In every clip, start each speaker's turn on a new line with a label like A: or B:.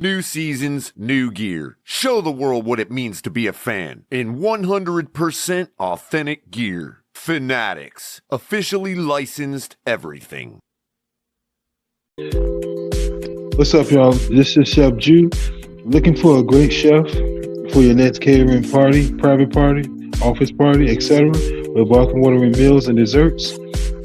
A: New seasons, new gear. Show the world what it means to be a fan in 100% authentic gear. Fanatics, officially licensed everything.
B: What's up, y'all? This is Chef Jew. Looking for a great chef for your next catering party, private party, office party, etc. with welcome watering meals and desserts?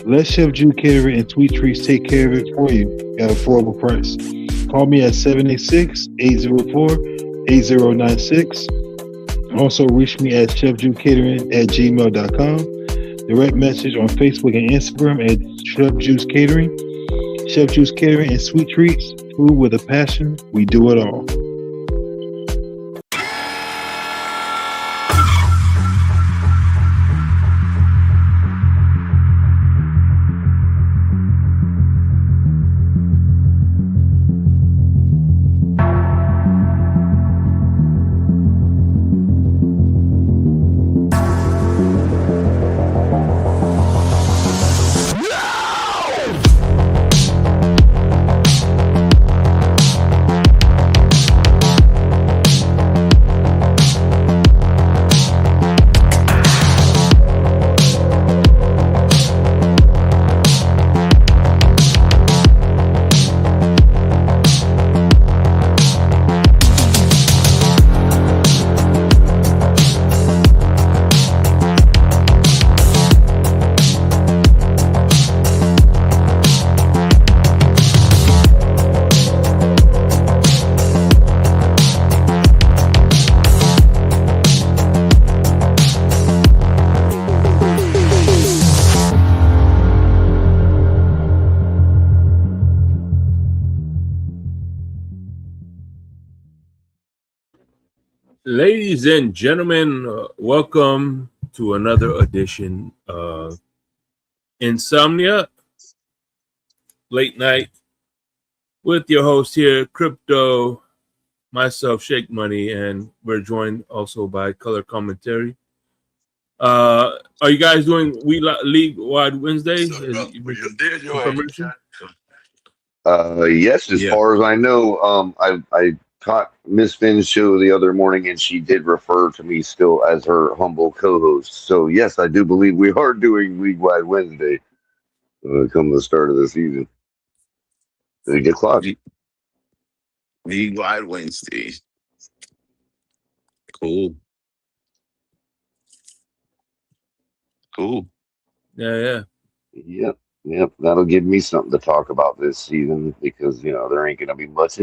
B: Let Chef Jew Catering and Sweet Treats take care of it for you at an affordable price. Call me at 786-804-8096. Also, reach me at chefjewcatering@gmail.com. Direct message on Facebook and Instagram at Chef Juice Catering. Chef Juice Catering and Sweet Treats. Food with a passion. We do it all.
C: Ladies and gentlemen, welcome to another edition of Insomnia Late Night with your host here, Crypto, myself, Shake Money, and we're joined also by Color Commentary. Are you guys doing League Wide Wednesday?
D: Yes, as far as I know, I caught Miss Finn's show the other morning, and she did refer to me still as her humble co-host. So yes, I do believe we are doing League Wide Wednesday come the start of the season. 8 o'clock.
E: League Wide Wednesday. Cool.
C: Yeah.
D: Yep. That'll give me something to talk about this season because there ain't gonna be much.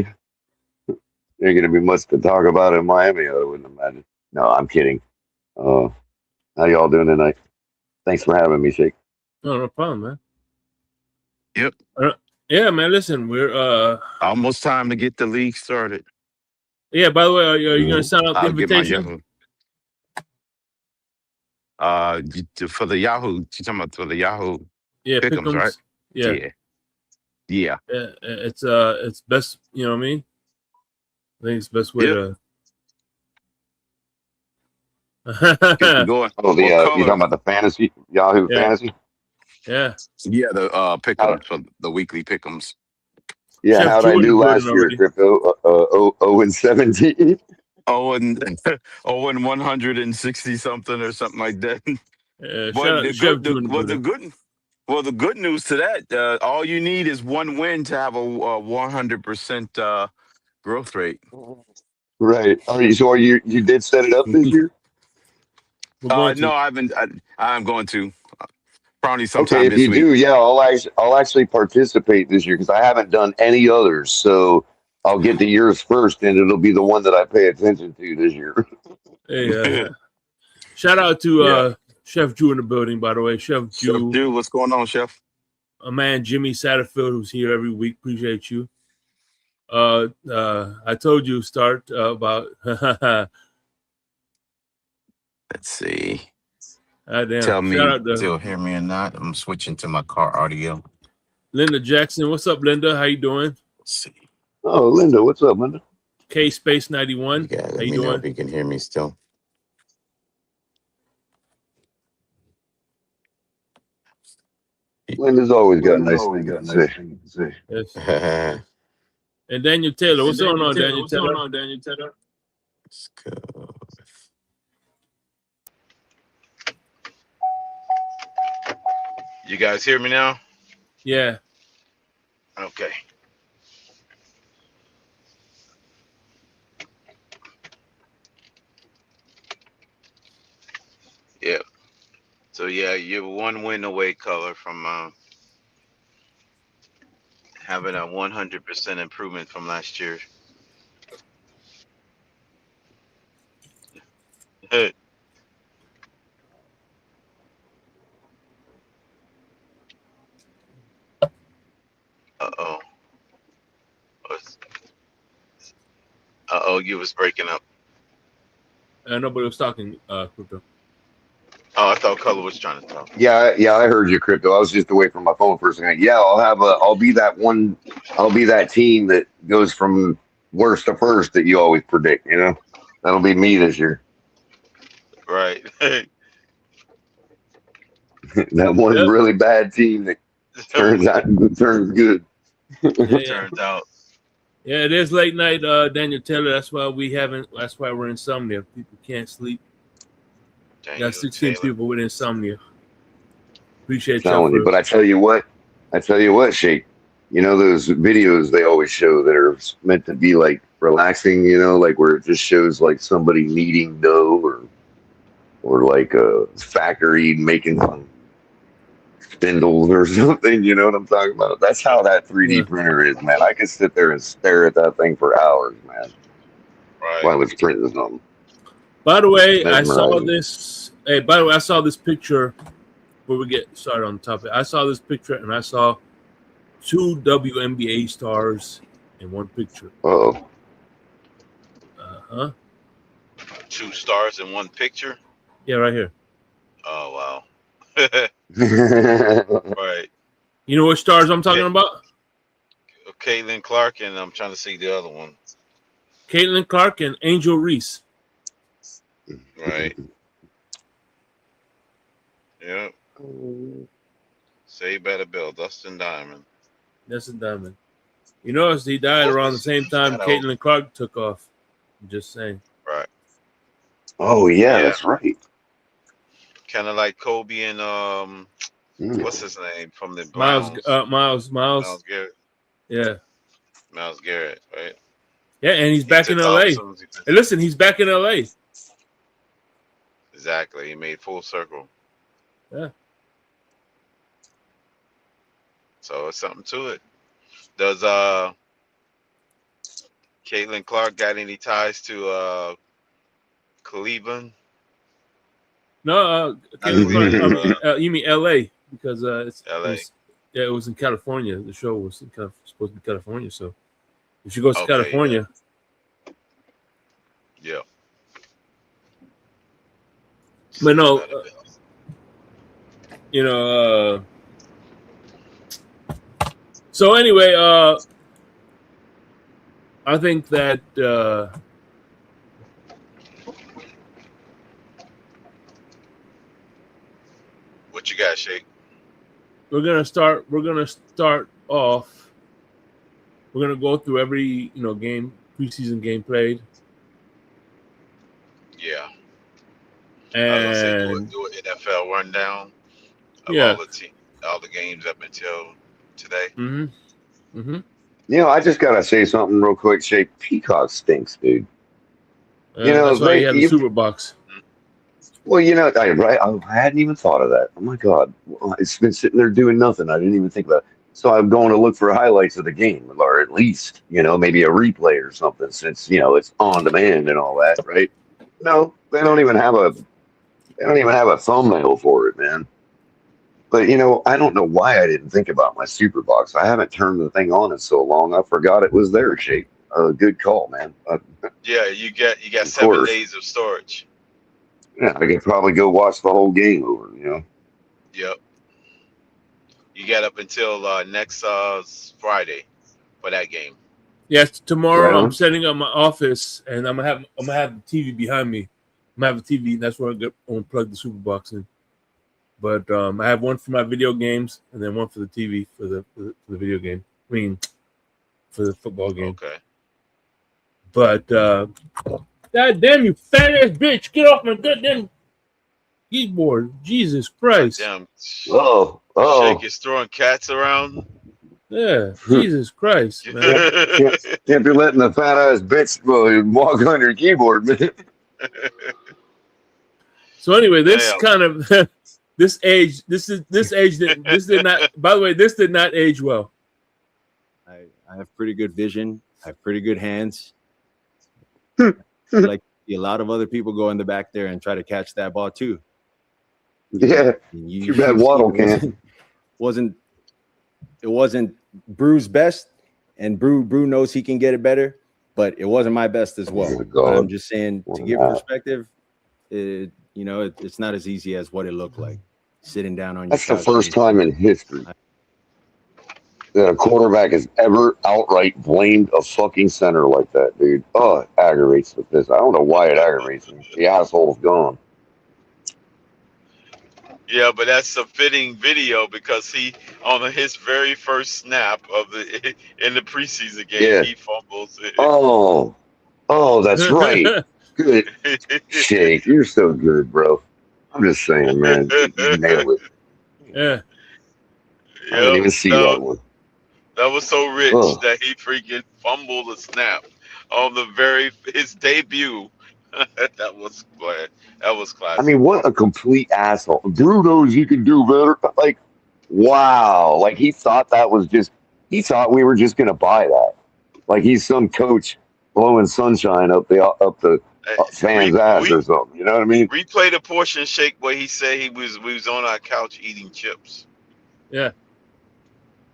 D: There ain't gonna be much to talk about in Miami. I wouldn't imagine. No, I'm kidding. How y'all doing tonight? Thanks for having me, Shake.
C: No problem, man.
E: Yep.
C: Yeah, man. Listen, we're
E: almost time to get the league started.
C: Yeah. By the way, are you going to sign out the invitation?
E: For the Yahoo. You talking about for the Yahoo?
C: Yeah,
E: Pick'ems, right?
C: Yeah. It's best. You know what I mean? I think it's the best way to.
E: Get going.
D: Oh, you talking about the fantasy Yahoo fantasy?
C: Yeah.
E: The pick'ems for the weekly pick'ems.
D: Yeah, Chef how'd I do last year, Crypto? 0-17.
E: 160 something or something like that. The good news to that, all you need is one win to have a 100% growth rate.
D: Right. So you did set it up this year?
E: No, I haven't. I'm going to. Probably sometime
D: okay, if
E: this
D: you
E: week.
D: do, yeah, I'll actually participate this year because I haven't done any others. So I'll get to yours first, and it'll be the one that I pay attention to this year.
C: Hey, shout out to Chef Jew in the building, by the way. Chef Jew,
E: what's going on, Chef?
C: A man, Jimmy Satterfield, who's here every week. Appreciate you. I told you start about.
E: Let's see.
C: Tell
E: me still hear me or not. I'm switching to my car audio.
C: Linda Jackson, what's up, Linda? How you doing?
E: Let's see.
D: Oh, Linda, what's up, Linda?
C: K Space 91.
E: Yeah, let me know if you can hear me still.
D: Linda's always got nice things to say.
C: Yes. And Daniel Taylor. What's going on, Daniel Taylor?
E: Let's go. You guys hear me now?
C: Yeah.
E: Okay. Yeah. So yeah, you're 1 win away, color, from having a 100% improvement from last year. Uh-oh. Uh-oh, you was breaking up.
C: Nobody was talking, Crypto.
E: Oh, I thought Color was trying to talk.
D: Yeah, I heard you, Crypto. I was just away from my phone for a second. Yeah, I'll be that team that goes from worst to first that you always predict, you know? That'll be me this year.
E: Right.
D: That one really bad team that turns good.
E: Turns out.
C: Yeah, it is late night, Daniel Taylor. That's why we're insomnia. People can't sleep.
E: Daniel
C: Got 16
E: Taylor.
C: people with insomnia. Appreciate
D: Telling
C: you.
D: you, but I tell you what, Shake. You know those videos they always show that are meant to be like relaxing, you know, like where it just shows like somebody kneading dough or like a factory making some spindles or something, you know what I'm talking about? That's how that 3D printer is, man. I could sit there and stare at that thing for hours, man.
E: Right.
D: While it's printing something.
C: By the way, I saw this. Hey, by the way, I saw this picture. Before we get started on the topic, I saw this picture and I saw 2 WNBA stars in one picture.
D: Oh.
E: 2 stars in one picture?
C: Yeah, right here.
E: Oh, wow. Right.
C: You know what stars I'm talking about?
E: Caitlin Clark, and I'm trying to see the other one.
C: Caitlin Clark and Angel Reese.
E: Right. Yep. Saved by the Bell, Dustin Diamond.
C: Dustin Diamond. You notice he died around the same time Caitlin Clark took off. I'm just saying.
E: Right.
D: Oh yeah, that's right.
E: Kind of like Kobe and what's his name from the Browns?
C: Miles
E: Garrett.
C: Yeah.
E: Miles Garrett, right?
C: Yeah, and he's back in LA. Hey, listen, he's back in LA.
E: Exactly. He made full circle.
C: Yeah.
E: So it's something to it. Does Caitlin Clark got any ties to Cleveland?
C: No, Caitlin Clark, you mean LA because it's
E: LA.
C: It was in California. The show was supposed to be California, so if she goes to California.
E: Yeah.
C: But no, you know. So anyway, I think that
E: what you got, Shake?
C: We're gonna start off. We're gonna go through every preseason game played.
E: Yeah.
C: And
E: do an NFL rundown of all the games up until today.
C: Mm-hmm.
D: You know, I just gotta say something real quick, Shake. Peacock stinks, dude. You know,
C: that's why you have the Super Box.
D: Well, you know, I hadn't even thought of that. Oh my God, it's been sitting there doing nothing. I didn't even think about it. So I'm going to look for highlights of the game, or at least, you know, maybe a replay or something, since you know it's on demand and all that, right? No, they don't even have a thumbnail for it, man. But you know, I don't know why I didn't think about my Super Box. I haven't turned the thing on in so long. I forgot it was there, Shake. Good call, man.
E: Yeah, you got 7 days of storage.
D: Yeah, I could probably go watch the whole game over, you know?
E: Yep. You got up until next Friday for that game.
C: Yes, tomorrow I'm setting up my office, and I'm gonna have the TV behind me. I'm gonna have a TV. That's where I'm gonna plug the Super Box in. But I have one for my video games, and then one for the TV for the video game. I mean, for the football game.
F: Okay.
C: But God damn you fat ass bitch, get off my goddamn keyboard. Jesus Christ.
F: Damn.
D: Oh.
F: Shake is throwing cats around.
C: Yeah, Jesus Christ, man.
D: Can't be letting the fat ass bitch walk on your keyboard, man.
C: So anyway, this kind of this did not, by the way, this did not age well.
G: I have pretty good vision. I have pretty good hands. I'd like to see a lot of other people go in the back there and try to catch that ball too.
D: Yeah. Too bad Waddle can't.
G: It wasn't Brew's best, and Brew knows he can get it better, but it wasn't my best as well. But I'm just saying, to give perspective, it's not as easy as what it looked like sitting down on your couch.
D: That's the first time in history that a quarterback has ever outright blamed a fucking center like that, dude. Oh, it aggravates with this. I don't know why it aggravates me. The asshole's gone.
F: Yeah, but that's a fitting video because he, on his very first snap in the preseason game, he fumbles it.
D: Oh, that's right. Good. Shake, you're so good, bro. I'm just saying, man. You nailed it.
C: Yeah.
D: I didn't even see that one.
F: That was so rich that he freaking fumbled a snap on his debut. That was classic.
D: I mean, what a complete asshole. Drew knows you can do better. Like, wow. Like, he thought he thought we were just going to buy that. Like, he's some coach blowing sunshine up the fans' ass or something. You know what I mean?
F: Replay the portion, Shake, where he said we was on our couch eating chips.
C: Yeah.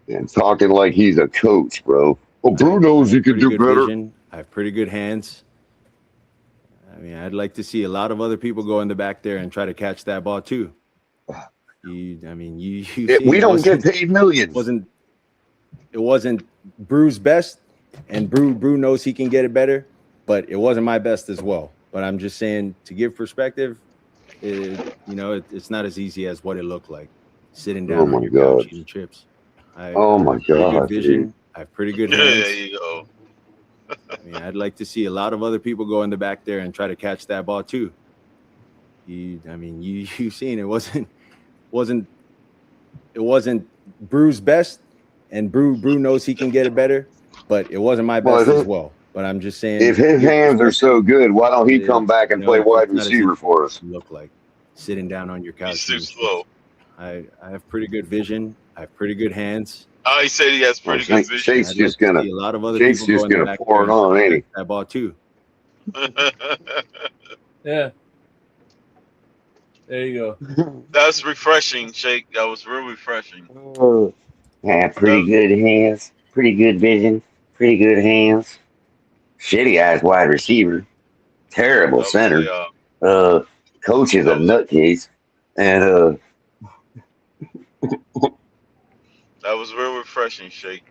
D: And talking like he's a coach, bro. Well, Drew knows you can do better.
G: Vision. I have pretty good hands. I mean, I'd like to see a lot of other people go in the back there and try to catch that ball too. We
D: don't get paid millions.
G: It wasn't Brew's best, and Brew knows he can get it better, but it wasn't my best as well. But I'm just saying, to give perspective, it's not as easy as what it looked like sitting down on your couch eating chips.
D: Oh my God!
G: Vision. I have pretty good hands.
F: There you go.
G: I mean, I'd like to see a lot of other people go in the back there and try to catch that ball too. You've seen it wasn't Brew's best, and Brew knows he can get it better, but it wasn't my best as well. But I'm just saying,
D: if his hands are so good, why don't he come back and play wide receiver for us?
G: Look like sitting down on your couch.
F: He's too slow.
G: I have pretty good vision. I have pretty good hands.
F: Oh, he said he has pretty good vision.
D: Shake's just gonna pour it on, ain't he?
G: That ball too.
C: Yeah. There you go.
F: That's refreshing, Shake. That was real refreshing.
D: Yeah, pretty good hands, pretty good vision, pretty good hands. Shitty ass wide receiver, terrible center. Coach is a nutcase, and
F: that was real refreshing, Shake.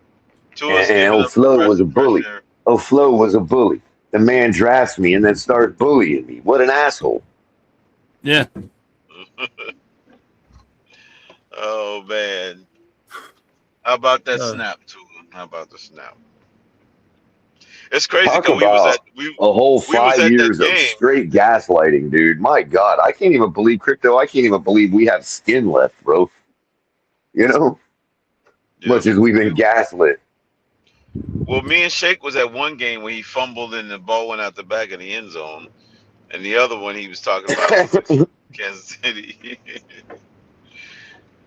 D: And Flo was a bully. Flo was a bully. The man drafts me and then starts bullying me. What an asshole.
C: Yeah.
F: Oh man. How about that snap too? How about the snap? It's crazy because
D: a whole 5 years of straight gaslighting, dude. My God, I can't even believe crypto. I can't even believe we have skin left, bro. You know, much as we've been gaslit.
F: Well, me and Shake was at one game where he fumbled and the ball went out the back of the end zone, and the other one he was talking about Kansas City.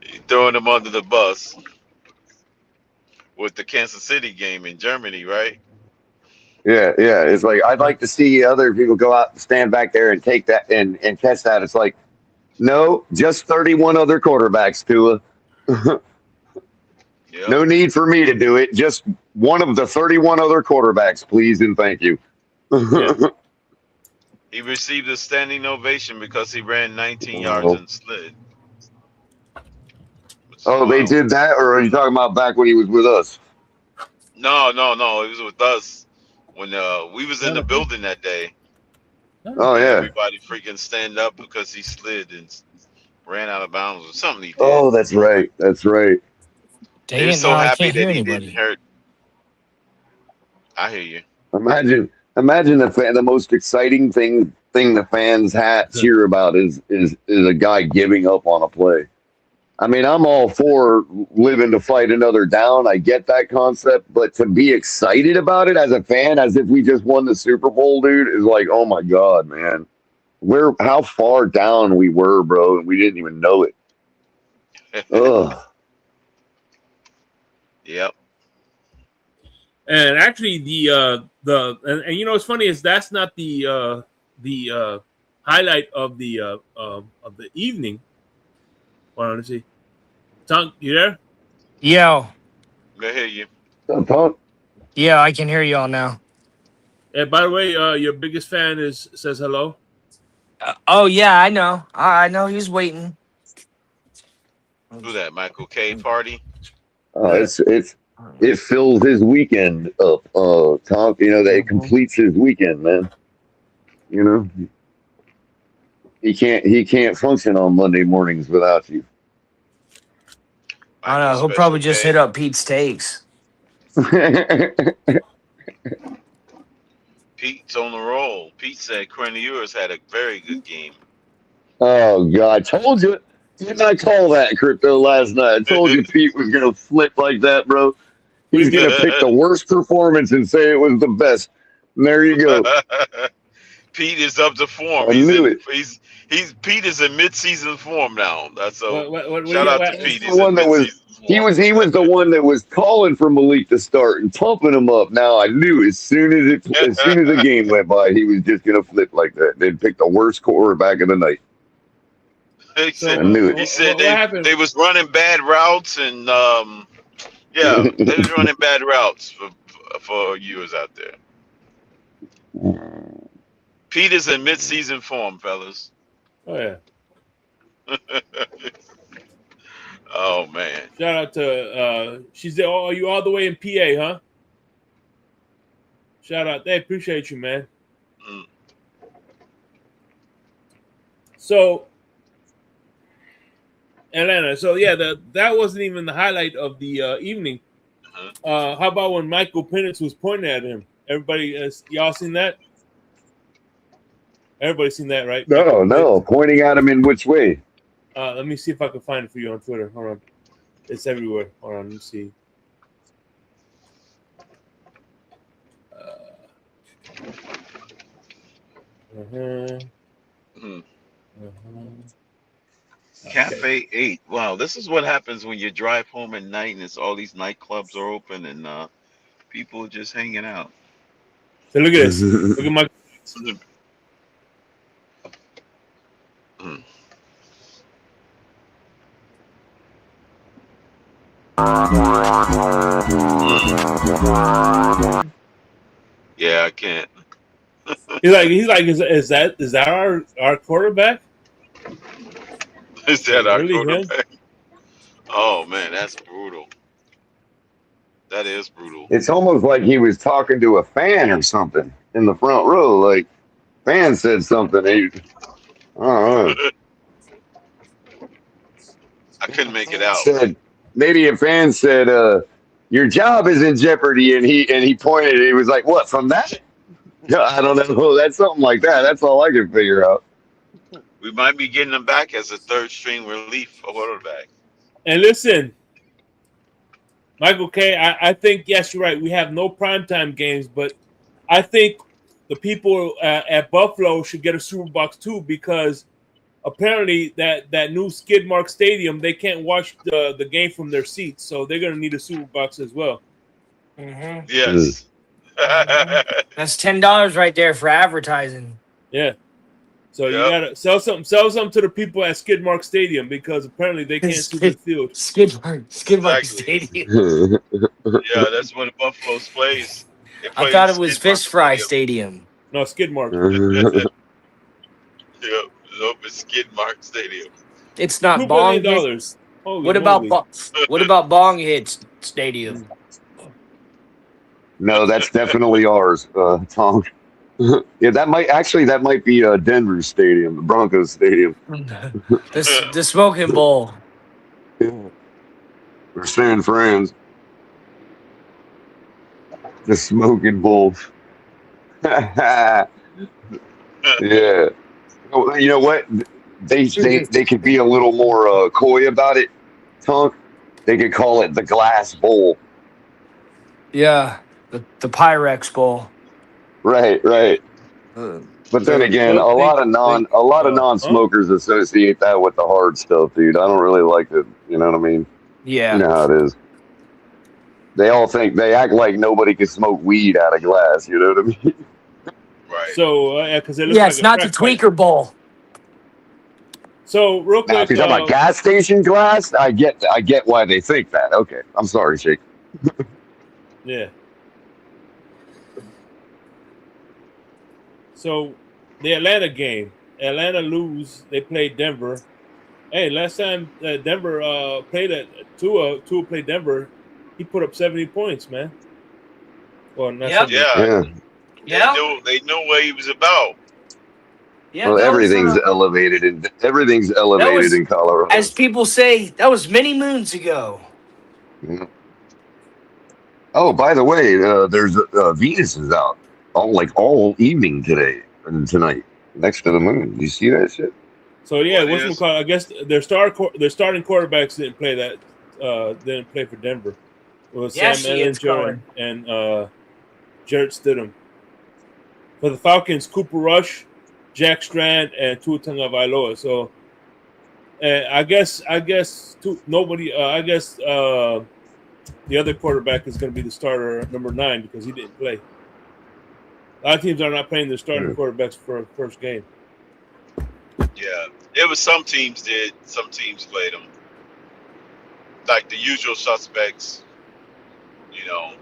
F: He throwing them under the bus with the Kansas City game in Germany, right?
D: Yeah. It's like, I'd like to see other people go out and stand back there and take that and catch that. It's like, no, just 31 other quarterbacks, Tua.
F: Yep.
D: No need for me to do it. Just one of the 31 other quarterbacks, please and thank you.
C: Yeah.
F: He received a standing ovation because he ran 19 yards and slid.
D: They did that? Or are you talking about back when he was with us?
F: No. He was with us when we was in the building that day.
D: Oh, yeah.
F: Everybody freaking stand up because he slid and ran out of bounds or something he did.
D: Oh, that's right. That's right.
F: They were so happy that he didn't hurt. I hear you.
D: Imagine the most exciting thing the fans cheer about is a guy giving up on a play. I mean, I'm all for living to fight another down. I get that concept, but to be excited about it as a fan, as if we just won the Super Bowl, dude, is like, oh my God, man. How far down we were, bro, and we didn't even know it. Ugh.
F: Yep.
C: And actually, and you know what's funny is that's not the highlight of the evening. Hold on, let's see. Tonk, you there?
H: Yo.
F: I hear you.
H: Yeah, I can hear y'all now.
C: And by the way, your biggest fan says hello.
H: Oh yeah, I know. I know he's waiting.
F: Who that? Michael K. Party.
D: It fills his weekend up. Tom, you know that it completes his weekend, man. You know, he can't function on Monday mornings without you.
H: I don't know. He'll probably just hit up Pete's Takes.
F: Pete's on the roll. Pete said Cornelius had a very good game.
D: Oh God, I told you. Didn't I call that crypto last night? I told you Pete was gonna flip like that, bro. He's gonna pick the worst performance and say it was the best. And there you go.
F: Pete is up to form.
D: I knew it.
F: Pete is in mid-season form now. That's so.
C: What
F: Shout out to Pete.
D: He's the one the one that was calling for Malik to start and pumping him up. Now I knew as soon as the game went by, he was just gonna flip like that. They'd pick the worst quarterback of the night.
F: He said,
D: I knew it.
F: He said they was running bad routes and yeah, they was running bad routes for years out there. Pete is in mid-season form, fellas.
C: Oh yeah.
F: Oh man.
C: Shout out to she's there. Oh, are you all the way in PA, huh? Shout out. They appreciate you, man. So Atlanta. So yeah, that wasn't even the highlight of the evening. How about when Michael Penix was pointing at him? Everybody, y'all seen that? Everybody's seen that, right?
D: No. Pointing at him in which way?
C: Let me see if I can find it for you on Twitter. Hold on. It's everywhere. Hold on. Let me see.
F: Cafe 8. Wow, this is what happens when you drive home at night and it's all these nightclubs are open and people are just hanging out.
C: So look at this. Look at my.
F: Yeah, I can't.
C: He's like, is that our quarterback?
F: Is that our quarterback? Oh man, that's brutal. That is brutal.
D: It's almost like he was talking to a fan or something in the front row. Like, fan said something. I don't know.
F: I couldn't make it out.
D: Maybe a fan said, "Your job is in jeopardy," and he pointed. He was like, "What from that?" I don't know. That's something like that. That's all I can figure out.
F: We might be getting him back as a third string relief quarterback.
C: And listen, Michael K., I think, yes, you're right. We have no primetime games, but I think the people at Buffalo should get a Super Box too, because apparently that new skid mark stadium, they can't watch the game from their seats, so they're going to need a Super Box as well.
H: Mm-hmm.
F: Yes.
H: That's $10 right there for advertising.
C: Yeah. So you gotta sell something to the people at Skidmark Stadium, because apparently they can't see the field.
H: Skidmark Stadium.
F: Yeah, that's where the Buffaloes plays.
H: I thought it was Fish Fry Stadium.
C: No, Skidmark.
F: Yep, it's Skidmark Stadium.
H: It's not
C: $2
H: Bong
C: billion.
H: Hit. What about Bong Hit Stadium?
D: No, that's definitely ours, Tom. Yeah, that might be Denver Stadium, the Broncos Stadium.
H: The Smoking Bowl.
D: Yeah. We're San Fran's. The smoking bulls. Yeah. You know what? They could be a little more coy about it, Tunk. They could call it the glass bowl.
H: Yeah, the Pyrex Bowl.
D: Right. But then again, a lot of non-smokers associate that with the hard stuff, dude. I don't really like it. You know what I mean?
H: Yeah.
D: You know how it is. They act like nobody can smoke weed out of glass. You know what I mean?
F: Right.
C: So, because it looks like
H: it's not the tweaker bowl.
C: So, real quick,
D: if you're talking about gas station glass, I get why they think that. Okay, I'm sorry, Shake.
C: Yeah. So, the Atlanta game, Atlanta lose. They played Denver. Hey, last time Denver played at Tua played Denver, he put up 70 points, man. Well, not 70.
H: Yeah.
F: They knew what he was about.
H: Yeah,
D: well, everything's elevated in Colorado.
H: As people say, that was many moons ago.
D: Yeah. Oh, by the way, there's Venus is out all evening today and tonight next to the moon. Do you see that shit?
C: So yeah, I guess their starting quarterbacks didn't play for Denver. It was Sam Ehlinger and Jarrett Stidham. For the Falcons, Cooper Rush, Jack Strand, and Tua Tagovailoa. So, I guess the other quarterback is going to be the starter, number 9, because he didn't play. A lot of teams are not playing their starting quarterbacks for the first game.
F: Yeah, it was some teams did. Some teams played them, like the usual suspects. You know,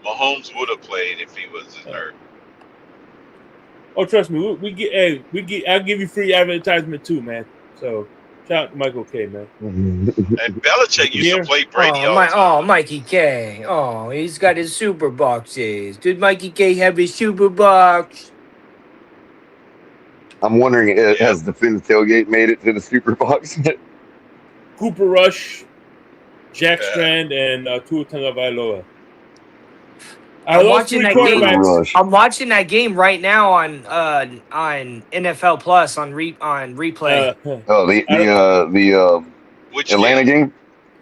F: Mahomes would have played if he wasn't hurt.
C: Oh, trust me, I'll give you free advertisement too, man. So shout out to Michael K, man.
F: And Belichick used to play Brady all the time.
H: Oh, Mikey K. Oh, he's got his super boxes. Did Mikey K have his super box?
D: I'm wondering, has the Finn's tailgate made it to the super box?
C: Cooper Rush, Jack Strand, and Tua Tagovailoa.
H: I'm watching that game right now on NFL Plus on replay.
D: The Atlanta game.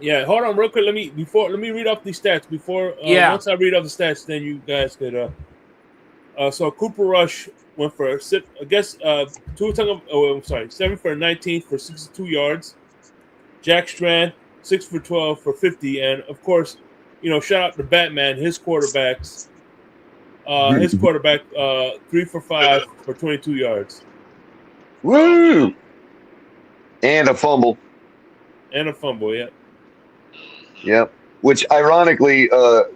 C: Yeah, hold on real quick. Let me read off these stats before. Once I read off the stats, then you guys could. So Cooper Rush went for 7 for 19 for 62 yards. Jack Strand 6 for 12 for 50, and of course, shout out to Batman, his quarterbacks. His quarterback 3 for 5 for 22 yards.
D: Woo! And a fumble.
C: Yeah.
D: Yep. Which ironically,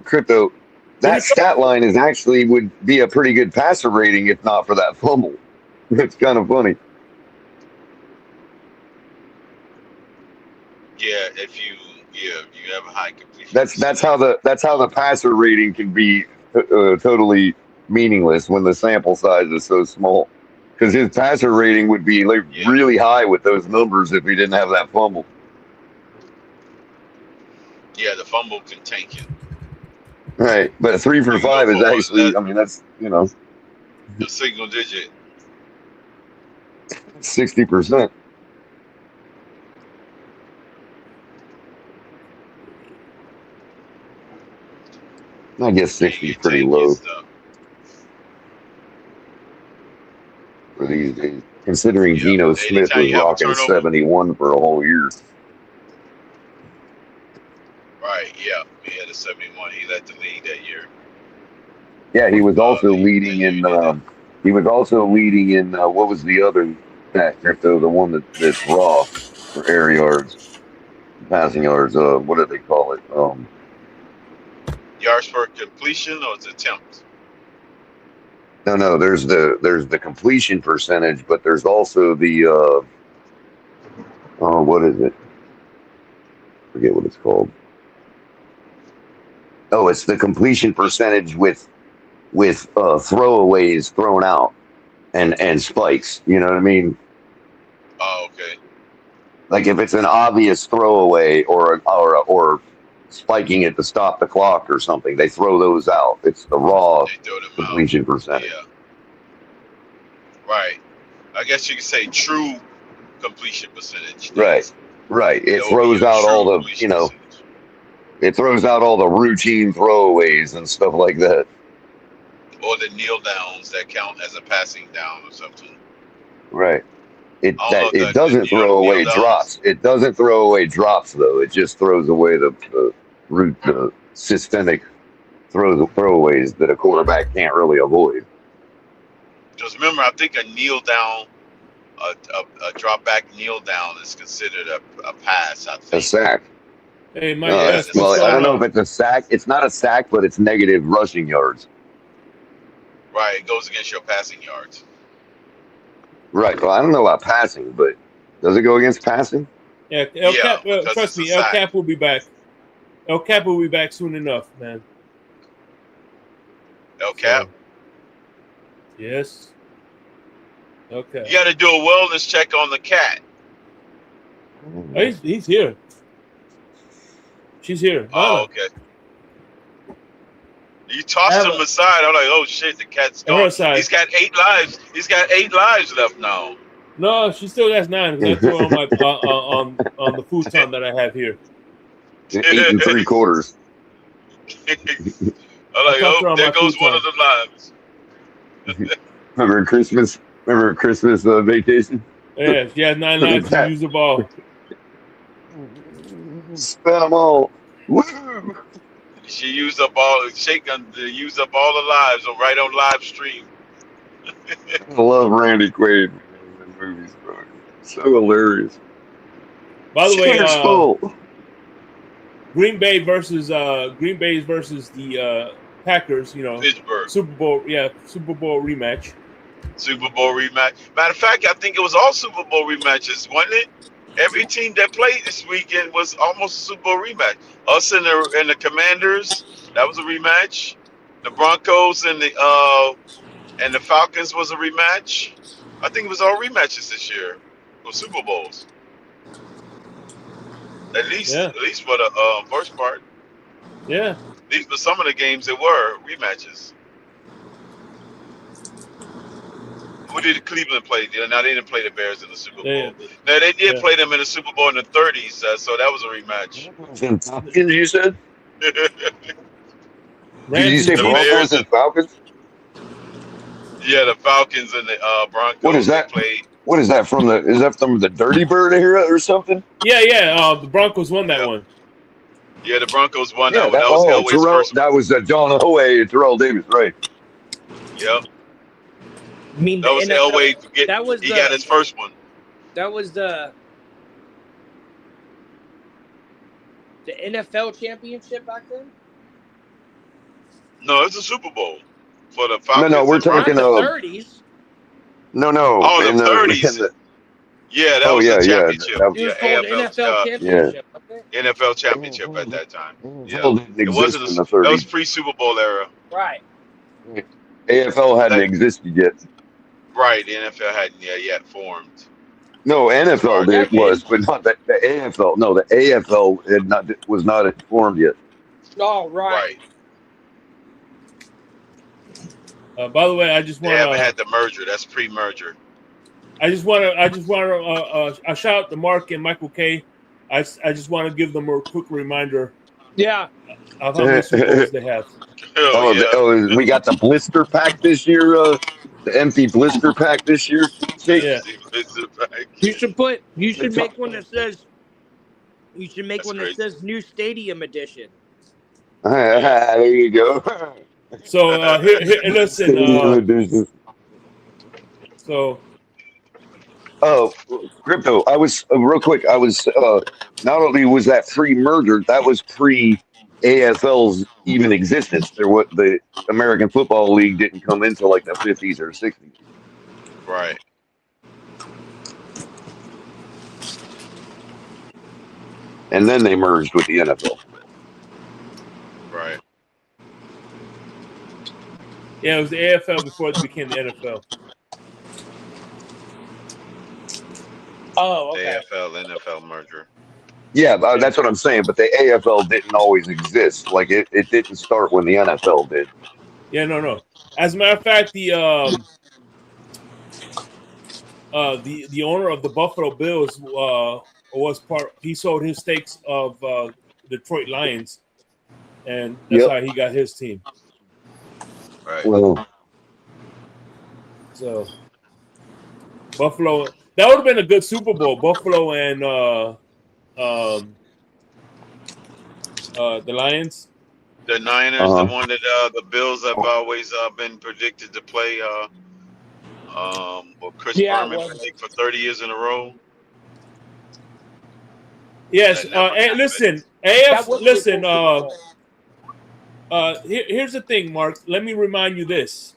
D: Crypto, that stat line would be a pretty good passer rating if not for that fumble. It's kind of funny.
F: Yeah, if you have a high completion.
D: That's how the passer rating can be totally meaningless when the sample size is so small. Because his passer rating would be really high with those numbers if he didn't have that fumble.
F: Yeah, the fumble can tank it.
D: Right, but 3 for 5 is actually, that's,
F: a single digit.
D: 60%. I guess 60 is pretty low for these days, considering Geno Smith was rocking 71 for a whole year.
F: Right, yeah. He had a 71. He led the league that year.
D: Yeah, he was also leading in what was the other stat, Crypto, the one that's raw for air yards, passing yards, what do they call it?
F: Yards per completion or its attempt?
D: No, there's the completion percentage, but there's also the what is it? I forget what it's called. Oh, it's the completion percentage with throwaways thrown out and spikes. You know what I mean?
F: Oh, okay.
D: Like if it's an obvious throwaway or spiking it to stop the clock or something. They throw those out. It's the raw completion percentage.
F: Yeah. Right. I guess you could say true completion percentage.
D: Right. It throws out all the, it throws out all the routine throwaways and stuff like that.
F: Or the kneel downs that count as a passing down or something.
D: Right. It doesn't throw away drops. It doesn't throw away drops though. It just throws away the systemic throwaways that a quarterback can't really avoid.
F: Just remember, I think a kneel down, a drop back kneel down is considered a pass. I think.
D: A sack.
C: Hey, Mike.
D: Well, I don't know if it's a sack. It's not a sack, but it's negative rushing yards.
F: Right, it goes against your passing yards.
D: Right. Well, I don't know about passing, but does it go against passing?
C: Yeah, trust me, El Cap will be back. El Cap will be back soon enough, man.
F: El Cap?
C: Yes. Okay.
F: You got to do a wellness check on the cat.
C: Oh, he's here. She's here.
F: Oh, okay. You tossed him aside. I'm like, oh shit, the cat's gone. He's got 8 lives. He's got 8 lives left now.
C: No, she still has 9 because I threw on my on the futon that I have here.
D: 8 3/4.
F: I'm like, oh, there goes one of the lives.
D: Remember Christmas vacation?
C: Yeah, she has 9 lives to use the ball.
D: Spent them all. Woo!
F: She used up all used up all the lives right on live stream.
D: I love Randy Quaid in movies, bro. So hilarious.
C: By the way, Green Bay versus the Packers.
F: Pittsburgh.
C: Super Bowl rematch.
F: Super Bowl rematch. Matter of fact, I think it was all Super Bowl rematches, wasn't it? Every team that played this weekend was almost a Super Bowl rematch. Us and the Commanders, that was a rematch. The Broncos and the Falcons was a rematch. I think it was all rematches this year, or Super Bowls. At least for the first part.
C: Yeah.
F: At least for some of the games, there were rematches. Who did Cleveland play? Now they didn't play the Bears in the Super Bowl. No, they did play them in the Super Bowl in the 30s, so that was a rematch.
D: You said? Did you say Broncos and Falcons?
F: Yeah, the Falcons and the Broncos.
D: What is that? What is that from? Is that from the Dirty Bird era or something?
C: Yeah. The Broncos won that one.
F: Yeah, the Broncos won that one. That was Elway's first one.
D: That was John Elway and Terrell Davis, right?
F: Yep.
I: I mean,
F: that was Elway. He got his first one.
I: That was the NFL championship back then?
F: No, it's a Super Bowl for the Falcons.
D: No, we're talking
I: the 30s.
D: No.
F: Oh, the 30s. Yeah, that was the championship.
I: It was called NFL championship.
F: Okay. NFL championship at that time. Yeah,
D: it wasn't
F: in the 30s. That was pre-Super Bowl era.
I: Right.
D: AFL hadn't existed yet.
F: Right, the NFL hadn't yet formed.
D: No, NFL was, but not the AFL. No, the AFL was not formed yet.
I: Oh, right.
C: By the way, I just want to.
F: They haven't had the merger. That's pre-merger.
C: I just want to. I shout out to Mark and Michael K. I just want to give them a quick reminder.
I: Yeah.
C: Of how many Super Bowls they have.
D: We got the blister pack this year. The empty blister pack this year.
C: Yeah.
I: You should make one that says. You should make one that says New Stadium Edition.
D: There you go.
C: So here, listen. So.
D: Oh, Crypto. I was real quick. I was not only was that pre-merger, that was pre-AFL's even existence. The American Football League didn't come into like the 50s or 60s.
F: Right.
D: And then they merged with the NFL.
F: Right.
C: Yeah, it was the AFL before it became the NFL.
I: Oh, okay.
F: AFL NFL merger.
D: Yeah, that's what I'm saying. But the AFL didn't always exist. Like it didn't start when the NFL did.
C: Yeah, no. As a matter of fact, the owner of the Buffalo Bills was part. He sold his stakes of Detroit Lions, and that's
D: Yep.
C: how he got his team.
F: Right.
D: Well,
C: So Buffalo, that would have been a good Super Bowl. Buffalo and the Lions.
F: The Niners, the one that the Bills have always been predicted to play. Or Chris Berman played for 30 years in a row.
C: Yes. Hey, listen, listen. Here's the thing, Mark. Let me remind you this: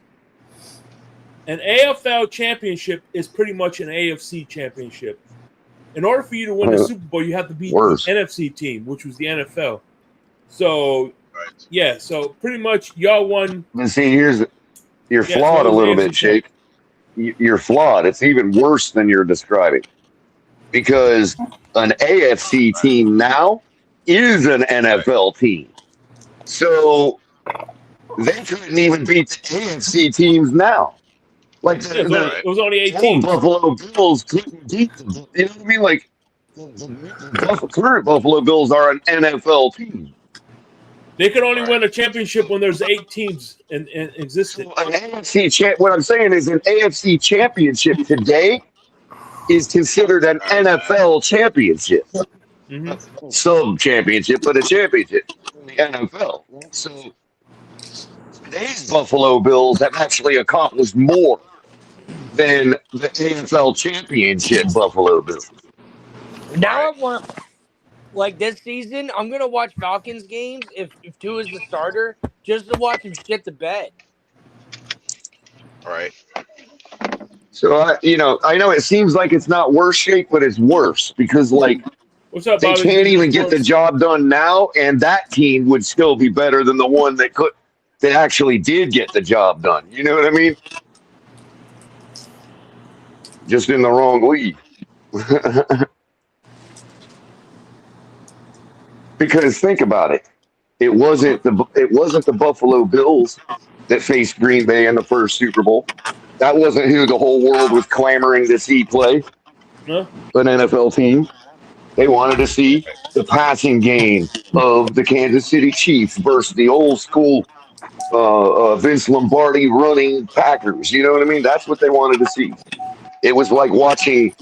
C: an AFL championship is pretty much an AFC championship. In order for you to win the Super Bowl, you have to beat the NFC team, which was the NFL. So, yeah. So pretty much, y'all won.
D: And see, you're flawed a little bit, Jake. You're flawed. It's even worse than you're describing, because an AFC team now is an NFL team. So they couldn't even beat the AFC teams now. Like
C: it was only 8 teams.
D: Buffalo Bills couldn't beat them. You know what I mean? Like the current Buffalo Bills are an NFL team.
C: They could only win a championship when there's 8 teams in existence.
D: So an AFC what I'm saying is an AFC championship today is considered an NFL championship.
C: Mm-hmm.
D: Some championship, but a championship in the NFL. So today's Buffalo Bills have actually accomplished more than the AFL championship Buffalo Bills.
I: Now I want, like this season, I'm gonna watch Falcons games if Tua is the starter, just to watch him shit the bed.
F: Right.
D: So I know it seems like it's not worse shape, but it's worse because like they can't even get the job done now, and that team would still be better than the one that actually did get the job done. You know what I mean? Just in the wrong league. Because think about it. It wasn't the Buffalo Bills that faced Green Bay in the first Super Bowl. That wasn't who the whole world was clamoring to see play.
C: No.
D: An NFL team. They wanted to see the passing game of the Kansas City Chiefs versus the old school Vince Lombardi running Packers. You know what I mean? That's what they wanted to see. It was like watching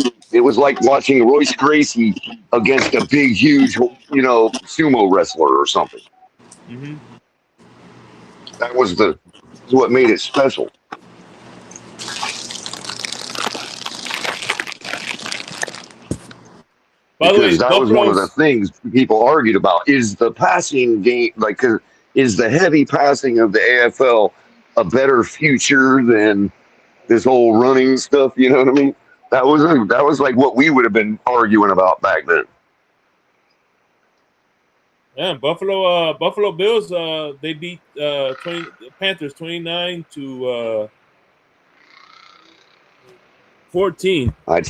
D: Royce Gracie against a big, huge, sumo wrestler or something.
C: Mm-hmm.
D: That was what made it special.
C: By the way,
D: because that was one of the things people argued about. Is the passing game, is the heavy passing of the AFL a better future than this whole running stuff? You know what I mean? That was like what we would have been arguing about back then.
C: Yeah, Buffalo Bills. They beat Panthers 29-14.
D: I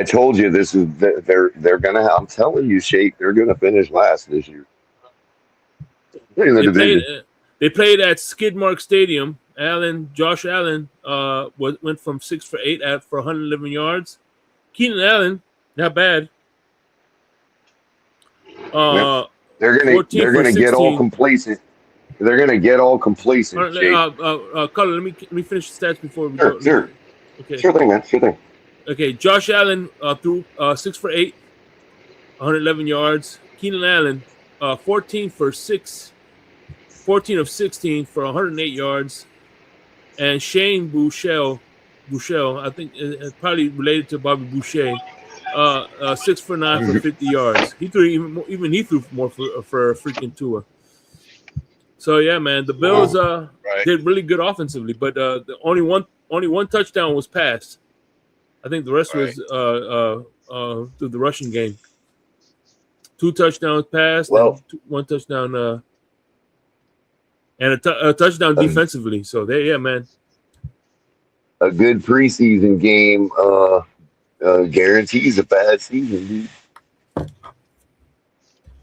D: told you this is they're gonna. I'm telling you, Shake, they're gonna finish last this year.
C: They played at Skidmark Stadium. Josh Allen went from 6 for 8 for 111 yards. Keenan Allen, not bad.
D: They're gonna get all complacent. They're gonna get all complacent.
C: Colin, let me finish the stats before we go.
D: Sure.
C: Okay.
D: Sure thing, man. Sure thing.
C: Okay, Josh Allen threw 6 for 8, 111 yards. Keenan Allen 14 of 16 for 108 yards. And Shane Bouchel, I think it's probably related to Bobby Boucher, 6 for 9 for 50 yards. He threw he threw more for freaking Tua. So yeah, man, the Bills did really good offensively, but the only one touchdown was passed. I think the rest was through the rushing game. 2 touchdowns passed, and 1 touchdown, and a touchdown defensively. So there, yeah, man.
D: A good preseason game guarantees a bad season, dude.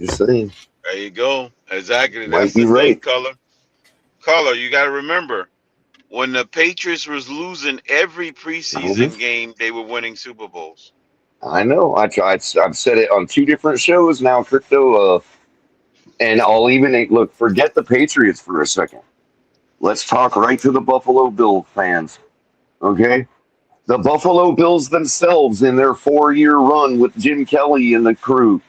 D: Just saying.
F: There you go. Exactly.
D: Might
F: That's
D: be
F: the thing,
D: right.
F: Color. Color, you got to remember, when the Patriots was losing every preseason game, they were winning Super Bowls.
D: I know. I've said it on 2 different shows now, Crypto. And I'll even look. Forget the Patriots for a second. Let's talk right to the Buffalo Bills fans. Okay, the Buffalo Bills themselves, in their 4-year run with Jim Kelly and the crew,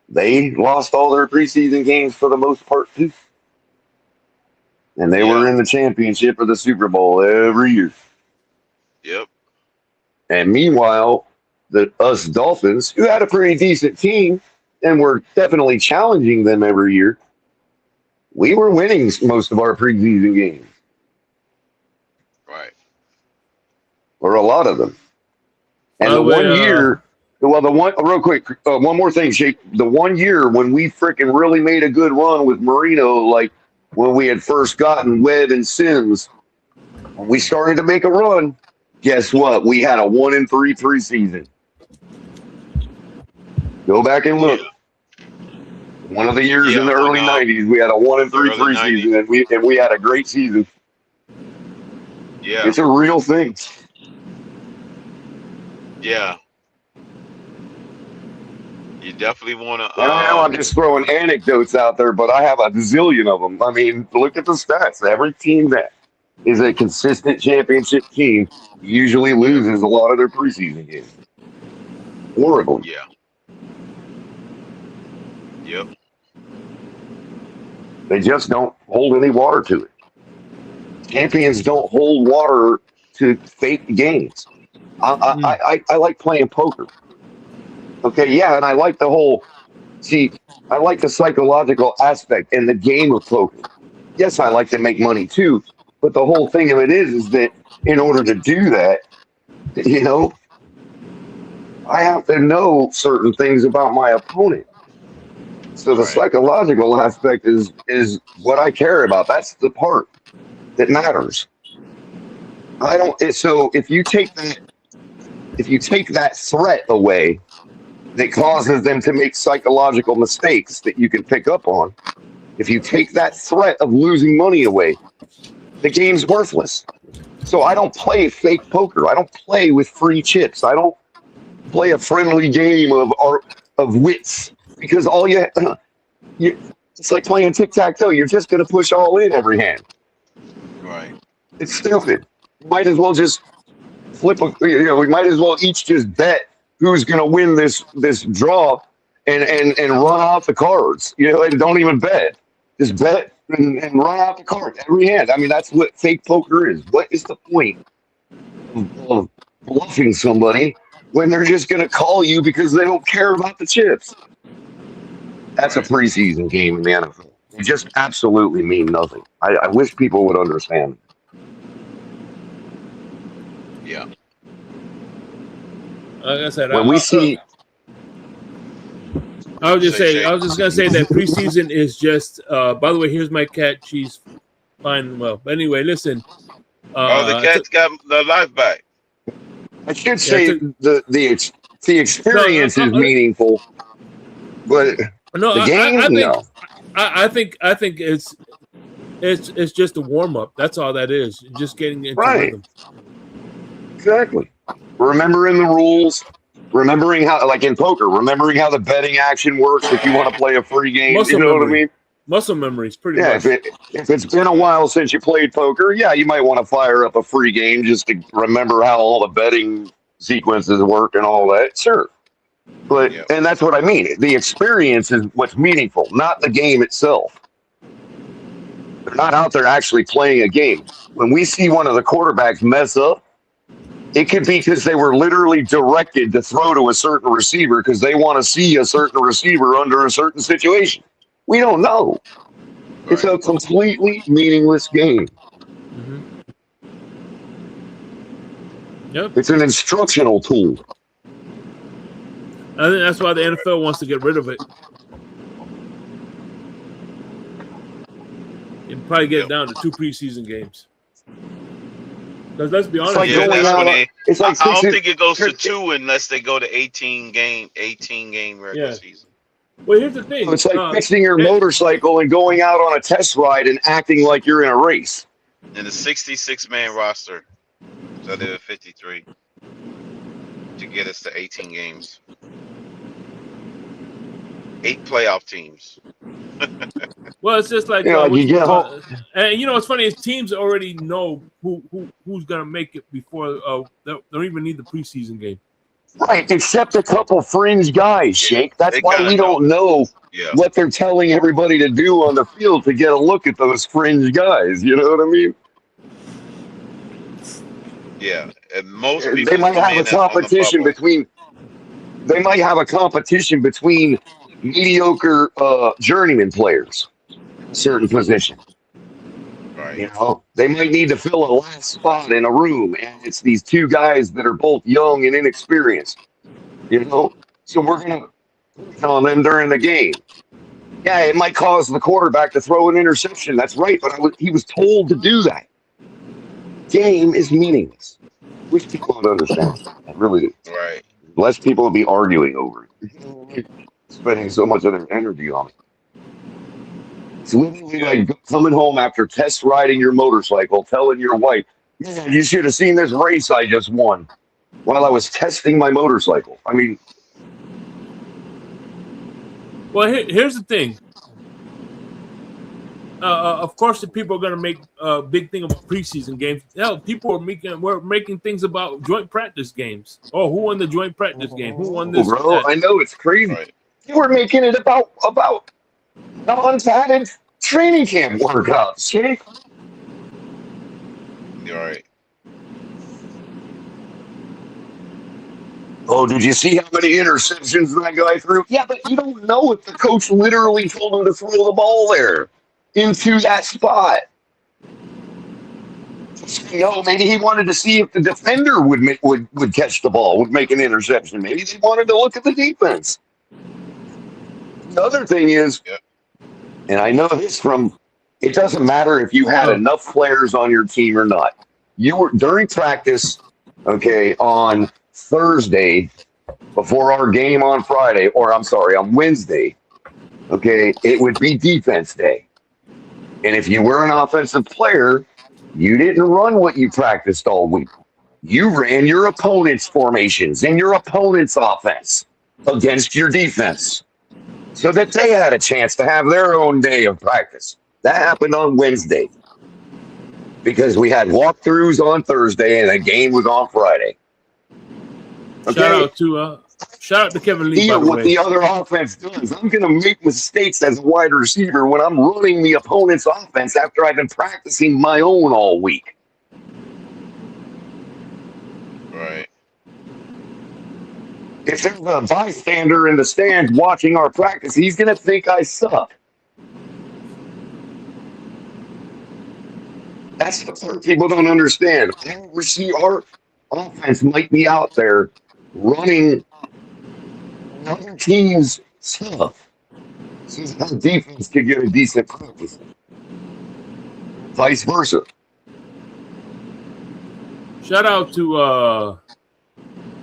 D: they lost all their preseason games for the most part too, and they were
F: Yeah.
D: in the championship or the Super Bowl every year.
F: Yep.
D: And meanwhile, us Dolphins, who had a pretty decent team and were definitely challenging them every year, we were winning most of our preseason games,
F: Right.
D: or a lot of them. And
C: By
D: the
C: the way,
D: one year, well, the one real quick, one more thing, Shake. The one year when we freaking really made a good run with Marino, like when we had first gotten Webb and Sims, when we started to make a run, guess what? We had a 1-3 preseason. Go back and look. One of the years in the early '90s, we had a 1-3 preseason, and we had a great season.
F: Yeah.
D: It's a real thing.
F: Yeah. You definitely want to.
D: I know I'm just throwing anecdotes out there, but I have a zillion of them. I mean, look at the stats. Every team that is a consistent championship team usually loses a lot of their preseason games. Horribly.
F: Yeah. Yep.
D: They just don't hold any water to it. Champions don't hold water to fake games. I like playing poker. Okay, yeah, and I like the whole. See, I like the psychological aspect and the game of poker. Yes, I like to make money too, but the whole thing of it is that in order to do that, you know, I have to know certain things about my opponent. So the psychological aspect is what I care about. That's the part that matters. I don't. So if you take that threat away, that causes them to make psychological mistakes that you can pick up on. If you take that threat of losing money away, the game's worthless. So I don't play fake poker. I don't play with free chips. I don't play a friendly game of wits, because all it's like playing tic-tac-toe. You're just going to push all in every hand.
F: Right.
D: It's stupid. You might as well just flip. We might as well each just bet who's going to win this draw and run out the cards. And don't even bet. Just bet and run out the cards every hand. I mean, that's what fake poker is. What is the point of bluffing somebody when they're just going to call you because they don't care about the chips? That's a preseason game in the NFL. They just absolutely mean nothing. I wish people would understand.
F: Yeah.
C: Like I said,
D: when we see.
C: I was just gonna say that preseason is just. By the way, here's my cat. She's fine. Well, but anyway, listen.
F: The cat's got the life back.
D: I should say the experience is meaningful, but the game, no.
C: I think it's just a warm up. That's all that is. Just getting into rhythm.
D: Exactly. Remembering the rules, remembering how, like in poker, remembering how the betting action works if you want to play a free game. What I mean?
C: Muscle memory is pretty much.
D: If it's been a while since you played poker, you might want to fire up a free game just to remember how all the betting sequences work and all that. Sure. But and that's what I mean. The experience is what's meaningful, not the game itself. They're not out there actually playing a game. When we see one of the quarterbacks mess up, it could be because they were literally directed to throw to a certain receiver because they want to see a certain receiver under a certain situation. We don't know. Right. It's a completely meaningless game.
C: Mm-hmm. Yep.
D: It's an instructional tool.
C: I think that's why the NFL wants to get rid of it. You can probably get it down to 2 preseason games. Because let's be honest,
F: I don't think it goes to 2 unless they go to 18 game regular season.
C: Well, here's the thing.
D: It's like fixing your motorcycle and going out on a test ride and acting like you're in a race.
F: In the 66-man roster, so they were 53 to get us to 18 games. 8 playoff teams.
C: Well, it's just like
D: you get home.
C: And what's funny is teams already know who's gonna make it before they don't even need the preseason game.
D: Right, except a couple fringe guys, Shake. That's why we don't know what they're telling everybody to do on the field to get a look at those fringe guys. You know what I mean?
F: Yeah, and most people
D: they might have a competition between. They might have a competition between mediocre journeyman players, in a certain position.
F: Right.
D: They might need to fill a last spot in a room, and it's these two guys that are both young and inexperienced. So we're gonna put on them during the game. Yeah, it might cause the quarterback to throw an interception. That's right, but he was told to do that. Game is meaningless. Which people don't understand. I really do.
F: Right.
D: Less people will be arguing over it. Spending so much of their energy on it. It's literally like coming home after test riding your motorcycle, telling your wife, "Man, you should have seen this race I just won," while I was testing my motorcycle. I mean,
C: well, here's the thing. Of course, the people are going to make a big thing of preseason games. Hell, people are making things about joint practice games. Oh, who won the joint practice game? Who won this?
D: Bro, I know it's crazy. Right. You were making it about non-padded training camp workouts, Shake.
F: You're right.
D: Oh, did you see how many interceptions that guy threw? Yeah, but you don't know if the coach literally told him to throw the ball there into that spot. Maybe he wanted to see if the defender would catch the ball, would make an interception. Maybe they wanted to look at the defense. The other thing is, and I know this it doesn't matter if you had enough players on your team or not. You were during practice, on Thursday before our game on Friday, or I'm sorry, on Wednesday, it would be defense day. And if you were an offensive player, you didn't run what you practiced all week. You ran your opponent's formations and your opponent's offense against your defense so that they had a chance to have their own day of practice. That happened on Wednesday because we had walkthroughs on Thursday and a game was on Friday.
C: Shout out to Kevin Lee.
D: What the other offense does. I'm going to make mistakes as a wide receiver when I'm running the opponent's offense after I've been practicing my own all week.
F: Right.
D: If there's a bystander in the stand watching our practice, he's going to think I suck. That's the part people don't understand. Our offense might be out there running other teams' stuff. So our defense could get a decent practice. Vice versa.
C: Shout out to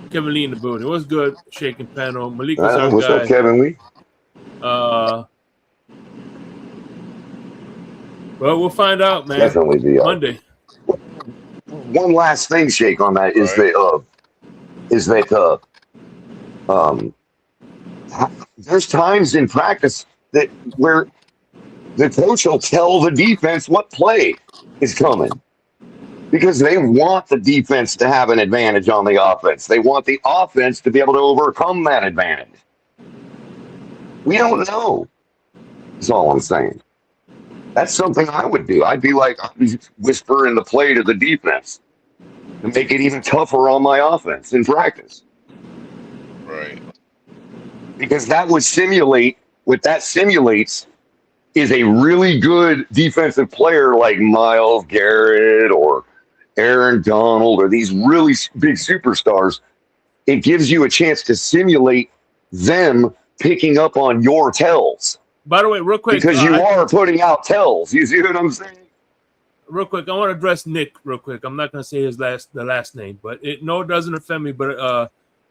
C: Kevin Lee in the building. It was good shaking panel. Malik was our
D: what's
C: guy.
D: Up, Kevin Lee?
C: Well, we'll find out, man.
D: Definitely be
C: Monday.
D: One last thing, Shake, on that is that there's times in practice where the coach will tell the defense what play is coming because they want the defense to have an advantage on the offense. They want the offense to be able to overcome that advantage. We don't know. That's all I'm saying. That's something I would do. I'd be whispering the play to the defense to make it even tougher on my offense in practice.
F: Right.
D: Because that would simulate, what that simulates is a really good defensive player like Myles Garrett or Aaron Donald or these really big superstars. It gives you a chance to simulate them picking up on your tells.
C: By the way, real quick.
D: Because you are putting out tells. You see what I'm saying?
C: Real quick, I want to address Nick real quick. I'm not going to say the last name, but it doesn't offend me. But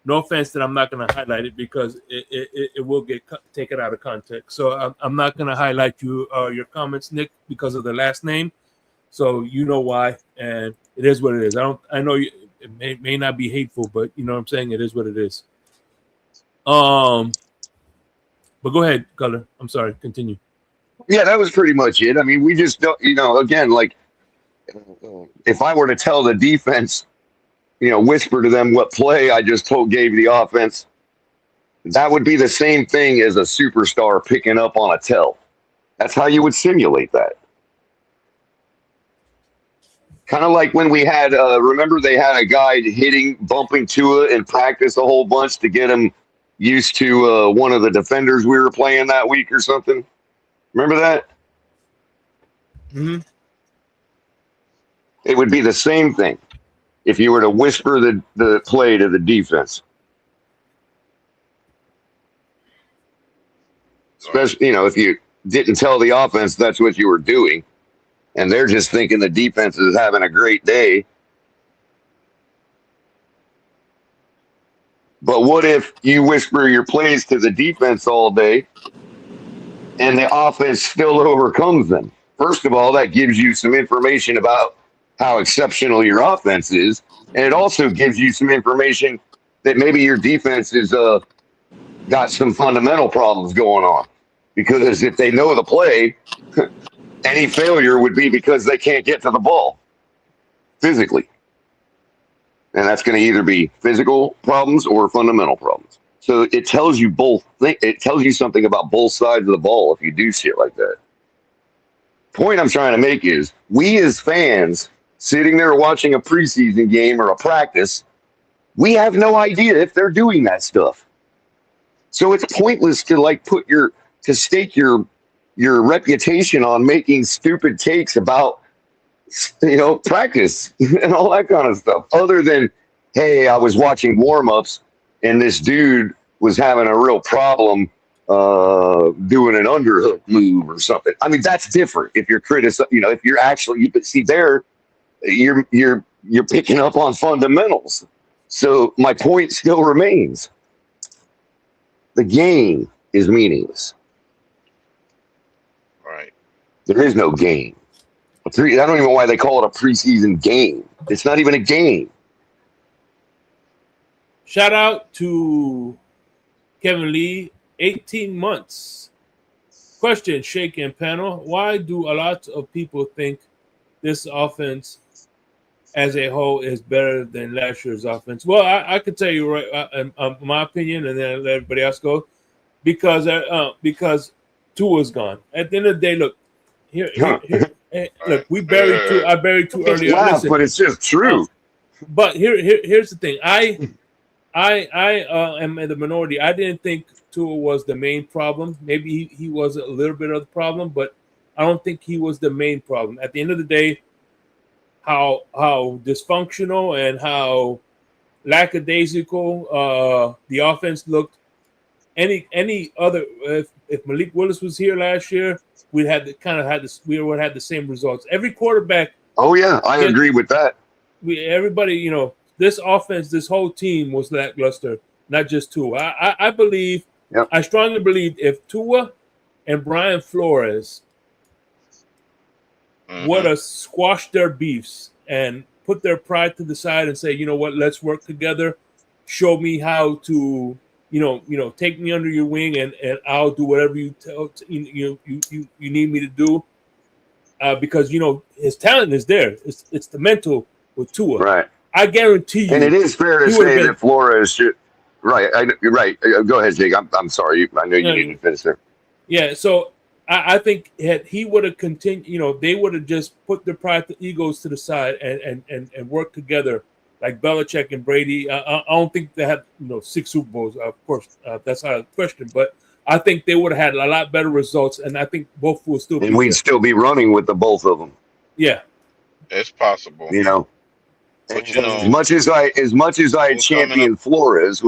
C: No offense that I'm not going to highlight it because it will get taken out of context. So I'm not going to highlight your comments, Nick, because of the last name. So you know why, and it is what it is. I know it may not be hateful, but you know what I'm saying. It is what it is. But go ahead, Color. I'm sorry. Continue.
D: Yeah, that was pretty much it. I mean, we just don't, again, like if I were to tell the defense, whisper to them what play I just gave the offense, that would be the same thing as a superstar picking up on a tell. That's how you would simulate that. Kind of like when we had, remember they had a guy bumping Tua in practice a whole bunch to get him used to one of the defenders we were playing that week or something. Remember that?
C: Mm-hmm.
D: It would be the same thing if you were to whisper the play to the defense. Especially, if you didn't tell the offense that's what you were doing, and they're just thinking the defense is having a great day. But what if you whisper your plays to the defense all day and the offense still overcomes them? First of all, that gives you some information about how exceptional your offense is, and it also gives you some information that maybe your defense is got some fundamental problems going on. Because if they know the play, any failure would be because they can't get to the ball physically. And that's going to either be physical problems or fundamental problems. So it tells you both. It tells you something about both sides of the ball if you do shit like that. Point I'm trying to make is we as fans sitting there watching a preseason game or a practice, we have no idea if they're doing that stuff. So it's pointless to stake your reputation on making stupid takes about practice and all that kind of stuff. Other than, hey, I was watching warm-ups and this dude was having a real problem doing an underhook move or something. I mean, that's different. If you're if you're actually, you're picking up on fundamentals. So my point still remains: the game is meaningless.
F: Right.
D: There is no game. I don't even know why they call it a preseason game. It's not even a game.
C: Shout out to Kevin Lee, 18 months. Question, Shake and panel. Why do a lot of people think this offense as a whole is better than last year's offense? Well, I could tell you right, my opinion, and then let everybody else go. Because Tua's gone. At the end of the day, look, here look, I buried too early.
D: Laugh, but it's just true.
C: But here's the thing. I am in the minority. I didn't think Tua was the main problem. Maybe he was a little bit of the problem, but I don't think he was the main problem. At the end of the day, how dysfunctional and how lackadaisical the offense looked. Any other if Malik Willis was here last year, we would have had the same results. Every quarterback.
D: Oh yeah, I agree with that.
C: Everybody, this offense, this whole team was lackluster, not just Tua. I believe, I strongly believe if Tua and Brian Flores would have squashed their beefs and put their pride to the side and say, you know what, let's work together, show me how to, take me under your wing and I'll do whatever you you need me to do. Because his talent is there. It's the mental with Tua.
D: Right.
C: I guarantee you.
D: And it is fair to say that Flores should. Right. Right. Go ahead, Jake. I'm sorry. I know you need to finish there.
C: Yeah. So I think he would have continued. They would have just put their pride, egos to the side and worked together like Belichick and Brady. I don't think they had 6 Super Bowls. Of course, that's not a question. But I think they would have had a lot better results, and I think both will still.
D: And we'd still be running with the both of them.
C: Yeah,
F: it's possible.
D: But, as much as I champion Flores,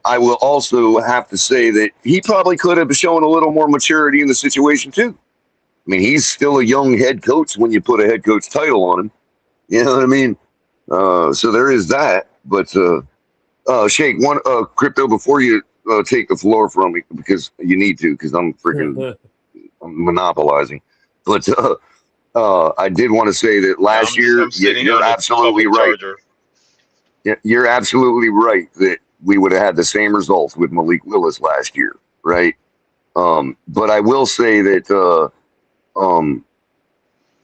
D: I will also have to say that he probably could have shown a little more maturity in the situation too. I mean, he's still a young head coach when you put a head coach title on him. You know what I mean? So there is that. But Shake one crypto before you take the floor from me because you need to because I'm monopolizing. But I did want to say that last year
F: I'm sitting
D: you're
F: on a
D: absolutely
F: public
D: right.
F: charger.
D: You're absolutely right that we would have had the same results with Malik Willis last year, right? But I will say that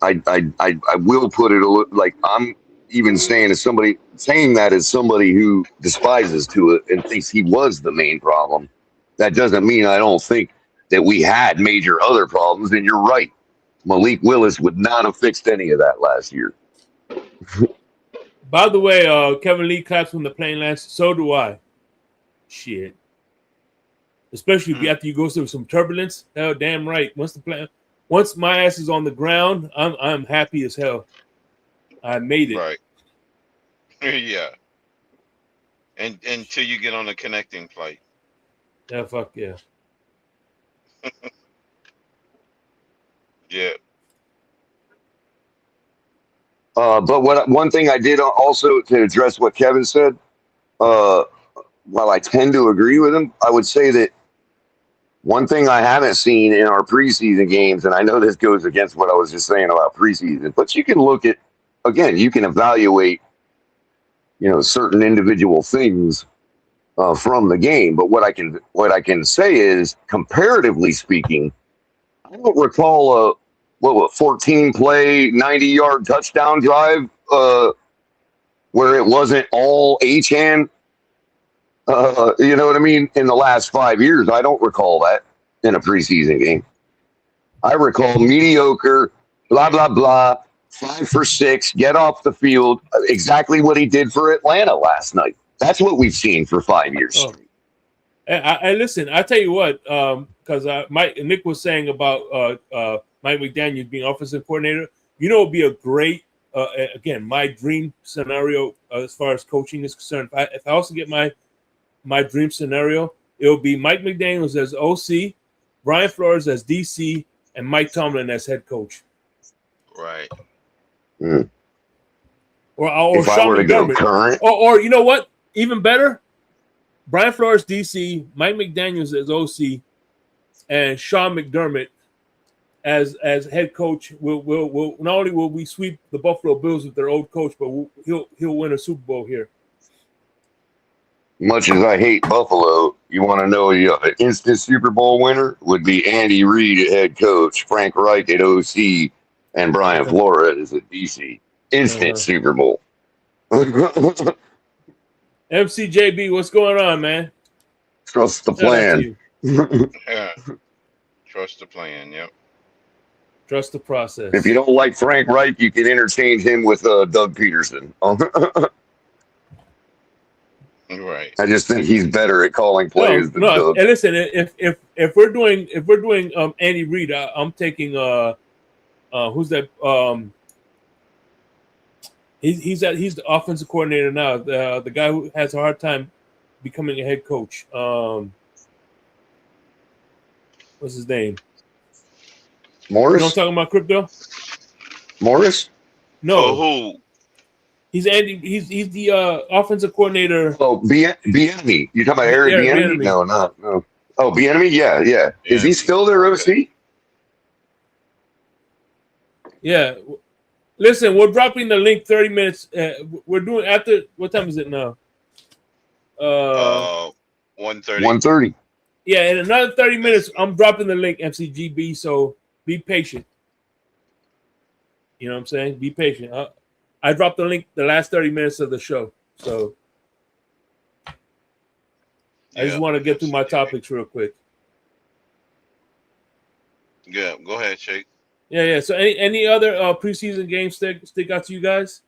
D: I will put it like I'm even saying that as somebody who despises Tua and thinks he was the main problem. That doesn't mean I don't think that we had major other problems. And you're right, Malik Willis would not have fixed any of that last year.
C: By the way, Kevin Lee claps when the plane lands. So do I. Shit. Especially after you go through some turbulence. Hell, damn right. Once my ass is on the ground, I'm happy as hell. I made it.
F: Right. Yeah. And until you get on a connecting flight.
C: Yeah, fuck yeah.
F: Yeah.
D: But one thing I did also to address what Kevin said, while I tend to agree with him, I would say that one thing I haven't seen in our preseason games, and I know this goes against what I was just saying about preseason, but you can look at, again, you can evaluate, certain individual things from the game. But what I can say is, comparatively speaking, I don't recall a 14 play 90-yard touchdown drive where it wasn't all Achane. You know what I mean? In the last 5 years, I don't recall that in a preseason game. I recall mediocre, blah, blah, blah, 5 for 6, get off the field. Exactly what he did for Atlanta last night. That's what we've seen for 5 years.
C: Oh. I listen, I tell you what, because Nick was saying about Mike McDaniel being offensive coordinator. It would be a great, again, my dream scenario as far as coaching is concerned. If I also get my dream scenario, it will be Mike McDaniels as OC, Brian Flores as DC, and Mike Tomlin as head coach.
F: Right.
C: Or
D: if
C: Sean
D: I were to go
C: McDermott.
D: current,
C: or you know what? Even better, Brian Flores DC, Mike McDaniels as OC, and Sean McDermott as head coach. Will not only will we sweep the Buffalo Bills with their old coach, but he'll win a Super Bowl here.
D: Much as I hate Buffalo, you want to know an instant Super Bowl winner would be Andy Reid at head coach, Frank Reich at OC, and Brian Flores at DC. Instant Super Bowl.
C: MCJB, what's going on, man?
D: Trust the plan.
F: Yeah. Trust the plan, yep.
C: Trust the process.
D: If you don't like Frank Reich, you can interchange him with Doug Peterson.
F: Right.
D: I just think he's better at calling plays than Doug.
C: And listen, if we're doing Andy Reid, I'm taking who's that? He's the offensive coordinator now. The guy who has a hard time becoming a head coach. What's his name?
D: Morris.
C: You know what I'm talking about, crypto?
D: Morris?
C: No.
F: Who?
C: He's Andy. He's the offensive coordinator.
D: Oh, Bieniemy. You talking about Eric Bieniemy? No. Oh, Bieniemy. Yeah. Is he still their OC?
C: Yeah. Listen, we're dropping the link 30 minutes. We're doing after. What time is it now?
F: 1:30.
D: 1:30.
C: Yeah, in another 30 minutes, I'm dropping the link, MCGB. So be patient. You know what I'm saying? Be patient. I dropped the link the last 30 minutes of the show. So I just want to get through my topics real quick.
F: Yeah, go ahead, Shake.
C: Yeah. So any other preseason games stick out to you guys?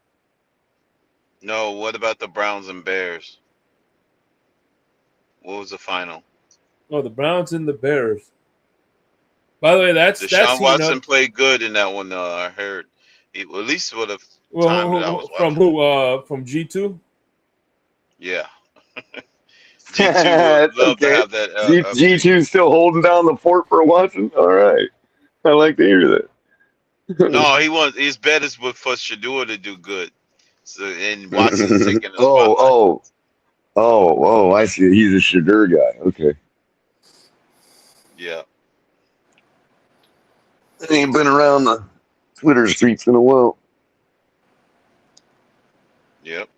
F: No, what about the Browns and Bears? What was the final?
C: Oh, the Browns and the Bears. By the way, that's
F: Deshaun Watson played good in that one. I heard. At least for the time that I was watching.
C: From who? From G2?
F: Yeah. G2 would love to have that.
D: G2 still holding down the fort for Watson? All right. I like to hear that.
F: No, his bet is for Shadua to do good. So, and Watson's taking the spotlight.
D: Oh, I see. He's a Shadur guy. Okay.
F: Yeah.
D: He ain't been around the Twitter streets in a while.
F: Yep.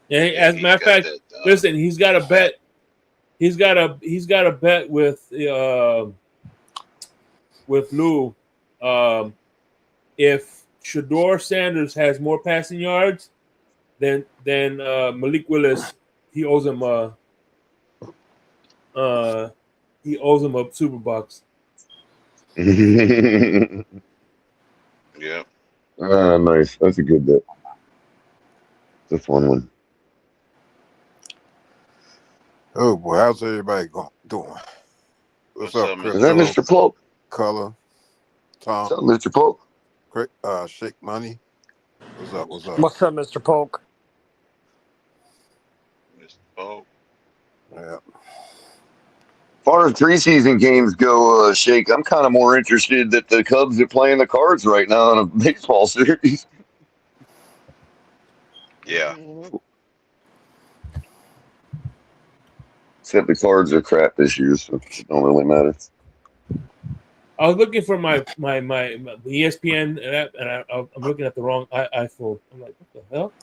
C: Yeah,
F: Yeah,
C: as a
F: he's
C: matter of
F: got
C: fact,
F: that
C: listen, he's got a
F: fat.
C: bet. He's got a bet with Lou. If Shador Sanders has more passing yards than Malik Willis, he owes him a super bucks.
F: Yep.
D: Nice. That's a good bet. It's a fun one.
J: Oh boy, how's everybody doing? What's up,
F: Mr.
D: Is that
J: Crypto,
D: Mr. Polk?
J: Color, Tom,
D: What's up, Mr. Polk?
J: Shake Money? What's up?
I: What's up, Mr. Polk?
F: Mr. Polk.
J: Yeah.
D: As far as preseason games go, Shake, I'm kind of more interested that the Cubs are playing the Cards right now in a baseball series.
F: Yeah.
D: Except the Cards are crap this year, so it don't really matter.
C: I was looking for my ESPN app, and I'm looking at the wrong iPhone. I'm like, what the hell?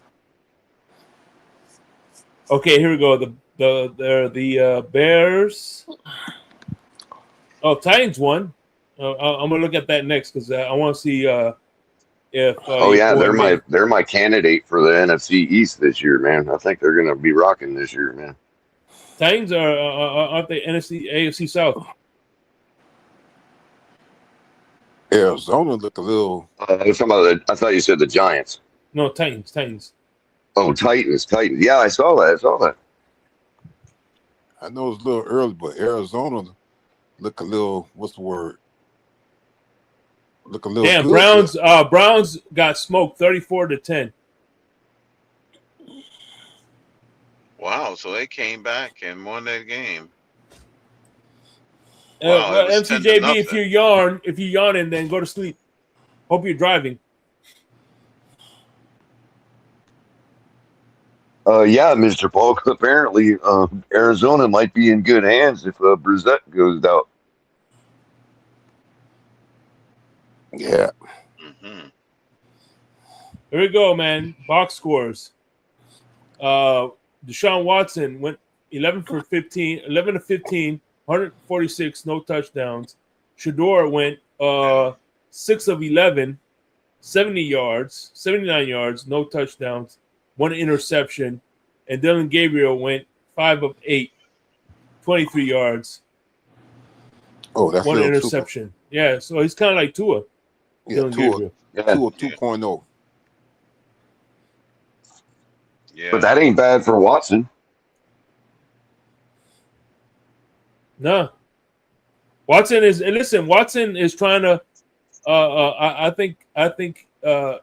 C: Okay, here we go. The Bears. Oh, Titans won. I'm gonna look at that next because I want to see if.
D: Oh yeah, they're my candidate for the NFC East this year, man. I think they're gonna be rocking this year, man.
C: Titans aren't they AFC South?
J: Arizona looked a little.
D: I thought you said the Giants.
C: No, Titans.
D: Oh, Titans. Yeah, I saw that.
J: I know it's a little early, but Arizona look a little. What's the word? Look a little.
C: Damn,
J: good.
C: Browns got smoked 34-10.
F: Wow, so they came back and won that game. Wow,
C: Well, MCJB, if you yawning, then go to sleep. Hope you're driving.
D: Yeah, Mr. Polk. Apparently, Arizona might be in good hands if Brissett goes out.
J: Yeah.
F: Mm-hmm.
C: Here we go, man. Box scores. Deshaun Watson went 11 to 15, 146, no touchdowns. Shador went 6 of 11, 79 yards, no touchdowns, 1 interception. And Dylan Gabriel went 5 of 8, 23 yards.
J: Oh, that's
C: 1
J: little
C: interception. Super. Yeah, so he's kind of like Tua.
J: Yeah, Tua 2.0.
F: Yeah.
D: But that ain't bad for Watson.
C: No. Watson is trying to I think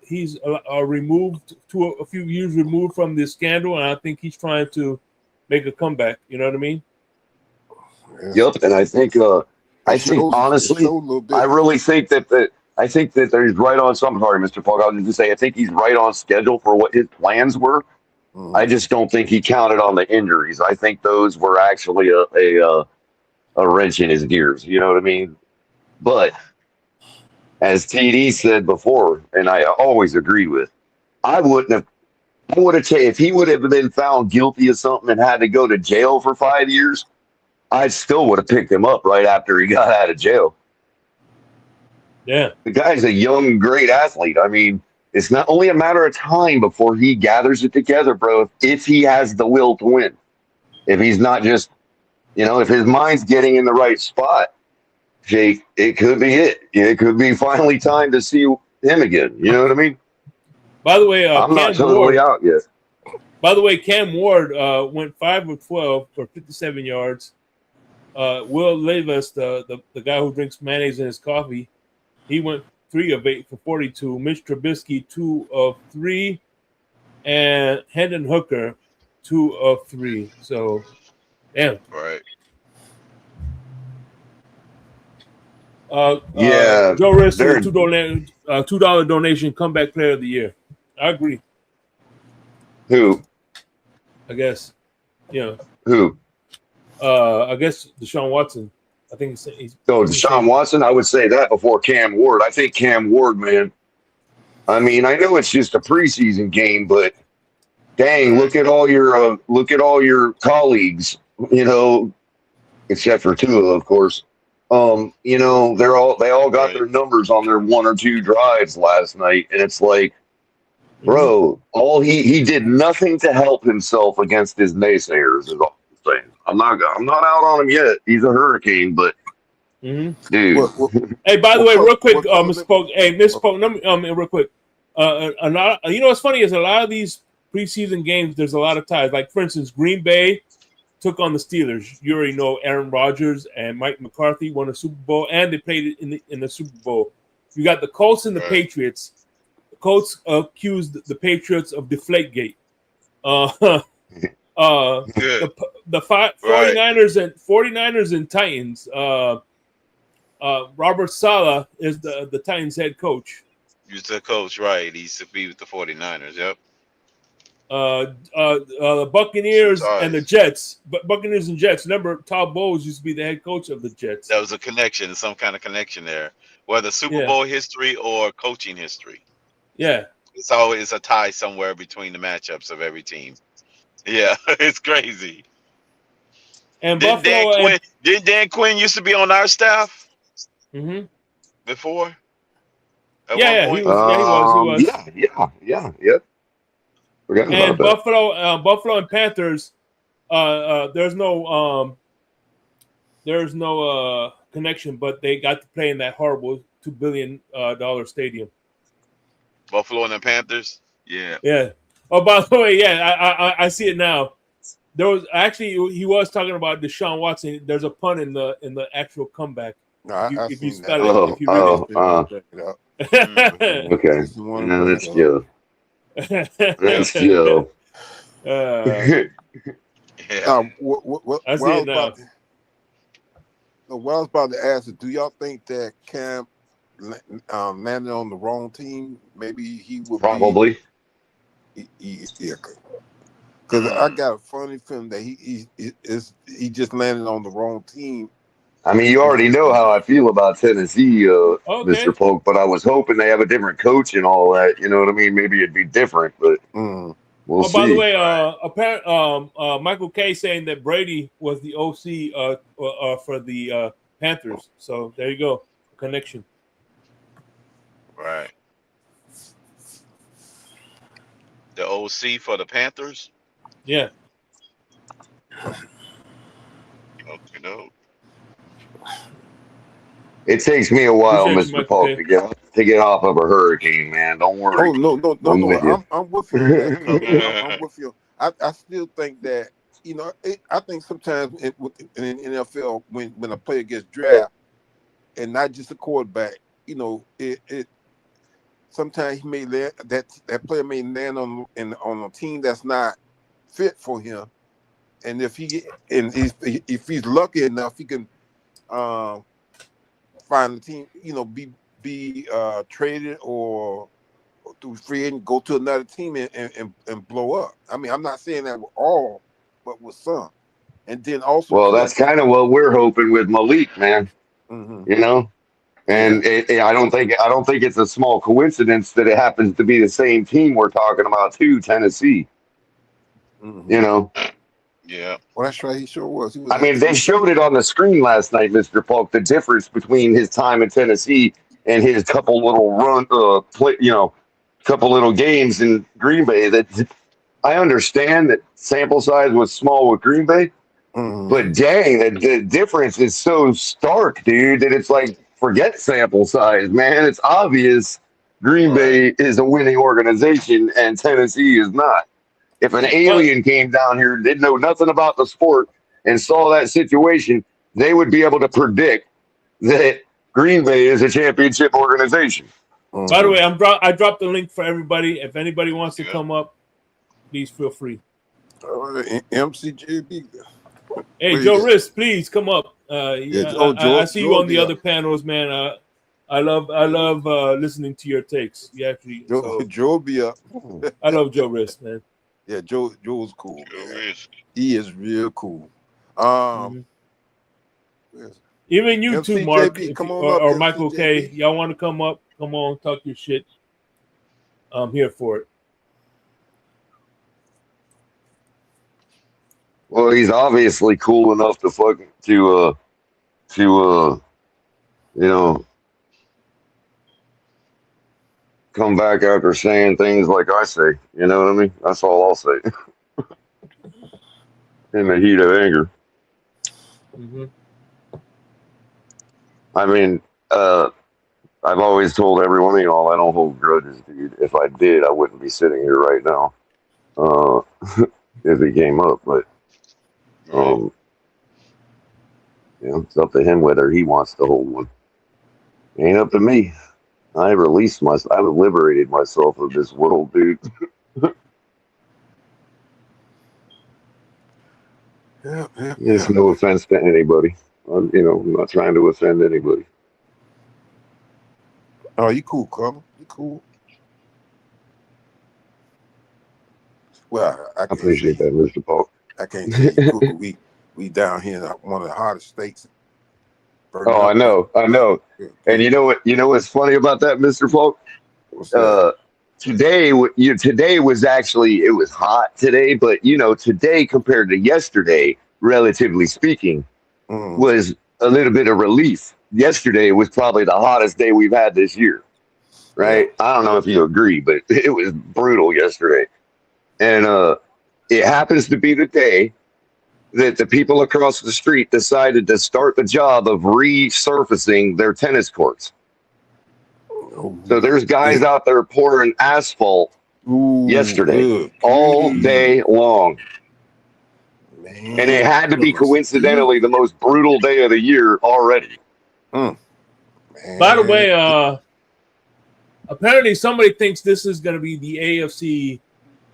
C: he's removed a few years removed from this scandal, and I think he's trying to make a comeback. You know what I mean?
D: Yep, and I think honestly, I really think that he's right on. I'm sorry, Mr. Polk. I was just say I think he's right on schedule for what his plans were. Mm-hmm. I just don't think he counted on the injuries. I think those were actually a wrench in his gears. You know what I mean? But as TD said before, and I always agree with, I would have if he would have been found guilty of something and had to go to jail for 5 years, I still would have picked him up right after he got out of jail.
C: Yeah.
D: The guy's a young, great athlete. I mean, it's not only a matter of time before he gathers it together, bro, if he has the will to win. If he's not just, if his mind's getting in the right spot, Jake, it could be it. It could be finally time to see him again. You know what I mean?
C: By the way,
D: I'm not totally out yet.
C: By the way, Cam Ward went 5 of 12 for 57 yards. Will Levis, the guy who drinks mayonnaise in his coffee, he went 3 of 8 for 42. Mitch Trubisky 2 of 3, and Hendon Hooker 2 of 3. So, damn.
F: Right.
C: Joe Rist, $2 donation, comeback player of the year. I agree.
D: Who?
C: I guess.
D: Who?
C: I guess Deshaun Watson. I think he's
D: So Deshaun Watson, I would say that before Cam Ward. I think Cam Ward, man. I mean, I know it's just a preseason game, but dang, look at all your colleagues, except for Tua, of course. They all got their numbers on their 1 or 2 drives last night, and it's like, bro, he did nothing to help himself against his naysayers. Is all I'm saying. I'm not out on him yet. He's a hurricane, but dude.
C: Hey, by the way, real quick, Mr. Polk. Hey, Mr. Polk, real quick. A lot. What's funny is a lot of these preseason games. There's a lot of ties. Like for instance, Green Bay took on the Steelers. You already know Aaron Rodgers and Mike McCarthy won a Super Bowl, and they played it in the Super Bowl. You got the Colts and the Patriots. The Colts accused the Patriots of Deflategate. The 49ers and Titans. Robert Saleh is the Titans head coach.
F: He's the coach, right? He used to be with the 49ers. Yep.
C: The Buccaneers and the Jets. Buccaneers and Jets. Remember, Todd Bowles used to be the head coach of the Jets.
F: That was a connection, some kind of connection there, whether Super Bowl history or coaching history.
C: Yeah.
F: It's always a tie somewhere between the matchups of every team. Yeah, it's crazy.
C: And
F: didn't Dan Quinn used to be on our staff?
C: Mm-hmm.
F: Before?
C: Yeah, he was.
D: Yeah.
C: And Buffalo and Panthers. There's no connection, but they got to play in that horrible $2 billion stadium.
F: Buffalo and the Panthers. Yeah.
C: Yeah. Oh, by the way, I see it now. There was actually he was talking about Deshaun Watson. There's a pun in the actual comeback. If you spell it, if you read it.
D: Okay. No, that's Joe. That's Joe.
J: What I was about to ask is, do y'all think that Cam landed on the wrong team? Maybe he would
D: probably.
J: Because I got a funny feeling that he just landed on the wrong team.
D: I mean, you already know how I feel about Tennessee, Mr. Polk, but I was hoping they have a different coach and all that. You know what I mean? Maybe it'd be different, but we'll see.
C: By the way, Michael Kay saying that Brady was the OC for the Panthers. So there you go, connection.
F: Right. The OC for the Panthers?
C: Yeah.
F: Okay, no.
D: It takes me a while, Mr. Polk, to get off of a hurricane, man. Don't worry.
J: Oh no. I'm with you. I'm with you. I still think that I think sometimes in NFL when a player gets drafted and not just a quarterback, it sometimes he may land, that player may land on a team that's not fit for him, and if he's lucky enough, he can find a team, be traded or through free agent, go to another team and blow up. I mean, I'm not saying that with all, but with some, and then also.
D: Well, that's kind of what we're hoping with Malik, man.
J: Mm-hmm.
D: And I don't think it's a small coincidence that it happens to be the same team we're talking about too, Tennessee.
J: Mm-hmm.
F: Yeah.
J: Well, that's right. He sure was.
D: I mean, they showed it on the screen last night, Mr. Polk, the difference between his time in Tennessee and his couple little couple little games in Green Bay. That I understand that sample size was small with Green Bay, but dang, the difference is so stark, dude, that it's like, forget sample size, man. It's obvious Green Bay is a winning organization and Tennessee is not. If an alien came down here and didn't know nothing about the sport and saw that situation, they would be able to predict that Green Bay is a championship organization.
C: By the way, I dropped the link for everybody. If anybody wants to come up, please feel free.
J: All right, MCJB.
C: Hey, Joe Riss, please come up. I see you on the other panels, man. I love listening to your takes. You actually,
J: Joe be up.
C: I love Joe Riss, man.
J: Yeah, Joe's cool,
F: Joe
J: man.
F: is.
J: He is real cool.
C: Even you too, Mark,
J: MCJB, come on
C: or
J: up,
C: Michael K.
J: MCJB.
C: Y'all want to come up? Come on, talk your shit. I'm here for it.
D: Well, he's obviously cool enough to come back after saying things like I say. You know what I mean? That's all I'll say. In the heat of anger.
C: Mm-hmm.
D: I mean, I've always told everyone, I don't hold grudges, dude. If I did, I wouldn't be sitting here right now. If it came up, but it's up to him whether he wants to hold one. It ain't up to me. I've liberated myself of this world, dude. It's no offense to anybody. I'm not trying to offend anybody.
J: Oh, you cool, Carl. You cool. Well, I
D: appreciate that, Mr. Paul.
J: I can't say you cool. We down here in one of the hottest states.
D: Oh, I know. And you know what's funny about that, Mr. Falk? Today was actually, it was hot today, but today compared to yesterday, relatively speaking, was a little bit of relief. Yesterday was probably the hottest day we've had this year, right? Yeah. I don't know if you agree, but it was brutal yesterday. And it happens to be the day that the people across the street decided to start the job of resurfacing their tennis courts. So there's guys out there pouring asphalt yesterday, all day long. Man, and it had to be coincidentally the most brutal day of the year already.
C: By the way, apparently somebody thinks this is going to be the AFC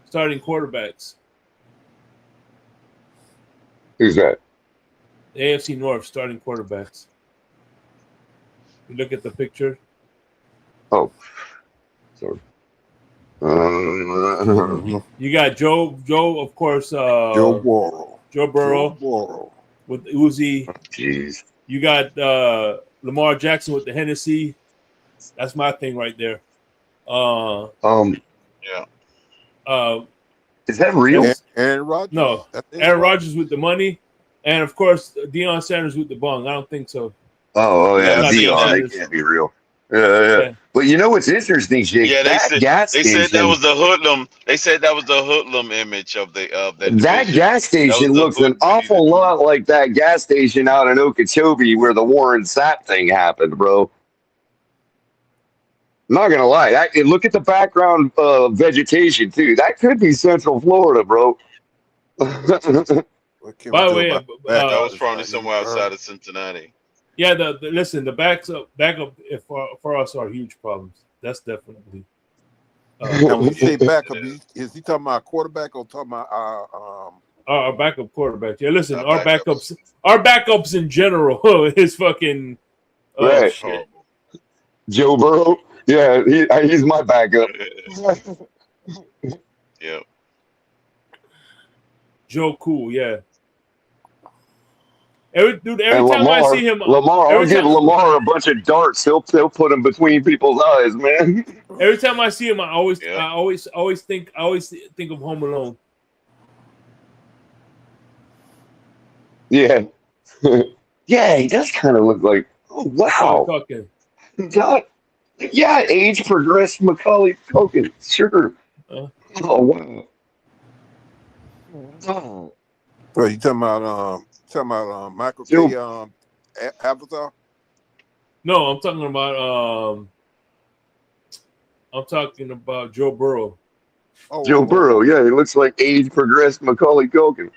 C: starting quarterbacks.
D: Who's that?
C: The AFC North starting quarterbacks. You look at the picture.
D: Oh, sorry.
C: You got Joe, of course.
J: Joe Burrow.
C: Joe Burrow with Uzi.
D: Jeez.
C: You got Lamar Jackson with the Hennessy. That's my thing right there.
F: Yeah.
D: Is that real?
J: Aaron Rodgers?
C: No. Aaron Rodgers with the money. And, of course, Deion Sanders with the bong. I don't think so.
D: Oh yeah, Deion. It can't be real. Yeah. But you know what's interesting, Jake?
F: Yeah,
D: they
F: said that was the hoodlum. They said that was the hoodlum image of that.
D: That gas station looks an awful lot like that gas station out in Okeechobee where the Warren Sapp thing happened, bro. I'm not gonna lie. Look at the background vegetation too. That could be Central Florida, bro.
C: By the way,
F: that was probably somewhere outside of Cincinnati.
C: Yeah, listen, the backup for us are huge problems. That's definitely.
J: And when you say backup, is he talking about quarterback or talking about
C: our backup quarterback? Yeah, listen, our backups in general is fucking
D: right.
C: Shit.
D: Joe Burrow, yeah, he's my backup.
F: Yeah.
C: Joe Cool, yeah. Every time
D: Lamar,
C: I see him,
D: I'll give Lamar a bunch of darts. He'll put them between people's eyes, man.
C: Every time I see him, I always think of Home Alone.
D: Yeah, yeah, he does kind of look like. Oh wow! God, yeah, age progressed Macaulay Culkin. Sure. Oh wow.
J: Oh, you talking about Michael K. Avatar?
C: No, I'm talking about Joe Burrow.
D: Joe Burrow, yeah, he looks like age progressed Macaulay Culkin.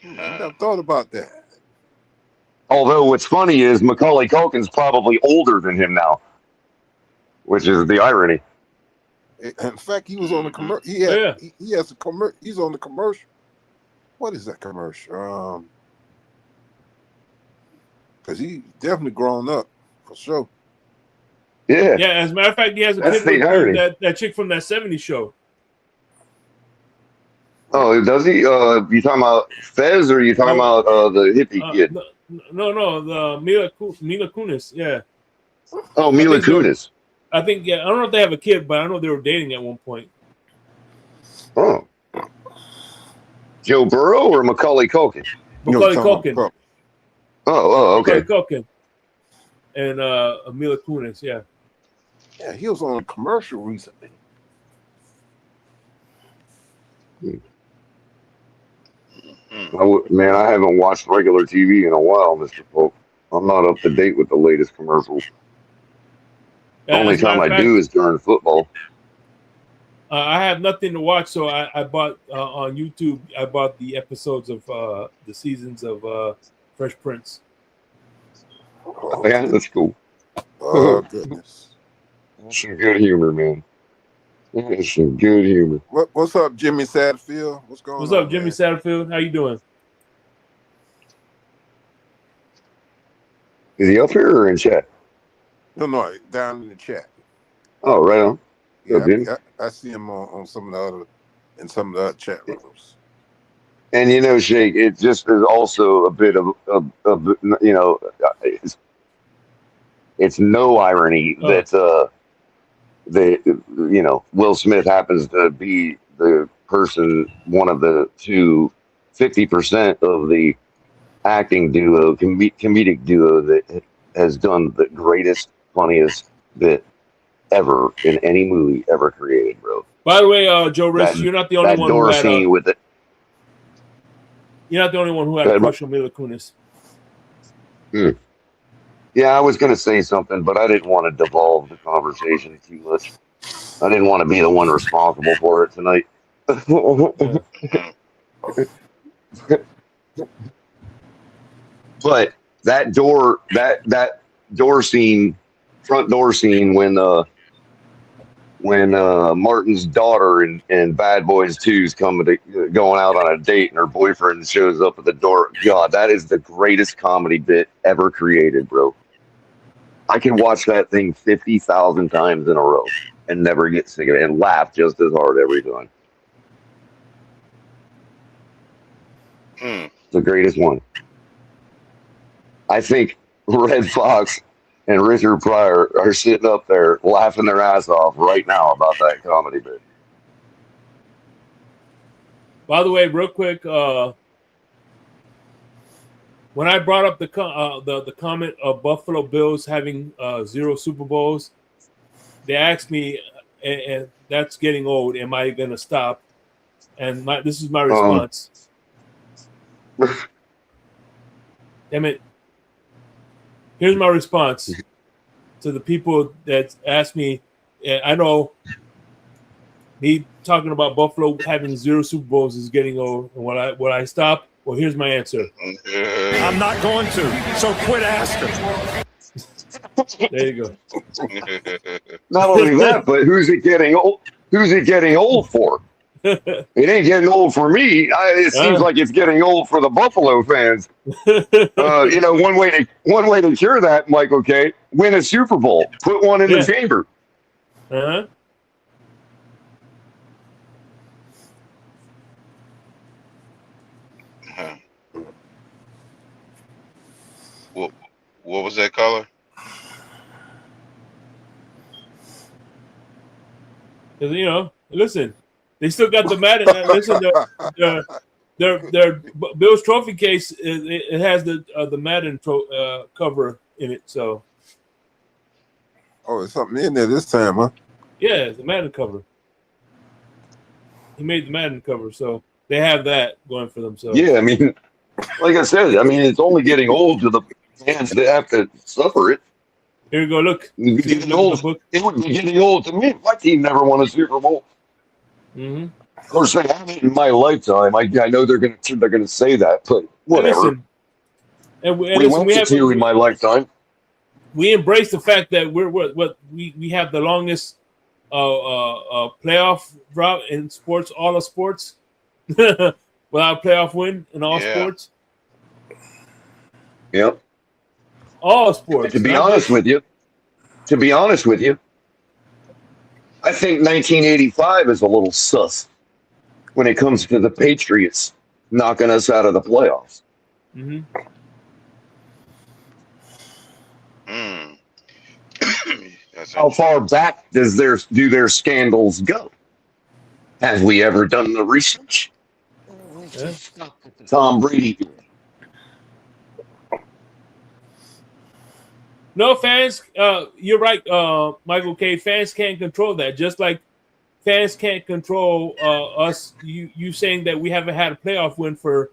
J: I never thought about that.
D: Although what's funny is Macaulay Culkin's probably older than him now, which is the irony.
J: In fact, he was on the commercial. He has a commercial. He's on the commercial. What is that commercial? Because he definitely grown up for sure.
D: Yeah.
C: Yeah, as a matter of fact, he has a
D: That's
C: kid
D: the
C: with
D: irony.
C: that chick from that 70s show.
D: Oh, does he? You talking about Fez or you talking about the hippie kid?
C: No, the Mila Kunis. Yeah.
D: Oh, Mila Kunis.
C: I think I don't know if they have a kid, but I know they were dating at one point.
D: Oh. Joe Burrow or Macaulay Culkin?
C: Macaulay Culkin.
D: Okay.
C: Macaulay Culkin. And Mila Kunis, yeah.
J: Yeah, he was on a commercial recently.
D: Man, I haven't watched regular TV in a while, Mr. Polk. I'm not up to date with the latest commercials. The only time I do is during football.
C: I have nothing to watch, so I bought on YouTube. I bought the episodes of the seasons of Fresh Prince.
D: Oh, yeah, that's cool.
J: Oh goodness,
D: that's some good humor, man. That's some good humor.
J: What's up, Jimmy Satterfield? What's going on?
C: What's up, Jimmy Satterfield? How you doing?
D: Is he up here or in chat?
J: No, down in the chat.
D: Oh, right on.
J: Yeah, I see him on some of the other chat rooms.
D: And you know, Shake, it just is also a bit of you know, it's no irony that you know, Will Smith happens to be the person, one of the 50% of the acting duo, comedic duo that has done the greatest, funniest bit ever in any movie ever created, bro.
C: By the way, Joe Rich, you're not the only one who had
D: scene with it.
C: You're not the only one who had a crush on Mila Kunis.
D: Yeah, I was going to say something, but I didn't want to devolve the conversation too much. I didn't want to be the one responsible for it tonight. But that door scene, front door scene when Martin's daughter and Bad Boys 2 is going out on a date and her boyfriend shows up at the door. God, that is the greatest comedy bit ever created, bro. I can watch that thing 50,000 times in a row and never get sick of it and laugh just as hard every time. It's the greatest one. I think Red Fox and Richard Pryor are sitting up there laughing their ass off right now about that comedy bit.
C: By the way, real quick, when I brought up the comment of Buffalo Bills having 0 Super Bowls, they asked me, and that's getting old, am I going to stop? And this is my response. Damn it. Here's my response to the people that asked me. I know me talking about Buffalo having 0 Super Bowls is getting old. And will I stop? Well, here's my answer.
K: I'm not going to. So quit asking.
C: There you go.
D: Not only that, but who's it getting old? Who's it getting old for? It ain't getting old for me. It seems like it's getting old for the Buffalo fans. You know, one way to cure that, Michael K. Win a Super Bowl. Put one in the chamber.
C: Uh-huh.
F: What was that color?
C: Because, you know, listen, they still got the Madden. Listen, their Bills trophy case. It has the Madden cover in it. So,
J: there's something in there this time, huh?
C: Yeah, the Madden cover. He made the Madden cover, so they have that going for themselves.
D: Yeah, I mean, like I said, it's only getting old to the fans that have to suffer it.
C: Here you go. Look.
D: It would be getting old to me. My team never won a Super Bowl.
C: Mm-hmm.
D: Of course, they haven't in my lifetime. I know they're gonna say that, but whatever. We went to 2 in my lifetime.
C: We embrace the fact that we have the longest playoff drought in sports, all of sports, without a playoff win in all sports.
D: Yep.
C: All sports.
D: To be honest with you, To be honest with you, I think 1985 is a little sus when it comes to the Patriots knocking us out of the playoffs.
C: Mm-hmm.
D: How far back do their scandals go? Have we ever done the research?
C: Yeah.
D: Tom Brady.
C: No, fans, you're right, Michael K. Fans can't control that. Just like fans can't control us. You saying that we haven't had a playoff win for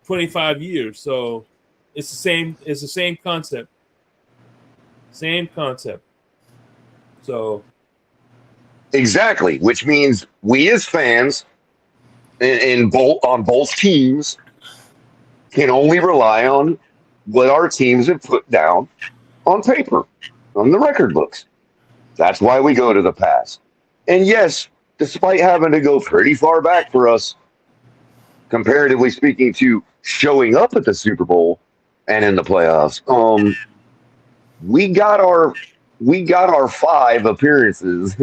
C: 25 years. So it's the same. It's the same concept. Same concept. So
D: exactly, which means we as fans on both teams can only rely on what our teams have put down on paper, on the record books. That's why we go to the past. And yes, despite having to go pretty far back for us, comparatively speaking, to showing up at the Super Bowl and in the playoffs, we got our 5 appearances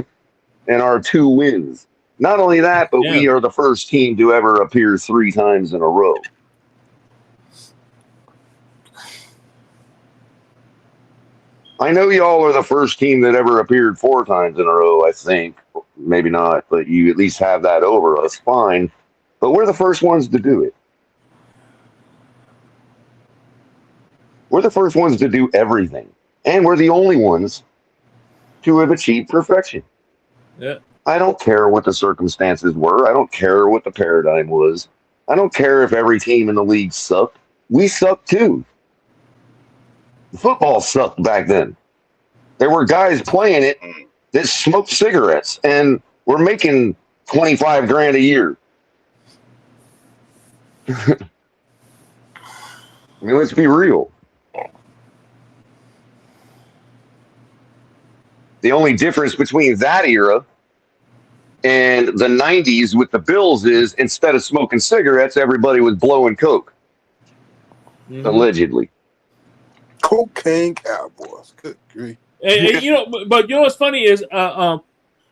D: and our 2 wins. Not only that, but we are the first team to ever appear 3 times in a row. I know y'all are the first team that ever appeared 4 times in a row, I think. Maybe not, but you at least have that over us. Fine. But we're the first ones to do it. We're the first ones to do everything. And we're the only ones to have achieved perfection.
C: yeah.
D: I don't care what the circumstances were. I don't care what the paradigm was. I don't care if every team in the league sucked. We sucked too. Football sucked back then. There were guys playing it that smoked cigarettes and were making $25,000 a year. I mean, let's be real. The only difference between that era and the 90s with the Bills is instead of smoking cigarettes, everybody was blowing coke. Mm-hmm. Allegedly.
J: Cocaine Cowboys. Good grief.
C: And but you know what's funny is I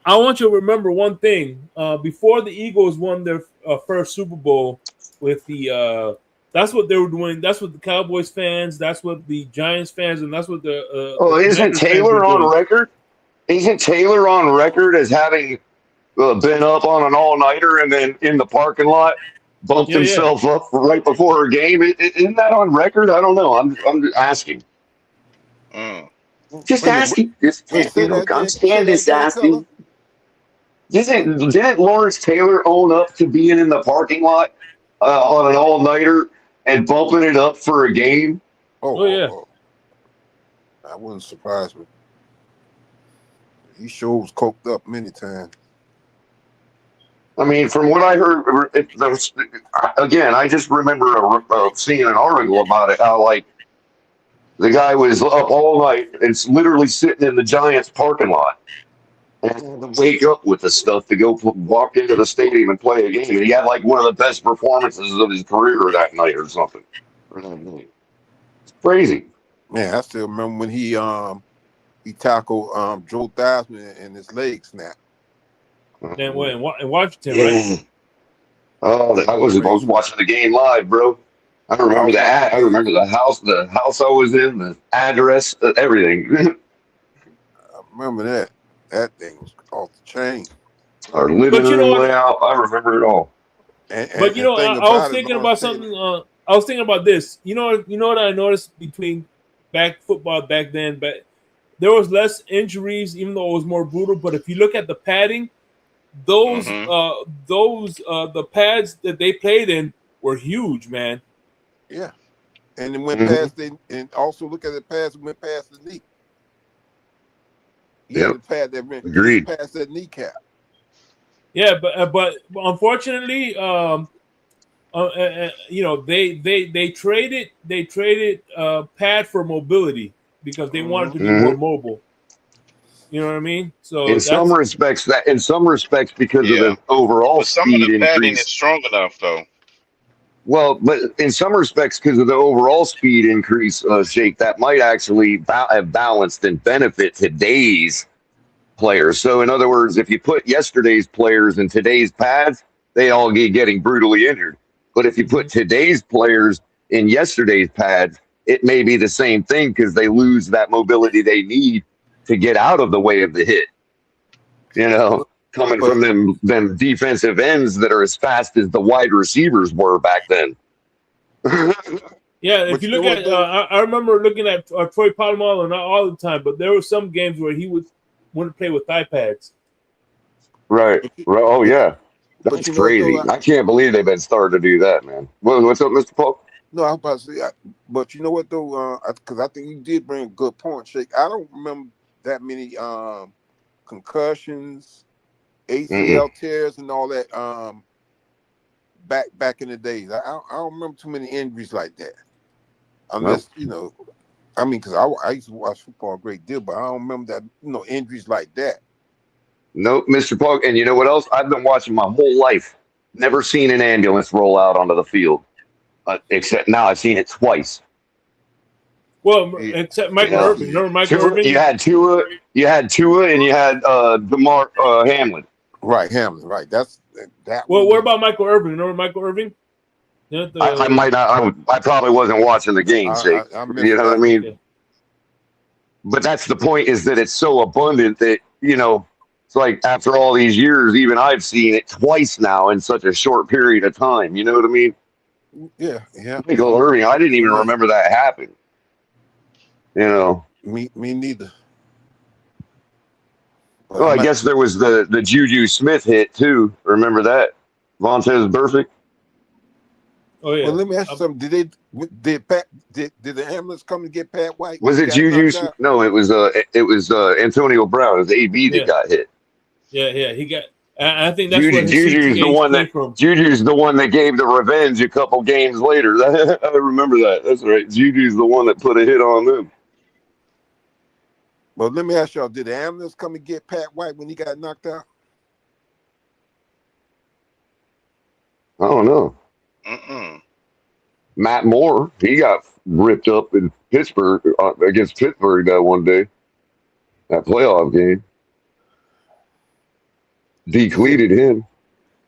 C: want you to remember one thing. Before the Eagles won their first Super Bowl with the that's what they were doing. That's what the Cowboys fans, that's what the Giants fans, and that's what the
D: isn't Taylor on record? Isn't Taylor on record as having been up on an all-nighter and then in the parking lot bumped himself up right before a game? Isn't that on record? I don't know. I'm asking. Just asking. I'm just asking. Didn't Lawrence Taylor own up to being in the parking lot on an all-nighter and bumping it up for a game?
C: Oh yeah.
J: That wouldn't surprise me. He sure was coked up many times.
D: I mean, from what I heard, again, I just remember seeing an article about it, how, like, the guy was up all night and literally sitting in the Giants parking lot and had to wake up with the stuff to go walk into the stadium and play a game. And he had, like, one of the best performances of his career that night or something. It's crazy.
J: Man, I still remember when he tackled Joe Theismann and his leg snapped.
C: In Washington, right?
D: Oh, I was watching the game live, bro. I remember that. I remember the house I was in, the address, everything.
J: I remember that. That thing was off the chain.
D: Our living room layout. I remember it all.
C: But you know, I was thinking about something. I was thinking about this. You know what I noticed between football back then, but there was less injuries, even though it was more brutal. But if you look at the padding, those the pads that they played in were huge, man.
J: Yeah, and it went past and also look at the pads went past the knee. Yeah, the pad that went past that kneecap.
C: Yeah, but unfortunately, they traded pad for mobility because they wanted to be more mobile. You know what I mean? So
D: in some respects, because of the overall
F: but some of the padding
D: increase.
F: is strong enough, though.
D: Well, but in some respects, because of the overall speed increase, Shake, that might actually have balanced and benefit today's players. So, in other words, if you put yesterday's players in today's pads, they all getting brutally injured. But if you put today's players in yesterday's pads, it may be the same thing because they lose that mobility they need to get out of the way of the hit. You know, coming from them defensive ends that are as fast as the wide receivers were back then.
C: Yeah, if you look at, I remember looking at Troy Polamalu, not all the time, but there were some games where he wouldn't play with thigh pads.
D: Right. Oh yeah, that's crazy. I can't believe they've been starting to do that, man. What's up, Mr. Paul?
J: No, I was about to say, but you know what though? Because I think you did bring a good point, Shake. I don't remember that many concussions, ACL tears, and all that back in the days. I don't remember too many injuries like that. Unless you know, I mean, because I used to watch football a great deal, but I don't remember that injuries like that.
D: Nope, Mr. Paul. And you know what else? I've been watching my whole life. Never seen an ambulance roll out onto the field, except now I've seen it twice.
C: Well, except Michael Irvin. Remember Michael Irvin?
D: You had Tua, and you had DeMar Hamlin.
J: Right, Hamlin. Right, that's that.
C: Well, what about Michael Irvin? Remember Michael Irvin?
D: I might not. I probably wasn't watching the game, Jake. You know what I mean? Yeah. But that's the point: is that it's so abundant that it's like after all these years, even I've seen it twice now in such a short period of time. You know what I mean?
J: Yeah.
D: Michael Irvin, I didn't even remember that happened.
J: Me neither.
D: Well, I guess there was the Juju Smith hit too. Remember that? Vontaze Burfict.
C: Oh yeah.
J: Well, let me ask you something. Did the ambulance come to get Pat White?
D: Was it Juju? No, it was Antonio Brown. It was AB that got hit.
C: Yeah, he got. I think that's what
D: Juju's the one that
C: from.
D: Juju's the one that gave the revenge a couple games later. I remember that. That's right. Juju's the one that put a hit on them.
J: Well, let me ask y'all: did the ambulance come and get Pat White when he got knocked out?
D: I don't know. Matt Moore, he got ripped up in Pittsburgh against Pittsburgh that one day, that playoff game. Decleated him.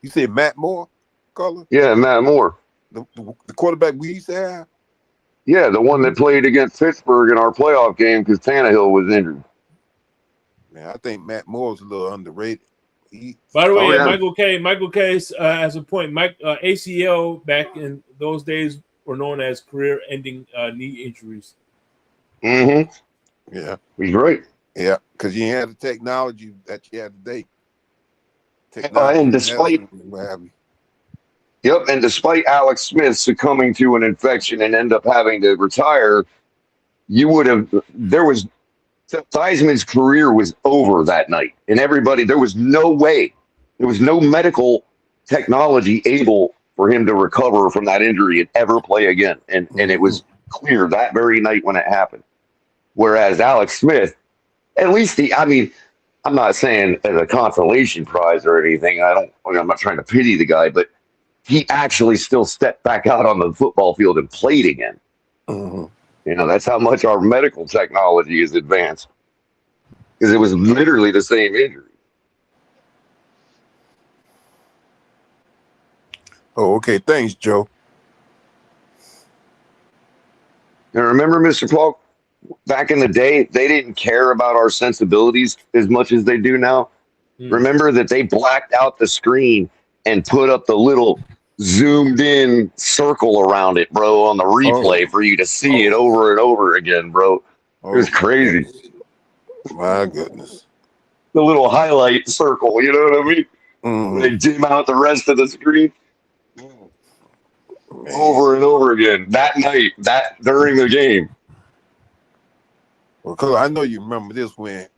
J: You said Matt Moore, Colin?
D: Yeah, Matt Moore.
J: The quarterback we used to have?
D: Yeah, the one that played against Pittsburgh in our playoff game because Tannehill was injured.
J: Man, I think Matt Moore's a little underrated.
C: By the way, Michael K has a point. ACL back in those days were known as career-ending knee injuries.
D: Mm-hmm.
J: Yeah.
D: He's right.
J: Yeah, because you had the technology that you had today.
D: And despite despite Alex Smith succumbing to an infection and end up having to retire, Theismann's career was over that night. And there was no medical technology able for him to recover from that injury and ever play again. And it was clear that very night when it happened. Whereas Alex Smith, at least I'm not saying as a consolation prize or anything. I'm not trying to pity the guy, but he actually still stepped back out on the football field and played again. That's how much our medical technology is advanced. Because it was literally the same injury.
J: Oh, okay. Thanks, Joe.
D: And remember, Mr. Falk, back in the day, they didn't care about our sensibilities as much as they do now. Remember that they blacked out the screen and put up the little zoomed in circle around it, bro, on the replay for you to see it over and over again, bro. It was crazy.
J: My goodness.
D: The little highlight circle, you know what I mean? They dim out the rest of the screen. Over and over again. That night, during the game.
J: Well, because I know you remember this when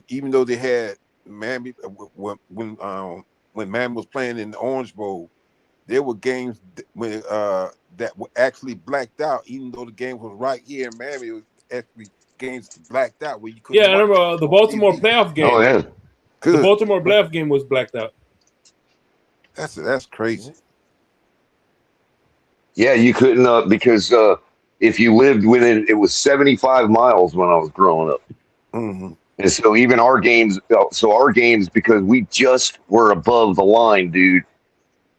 J: even though they had Miami when Miami was playing in the Orange Bowl, there were games when that were actually blacked out, even though the game was right here in Miami. It was actually games blacked out where you couldn't.
C: Yeah, I remember the Baltimore playoff game.
D: Oh yeah,
C: the Baltimore playoff game was blacked out.
J: That's crazy.
D: Yeah, you couldn't because if you lived within, it was 75 miles when I was growing up.
J: Mm-hmm.
D: And so even our games, because we just were above the line, dude,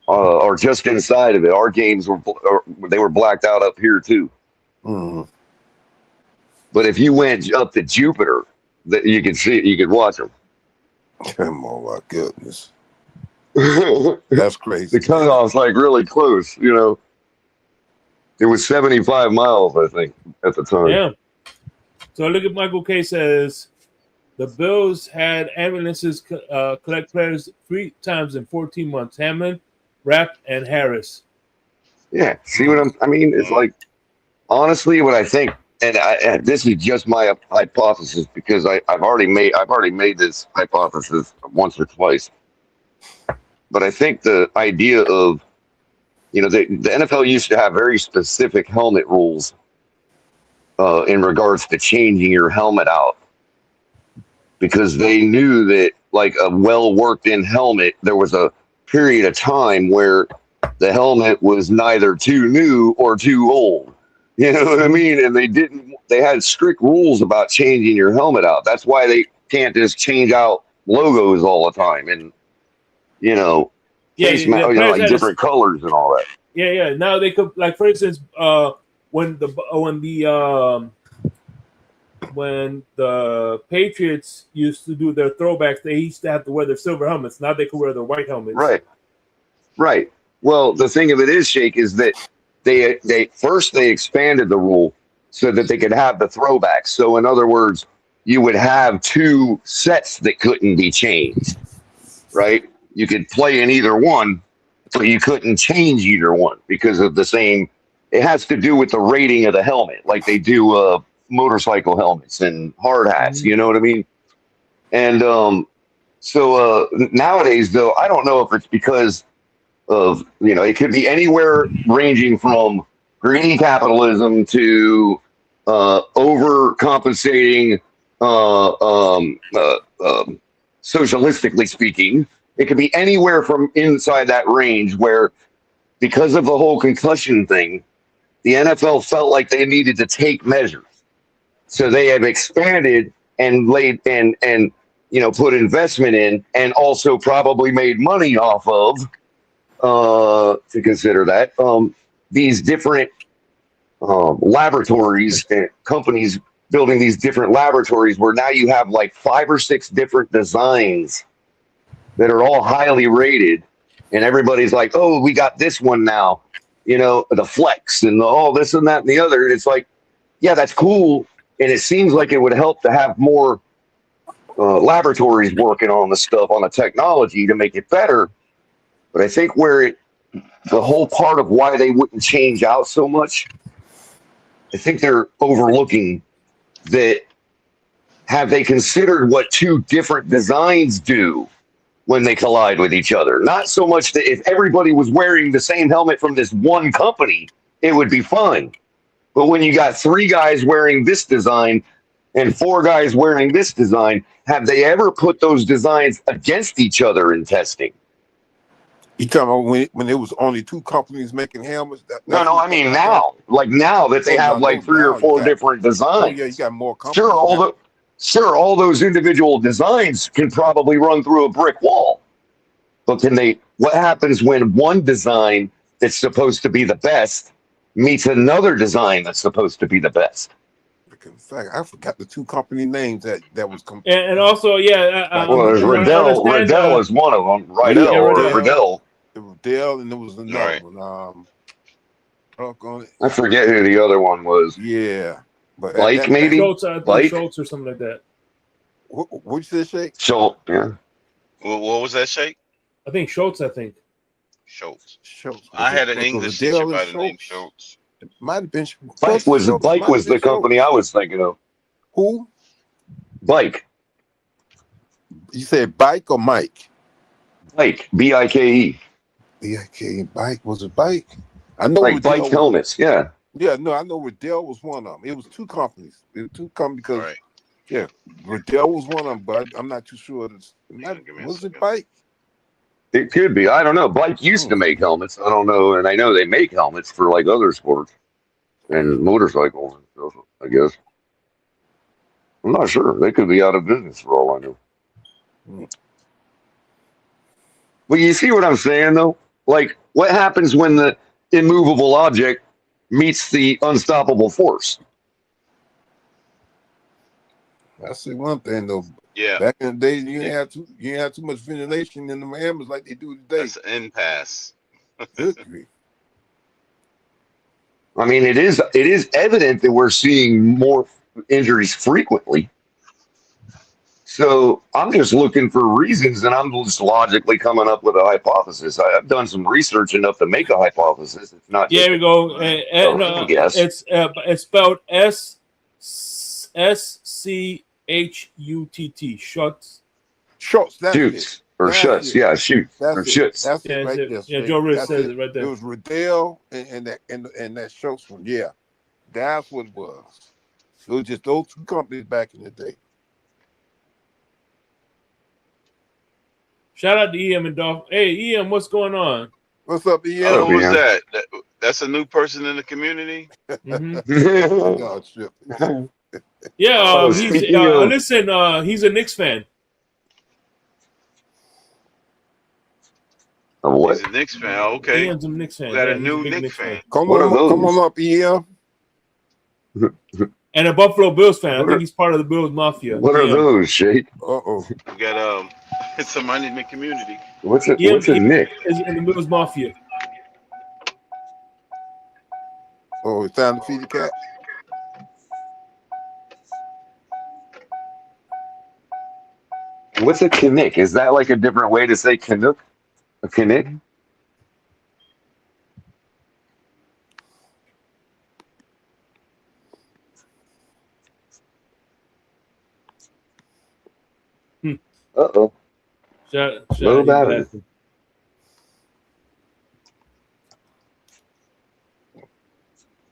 D: or just inside of it, our games they were blacked out up here too.
J: Mm-hmm.
D: But if you went up to Jupiter, that you could see, you could watch them.
J: Oh my goodness,
D: The
J: that's crazy.
D: cutoff's like really close, you know. It was 75 miles, I think, at the time.
C: Yeah. So look at Michael K says the Bills had ambulances collect players 3 times in 14 months. Hammond, Rapp, and Harris.
D: Yeah, see what I mean? It's like, honestly, what I think, and this is just my hypothesis because I've already made this hypothesis once or twice. But I think the idea of, you know, the NFL used to have very specific helmet rules in regards to changing your helmet out because they knew that, like, a well worked in helmet, there was a period of time where the helmet was neither too new or too old. You know what I mean? And they had strict rules about changing your helmet out. That's why they can't just change out logos all the time and, you know, like different colors and all that.
C: Yeah. Now they could, like, for instance, when the Patriots used to do their throwbacks, they used to have to wear their silver helmets. Now they could wear their white helmets.
D: Right. Well, the thing of it is, Shake, is that they expanded the rule so that they could have the throwbacks. So in other words, you would have 2 sets that couldn't be changed. Right? You could play in either one, but you couldn't change either one because of the same. It has to do with the rating of the helmet, like they do motorcycle helmets and hard hats. You know what I mean? And so nowadays, though, I don't know if it's because of, you know, it could be anywhere ranging from green capitalism to overcompensating, socialistically speaking. It could be anywhere from inside that range where, because of the whole concussion thing, the NFL felt like they needed to take measures. So they have expanded and laid and you know, put investment in, and also probably made money off of, to consider that, these different laboratories and companies building these different laboratories where now you have like 5 or 6 different designs that are all highly rated, and everybody's like, oh, we got this one now, you know, the flex and all this and that and the other. And it's like, yeah, that's cool. And it seems like it would help to have more laboratories working on the stuff, on the technology to make it better. But I think the whole part of why they wouldn't change out so much, I think they're overlooking that. Have they considered what 2 different designs do when they collide with each other? Not so much that if everybody was wearing the same helmet from this one company, it would be fun. But when you got 3 guys wearing this design and 4 guys wearing this design, have they ever put those designs against each other in testing?
J: You talking about when there was only 2 companies making helmets?
D: No, I mean now. Like now that they have like 3 or 4 different designs.
J: Oh yeah, you got more companies.
D: Sure, all those individual designs can probably run through a brick wall. But what happens when one design that's supposed to be the best meets another design that's supposed to be the best?
J: In fact, I forgot the 2 company names that was.
C: And also,
D: there's Riddell is one of them. Riddell,
J: and there was another one.
C: I
D: forget who the other one was.
J: Yeah, but
D: Bike maybe
C: Schultz
D: or
C: something like that.
J: What you say, Shake?
D: Schultz, yeah.
F: What was that, Shake?
C: I think Schultz.
F: Schultz.
J: I
F: had an English teacher by the name Schultz.
J: It might have been.
D: Bike was the company I was thinking of.
J: Who?
D: Bike.
J: You said Bike or Mike?
D: Bike. B-I-K-E.
J: B-I-K-E. Bike. Was it Bike? I know.
D: Like Bike helmets. Yeah.
J: Yeah. No, I know Riddell was one of them. It was 2 companies. It was 2 companies because. Yeah, Riddell was one of them, but I'm not too sure. Was it Bike?
D: It could be. I don't know. Bike used to make helmets. I don't know, and I know they make helmets for like other sports and motorcycles and stuff, I guess. I'm not sure. They could be out of business for all I know. But you see what I'm saying, though? Like, what happens when the immovable object meets the unstoppable force?
J: That's the one thing, though.
F: Yeah.
J: Back in the day, you didn't have too much ventilation in the helmets like they do today.
F: That's an impasse.
J: Good grief.
D: I mean, it is evident that we're seeing more injuries frequently. So I'm just looking for reasons, and I'm just logically coming up with a hypothesis. I've done some research enough to make a hypothesis. It's not.
C: Yeah,
D: just
C: here we go.
D: no,
C: It's spelled SCHUTT. Shuts.
J: Schultz. That's
D: shoots
J: it.
D: or
J: That's
D: shuts.
J: it.
D: Yeah, shoots
J: That's
D: or
J: it.
D: shoots.
J: That's
C: Yeah,
J: it right there.
C: yeah, Joe Rich says it right there.
J: It was Riddell and that Schultz one. Yeah, that's what it was. It was just those two companies back in the day.
C: Shout out to EM and Dolph. Hey, EM, what's going on?
J: What's up, EM?
F: Oh, who was that? That's a new person in the community?
J: God, shit.
C: Yeah, listen, he's a Knicks fan.
D: What?
F: He's a Knicks fan. Okay.
C: EM's a Knicks fan.
F: We got
C: Yeah,
F: a
C: he's
F: new
C: big
F: Knicks fan.
J: Come on up, EM.
C: And a Buffalo Bills fan. I think he's part of the Bills Mafia.
D: What are those, Shake?
J: Uh-oh.
F: We got it's somebody in the community.
D: What's a Nick?
C: Is in the Bills Mafia.
J: Oh, it's time to feed the cat.
D: What's a Kinnick? Is that like a different way to say Canuck? A Kinnick? Uh-oh. Low battery.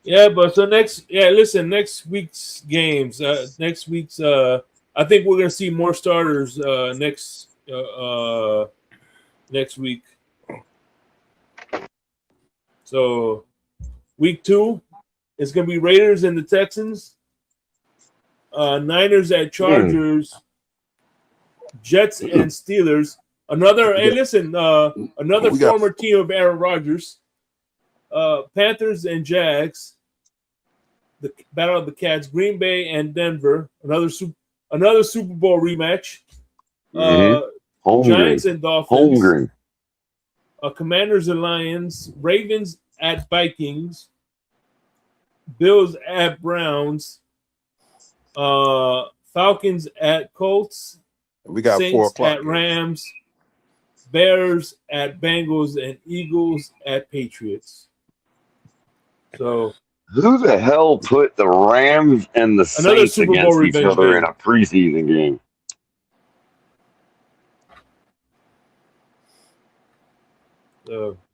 C: Yeah, but so next week's games. Next week's I think we're gonna see more starters next week. So week 2 is gonna be Raiders and the Texans, Niners at Chargers, Jets and Steelers. Another former team of Aaron Rodgers. Panthers and Jags. The Battle of the Cats, Green Bay and Denver. Another Super Bowl rematch. Giants and Dolphins. Commanders and Lions. Ravens at Vikings. Bills at Browns. Falcons at Colts.
J: We got
C: Saints
J: 4 o'clock
C: at Rams. Bears at Bengals and Eagles at Patriots. So
D: who the hell put the Rams and the Saints against each other in a preseason game?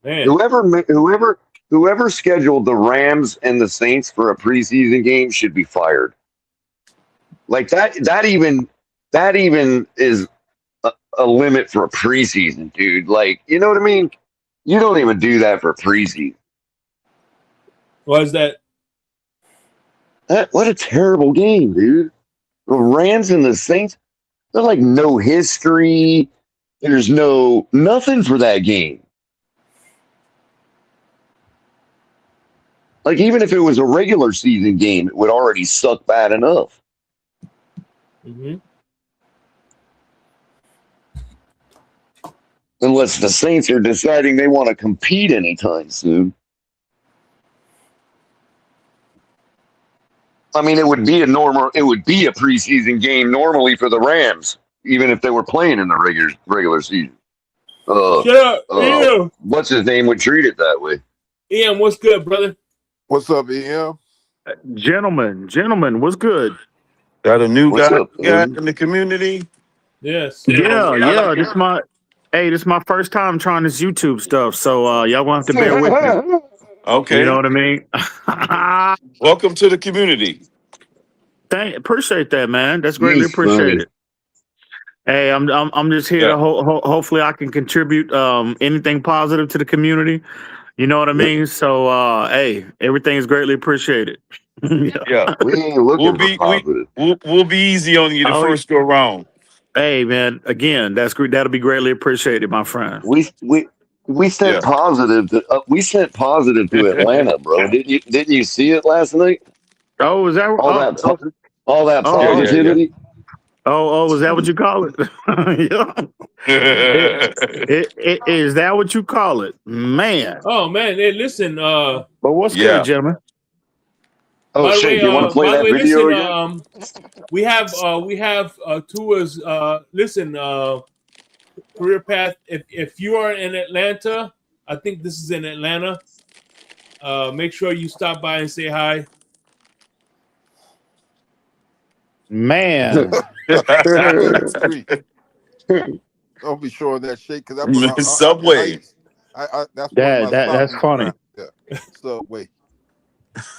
C: Man.
D: Whoever scheduled the Rams and the Saints for a preseason game should be fired. Like that even is a limit for a preseason, dude. Like, you know what I mean? You don't even do that for preseason.
C: Why is that?
D: What a terrible game, dude. The Rams and the Saints, they're like no history. There's nothing for that game. Like, even if it was a regular season game, it would already suck bad enough.
C: Mm-hmm.
D: Unless the Saints are deciding they want to compete anytime soon. I mean, it would be a preseason game normally for the Rams, even if they were playing in the regular season.
C: Ian.
D: What's his name would treat it that way.
C: Ian, what's good, brother?
J: What's up, Ian?
L: Gentlemen, what's good?
E: Got a new
D: What's
E: guy
D: up,
E: in the community?
C: Yes.
L: Yeah. This is my first time trying this YouTube stuff, so y'all gonna have to bear with me.
E: Okay.
L: You know what I mean?
E: Welcome to the community.
L: Appreciate that, man. That's greatly appreciated. Hey, I'm just here to hopefully I can contribute anything positive to the community. You know what I mean? So hey, everything is greatly appreciated.
E: Yeah.
D: We ain't
E: We'll
D: looking for
E: be
D: positive.
E: we'll be easy on you the
L: Oh,
E: first go round.
L: hey man, again, that's great. That'll be greatly appreciated, my friend.
D: We sent
E: Yeah.
D: positive to Atlanta, bro. Didn't you see it last night?
L: Oh, is that
D: All that all that
E: Yeah,
L: oh
E: yeah, yeah.
D: positivity.
L: is that what you call it? Yeah. Is that what you call it, man?
C: Oh man, hey, listen.
L: But what's good,
E: Yeah.
L: gentlemen?
D: Oh shit! You want to play that video
C: Listen.
D: again?
C: We have Tua's. Listen, career path. If you are in Atlanta, I think this is in Atlanta. Make sure you stop by and say hi.
L: Man.
J: I'll be sure of that shake because I'm in
E: Subway.
J: Heights. That's one of my
L: That's
J: stopping
L: funny.
J: Yeah. Subway.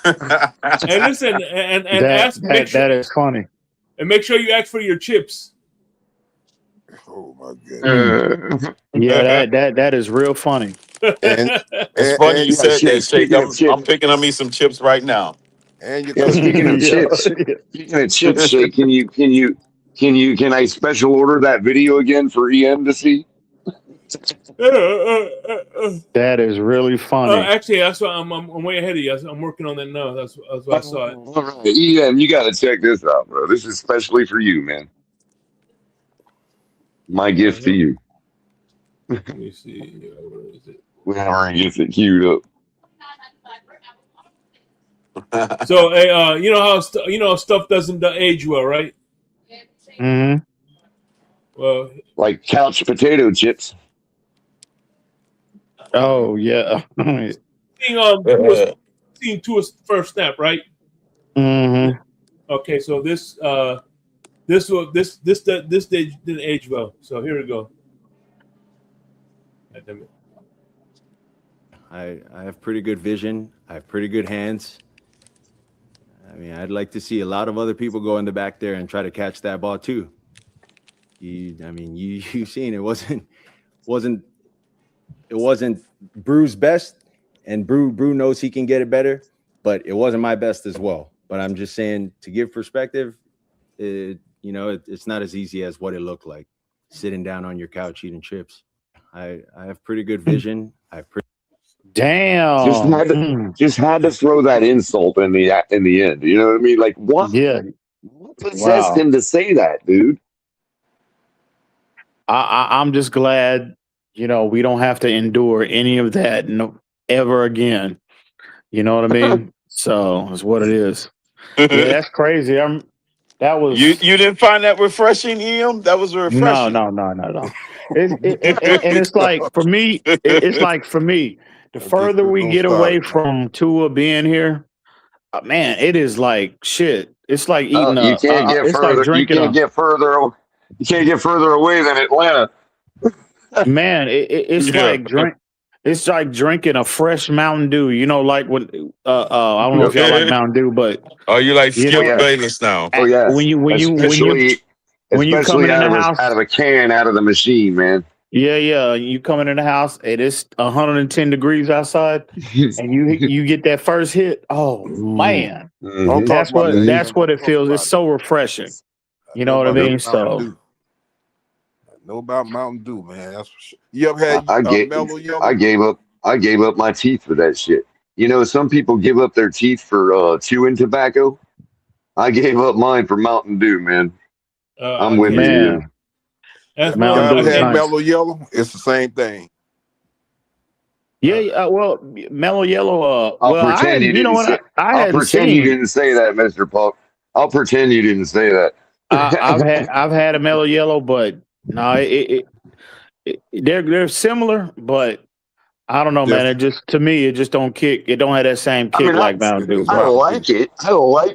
C: And listen, and ask. Make sure
L: that is funny.
C: and make sure you ask for your chips.
J: Oh my goodness.
L: Yeah, that is real funny.
E: It's funny you said that, Shake.
D: Speaking of chips,
E: I'm picking up me some chips right now.
J: And your
D: speaking of
L: Yeah.
D: chips, Shake, can I special order that video again for EM to see?
L: That is really funny.
C: Actually, that's why I'm way ahead of you. I'm working on that now. That's why I saw it.
D: All right, EM, you got to check this out, bro. This is especially for you, man. My gift to you.
C: Let me see. Where is it?
D: Whenever he gets it queued up.
C: So, hey, you know how stuff doesn't age well, right?
L: Mm-hmm.
C: Well,
D: like couch potato chips.
L: Oh yeah.
C: Seeing Tua's first snap, right?
L: Mm-hmm.
C: Okay, so this didn't age well. So here we go. God damn it.
G: I have pretty good vision. I have pretty good hands. I mean, I'd like to see a lot of other people go in the back there and try to catch that ball too. You've seen it wasn't Brew's best, and Brew knows he can get it better, but it wasn't my best as well. But I'm just saying, to give perspective, it's not as easy as what it looked like sitting down on your couch eating chips. I have pretty good vision.
L: Damn.
D: Just had to throw that insult in the end. You know what I mean? Like what?
L: Yeah.
D: What possessed him to say that, dude?
L: I'm just glad, we don't have to endure any of that ever again. You know what I mean? So it's what it is. Yeah, that's crazy. That was
E: you didn't find that refreshing, Em? That was refreshing.
L: No. And it's like for me, the further we get away from Tua being here, man, it is like shit. It's like eating
D: you can't get
L: it's
D: further.
L: like drinking.
D: You can't get further away than Atlanta.
L: Man, it's like drinking a fresh Mountain Dew. Like when I don't know if y'all like Mountain Dew, but
E: you like Skip Bayless now?
D: Oh yeah.
L: When you coming in the house
D: out of a can, out of the machine, man.
L: Yeah. You coming in the house, it's 110 degrees outside, and you get that first hit. Oh man, that's what it feels. It's so refreshing. You know what I mean? So.
J: Know about Mountain Dew, man. That's for sure. You ever had Mellow Yellow?
D: I gave up my teeth for that shit. Some people give up their teeth for chewing tobacco. I gave up mine for Mountain Dew, man. I'm with you.
C: That's
J: Mountain Dew. Had Mellow Yellow. It's the same thing.
L: Yeah. Well, Mellow Yellow.
D: I'll pretend you didn't say that, Mr. Puck. I'll pretend you didn't say that.
L: I've had a Mellow Yellow, but no, they're similar, but I don't know, man. It just to me, it just don't kick. It don't have that same kick like Mountain Dew.
D: I don't like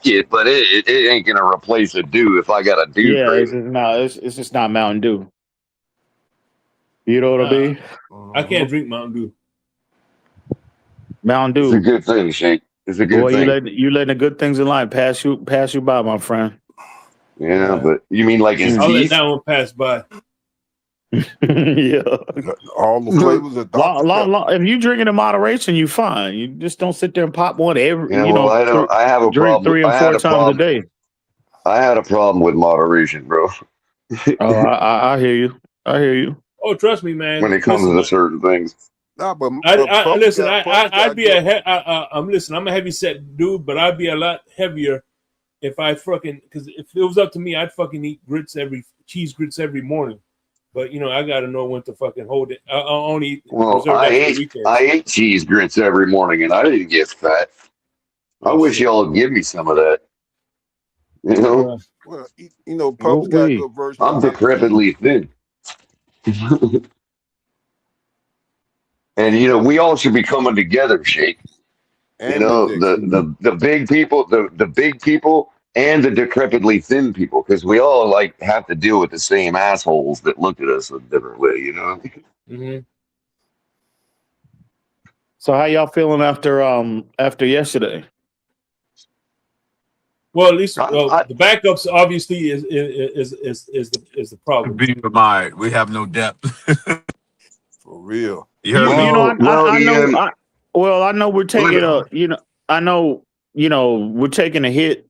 D: it, but it ain't gonna replace a Dew if I got a Dew.
L: Yeah, it's just not Mountain Dew. You know what I mean?
C: I can't drink Mountain Dew.
L: Mountain Dew.
D: It's a good thing, Shake. It's a good thing.
L: You letting the good things in life pass you by, my friend.
D: Yeah, but you mean like his
C: I'll let
D: teeth?
C: that one pass by.
L: Yeah.
J: All the flavors of Dr. Pepper.
L: If you drink it in moderation, you fine. You just don't sit there and pop one every.
D: Yeah, well, I don't. I have a
L: drink
D: problem.
L: 3 and 4 times a day.
D: I had a problem with moderation, bro.
L: Oh, I hear you. I hear you.
C: Oh, trust me, man.
D: When it comes to certain things.
J: Nah, but
C: listen. I'd be listen. I'm a heavy set dude, but I'd be a lot heavier if I because if it was up to me, I'd fucking eat cheese grits every morning. But I got to know when to fucking hold it. I only
D: I ate cheese grits every morning, and I didn't get fat. I wish y'all would give me some of that.
J: Well, Pub's got a good version.
D: I'm decrepitly thin. And we all should be coming together, Shake.
J: And
D: the big people, the big people, and the decrepitly thin people, because we all have to deal with the same assholes that look at us a different way,
C: Mm-hmm.
L: So how y'all feeling after yesterday?
C: Well, at least the backups obviously is the problem.
E: Be reminded, we have no depth.
J: For real.
L: I know we're taking we're taking a hit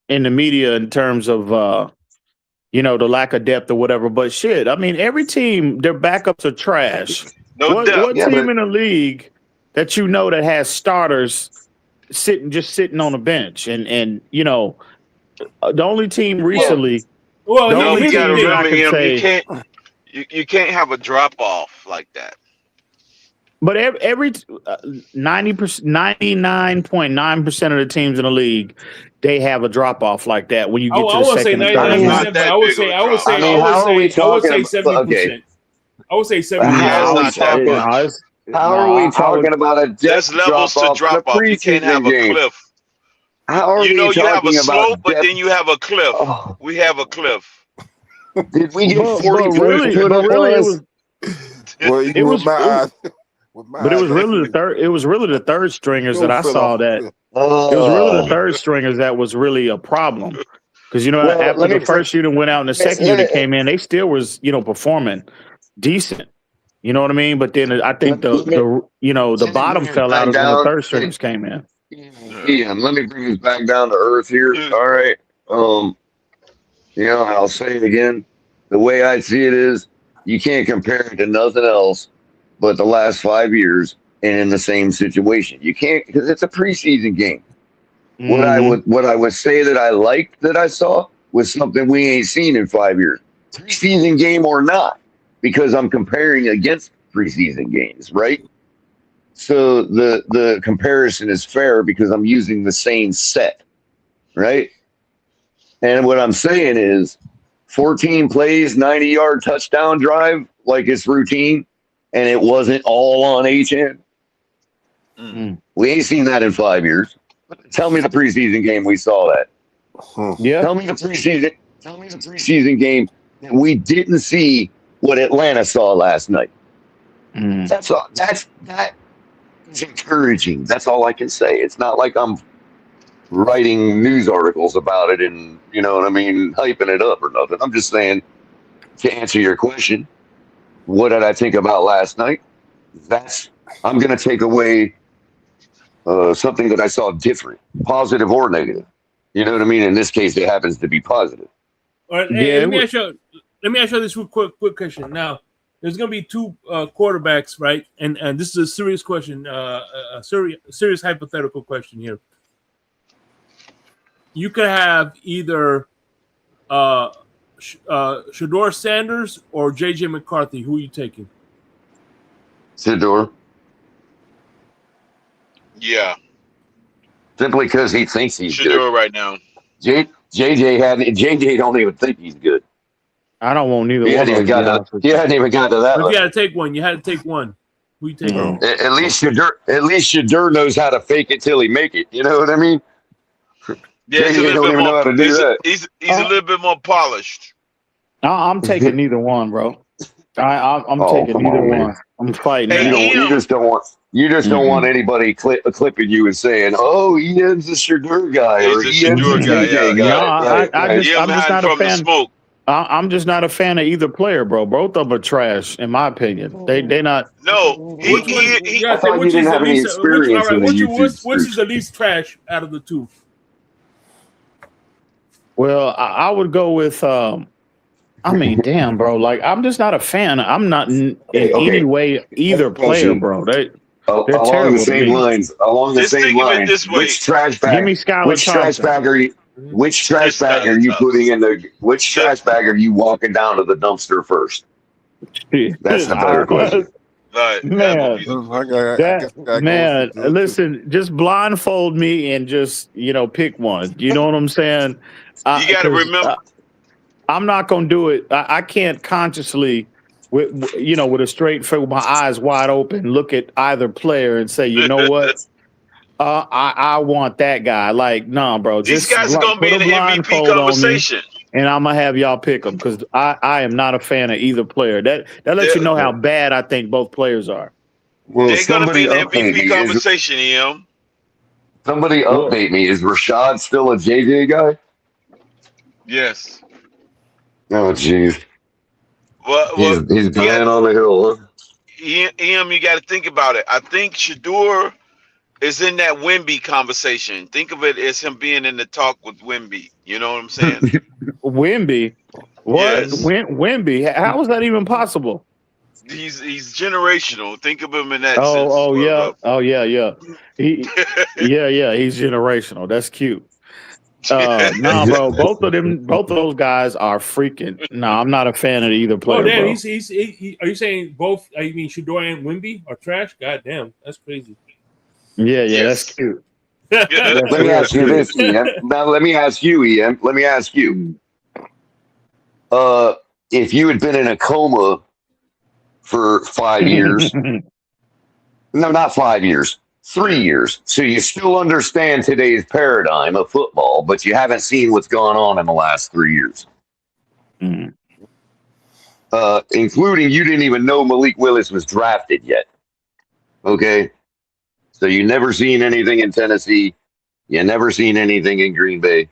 L: in the media in terms of the lack of depth or whatever. But shit, I mean, every team, their backups are trash.
F: No depth.
L: What team in the league that that has starters sitting on a bench and the only team recently.
F: You got to remember, you can't have a drop off like that.
L: But every 99.9% of the teams in the league, they have a drop off like that when you get to the second and third.
C: I would say 70%. I would say 70%.
D: How are we talking about a
F: there's levels to drop off? You can't have a cliff.
D: How are
F: you have a slope, but
D: depth?
F: then you have a cliff.
D: Oh.
F: We have a cliff.
D: Did we get 40 points put up on us?
L: It was really the third. It was really the third stringers that I saw that. It was really the third stringers that was really a problem. Because after the first unit went out and the second unit came in, they still was performing decent. You know what I mean? But then I think the bottom fell out as when the third stringers came in.
D: Yeah, let me bring this back down to earth here. All right. I'll say it again. The way I see it is you can't compare it to nothing else but the last 5 years and in the same situation. You can't, because it's a preseason game. Mm-hmm. What I would say that I liked that I saw was something we ain't seen in 5 years. Preseason game or not, because I'm comparing against preseason games, right? So the comparison is fair because I'm using the same set, right? And what I'm saying is 14 plays, 90-yard touchdown drive, like it's routine, and it wasn't all on HN. We ain't seen that in 5 years. Tell me the preseason game we saw that.
L: Yeah.
D: Tell me the preseason game that we didn't see what Atlanta saw last night. That's all. That is encouraging. That's all I can say. It's not like I'm writing news articles about it and hyping it up or nothing. I'm just saying, to answer your question, what did I think about last night? I'm going to take away something that I saw different, positive or negative. You know what I mean? In this case, it happens to be positive.
C: All right. Hey, let me ask you this real quick question. Now, there's going to be two quarterbacks, right? And this is a serious question, a serious hypothetical question here. You could have either Shedeur Sanders or J.J. McCarthy. Who are you taking?
D: Shedeur.
F: Yeah.
D: Simply because he thinks he's
F: Shedeur
D: good
F: right now.
D: JJ don't even think he's good.
L: I don't want neither
D: one. He hadn't even got to that.
C: But you had to take one. You had to take one. Who you taking?
D: At least Shedeur knows how to fake it till he make it. You know what I mean?
F: Yeah,
D: JJ don't even know how to do that.
F: He's a little bit more polished.
L: I'm taking neither one, bro. I'm taking neither one. I'm fighting.
F: Hey,
D: you just don't want. You just don't want anybody clipping you and saying, "Oh, Ian's a Shadur guy," or
F: He's a
D: "Ian's a
F: Shadur guy.
D: JJ
F: Yeah,
D: guy."
L: I'm
F: him
L: just
F: hiding
L: not a
F: from the
L: fan.
F: smoke.
L: I'm just not a fan of either player, bro. Both of them are trash, in my opinion. They not.
F: No,
C: Which one? You
F: he
C: gotta
D: I
C: say
D: thought you
C: which is
D: didn't
C: the
D: have any
C: least. Which all
D: experience in
C: right?
D: the YouTube
C: Which is
D: streets.
C: the least trash out of the two?
L: Well, I would go with. I mean, damn, bro. Like, I'm just not a fan. I'm not in any way either player, bro. They're
D: Along the
L: terrible to
D: same
L: me.
D: lines,
F: Just think of it this way.
D: which trash
L: Give me
D: bag?
L: Skylar
D: Which trash
L: Thompson.
D: bag are you? Which trash
F: Just
D: bag are
F: Skylar
D: you
F: Thompson.
D: putting in the? Which trash bag are you walking down to the dumpster first? That's the better question.
F: That would
L: Man,
F: be the
L: man, listen, just blindfold me and just pick one. You know what I'm saying?
F: You got to remember.
L: I'm not gonna do it. I can't consciously, with a straight face, with my eyes wide open, look at either player and say, you know what? I want that guy. Like, nah, bro.
F: These
L: Just
F: guys are going to be
L: put
F: in
L: a
F: the MVP
L: blindfold on me,
F: conversation.
L: and I'm gonna have y'all pick them because I am not a fan of either player. That lets you know how bad I think both players are.
D: Well,
F: They're going to be
D: somebody
F: in the
D: update
F: MVP
D: me.
F: conversation, Em.
D: Somebody update me. Is Rashad still a JJ guy?
F: Yes.
D: Oh, jeez.
F: Well,
D: He's dying on the hill, huh?
F: Em, you got to think about it. I think Shadur is in that Wemby conversation. Think of it as him being in the talk with Wemby. You know what I'm saying?
L: Wemby? What?
F: Yes.
L: Wemby? How is that even possible?
F: He's generational. Think of him in that sense.
L: Oh yeah. He's generational. That's cute. Nah, bro. Both of those guys are freaking. No, I'm not a fan of either player.
C: Oh damn,
L: bro.
C: Are you saying both? You mean Shadur and Wemby are trash? God damn, that's crazy.
L: Yeah, that's cute.
D: Let me ask you this, Ian. Now, let me ask you, Ian. Let me ask you. If you had been in a coma for 5 years, no, not 5 years, 3 years, so you still understand today's paradigm of football, but you haven't seen what's gone on in the last 3 years. Including you didn't even know Malik Willis was drafted yet. Okay? So you never seen anything in Tennessee. You never seen anything in Green Bay.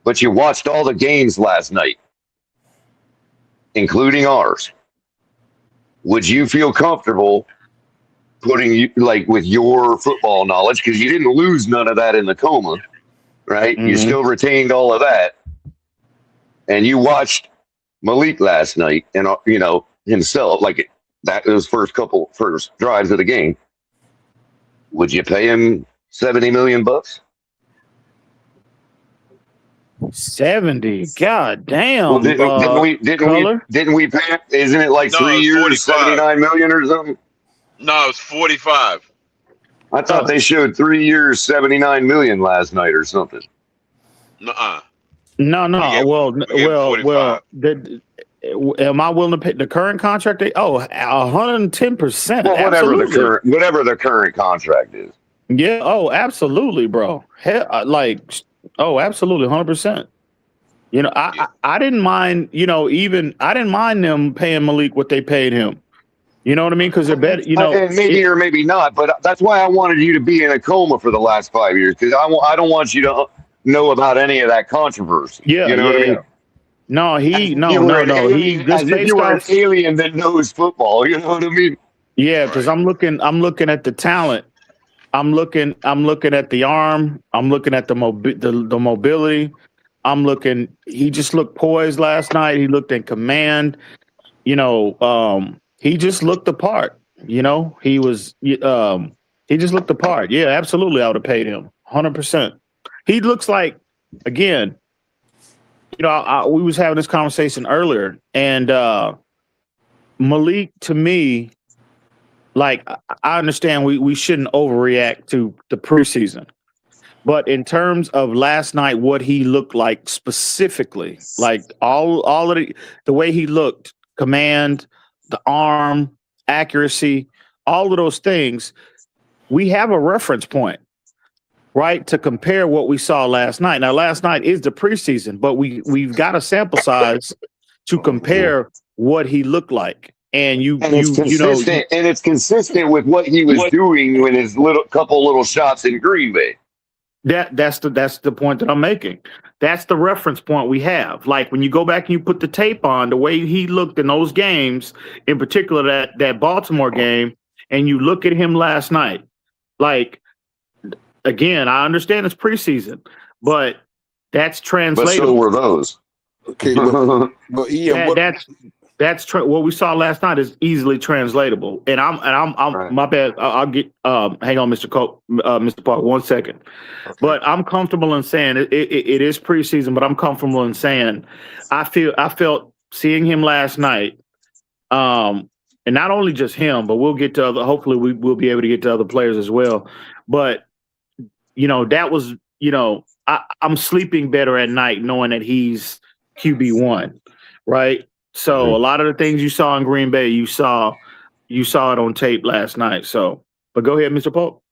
D: But you watched all the games last night, including ours. Would you feel comfortable putting you with your football knowledge, because you didn't lose none of that in the coma, right? You still retained all of that, and you watched Malik last night, and himself those first drives of the game. Would you pay him $70 million?
L: 70. God damn.
D: Well, didn't we pay him? Isn't it like 3 years, 79 million or something?
F: No, it's 45.
D: I thought they showed 3 years, 79 million last night or something.
F: Nuh-uh.
L: No. Well. Am I willing to pay the current contract? 110%.
D: Well, whatever the current contract is.
L: Yeah. Oh, absolutely, bro. Absolutely, 100%. I didn't mind. I didn't mind them paying Malik what they paid him. You know what I mean? Because they're better.
D: And maybe or maybe not, but that's why I wanted you to be in a coma for the last 5 years, because I don't want you to know about any of that controversy.
L: Yeah.
D: You know what I mean?
L: No,
D: As if you were an alien that knows football. You know what I mean?
L: Yeah, because I'm looking at the talent. I'm looking at the arm. I'm looking at the mobility. He just looked poised last night. He looked in command. He just looked the part. He just looked the part. Yeah, absolutely. I would have paid him 100%. He looks like, again, we was having this conversation earlier, and Malik, to me, I understand we shouldn't overreact to the preseason, but in terms of last night, what he looked like specifically, all of the way he looked, command, the arm, accuracy, all of those things, we have a reference point, right, to compare what we saw last night. Now, last night is the preseason, but we've got a sample size to compare what he looked like. and
D: it's consistent, and it's consistent with what he was doing when his couple little shots in Green Bay.
L: That's the point that I'm making. That's the reference point we have. Like when you go back and you put the tape on, the way he looked in those games, in particular that Baltimore game, and you look at him last night. Like again, I understand it's preseason, but that's translatable.
D: But so were those.
J: Okay, but Ian,
L: what we saw last night is easily translatable. And I'm right. My bad. I'll get hang on, Mr. Park, 1 second. Okay. But I'm comfortable in saying it is preseason, but I'm comfortable in saying I felt seeing him last night, and not only just him, but we'll get to other. Hopefully, we'll be able to get to other players as well. But that was I'm sleeping better at night knowing that he's QB1, right? So a lot of the things you saw in Green Bay, you saw it on tape last night. So, but go ahead, Mr. Pope.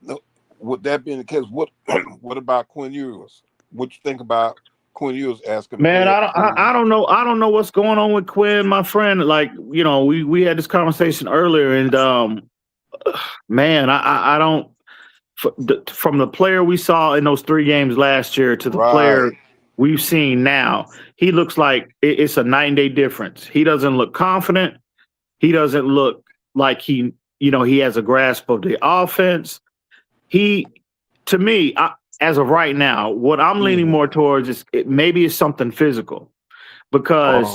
J: No, with that being the case, what about Quinn Ewers? What you think about Quinn Ewers asking?
L: Man, I don't know. I don't know what's going on with Quinn, my friend. Like, we had this conversation earlier, and man, I don't. From the player we saw in those 3 games last year to the player we've seen now, he looks like it's a night and day difference. He doesn't look confident. He doesn't look like he has a grasp of the offense. To me, as of right now, what I'm leaning more towards is maybe it's something physical, because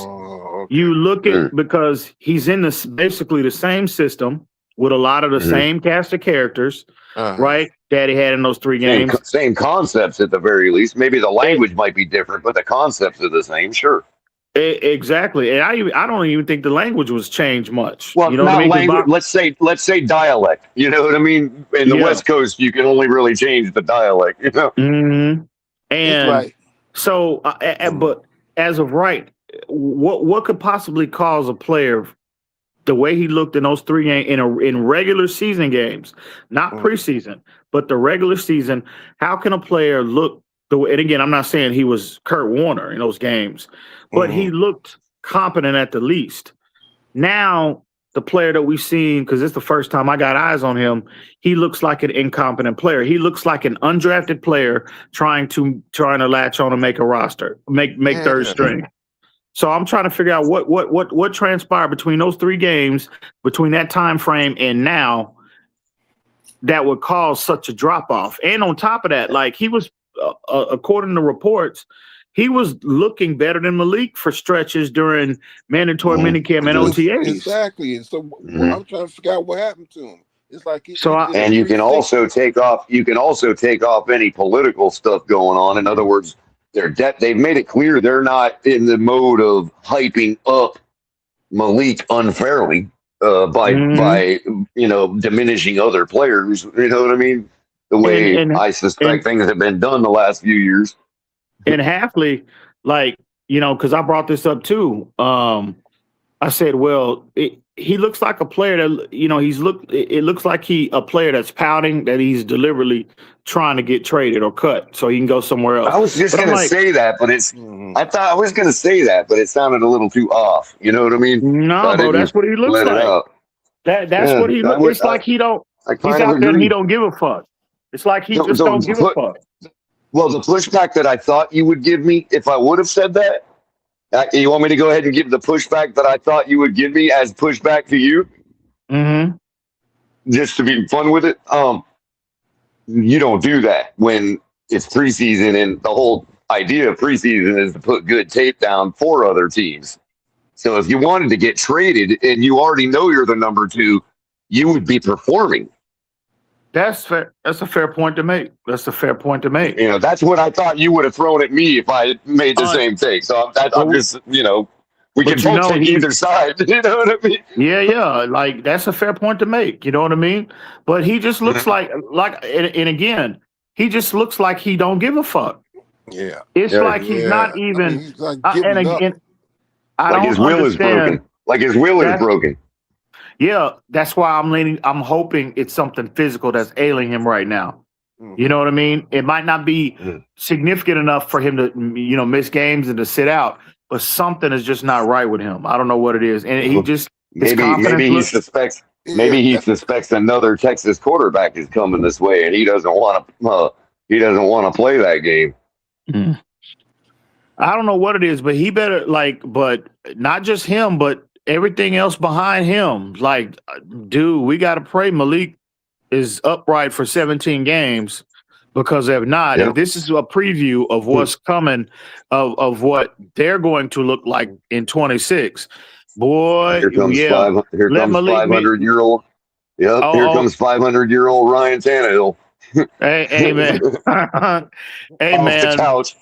L: you look at because he's in basically the same system with a lot of the same cast of characters, right? That he had in those 3 games.
D: Same concepts at the very least. Maybe the language might be different, but the concepts are the same. Sure.
L: Exactly, and I don't even think the language was changed much.
D: Well, not what I mean? Let's say dialect. You know what I mean? In the West Coast, you can only really change the dialect.
L: Mm-hmm. And so, but as of right, what could possibly cause a player? The way he looked in those 3 games in regular season games, not preseason, but the regular season, how can a player look and again, I'm not saying he was Kurt Warner in those games, but he looked competent at the least. Now, the player that we've seen, because it's the first time I got eyes on him, he looks like an incompetent player. He looks like an undrafted player trying to latch on and make a roster, make third string. So I'm trying to figure out what transpired between those 3 games, between that time frame and now, that would cause such a drop off. And on top of that, like he was, according to reports, he was looking better than Malik for stretches during mandatory minicamp and OTAs.
J: Exactly. And so I'm trying to figure out what happened to him. It's like
D: you can also take off any political stuff going on. In other words, they've made it clear they're not in the mode of hyping up Malik unfairly by diminishing other players. You know what I mean? The way I suspect things have been done the last few years.
L: And Hafley, because I brought this up too. I said, well, he looks like a player that it looks like a player that's pouting, that he's deliberately trying to get traded or cut so he can go somewhere else.
D: I was just going to say that, but I thought I was going to say that, but it sounded a little too off. You know what I mean?
L: No, bro, that's what he looks like. That's what he looks. It's like he's out there and he don't give a fuck. It's like he just don't give a fuck.
D: Well, the pushback that I thought you would give me if I would have said that. You want me to go ahead and give the pushback that I thought you would give me as pushback to you?
L: Mm-hmm.
D: Just to be fun with it. You don't do that when it's preseason, and the whole idea of preseason is to put good tape down for other teams. So if you wanted to get traded and you already know you're the number 2, you would be performing.
L: That's fair. That's a fair point to make. That's
D: what I thought you would have thrown at me if I made the same thing. So I'm just, we can both take either side. You know what I mean?
L: Yeah. Like, that's a fair point to make. You know what I mean? But he just looks and again, he just looks like he don't give a fuck.
J: Yeah.
L: It's like he's not even.
J: He's like
L: I don't
D: his will is broken. Like his will is broken.
L: Yeah, that's why I'm hoping it's something physical that's ailing him right now. You know what I mean? It might not be significant enough for him to, miss games and to sit out, but something is just not right with him. I don't know what it is. And
D: Maybe he
L: looks.
D: suspects. Maybe he suspects another Texas quarterback is coming this way, and he doesn't want to. He doesn't want to play that game.
L: I don't know what it is, but he better but not just him, but everything else behind him. Like, dude, we got to pray Malik is upright for 17 games, because if not, if this is a preview of what's coming, of what they're going to look like in 26, boy,
D: Here comes 500-year-old. Yep, here comes 500-year-old Ryan Tannehill.
L: Hey man, hey
D: Off
L: man,
D: the couch.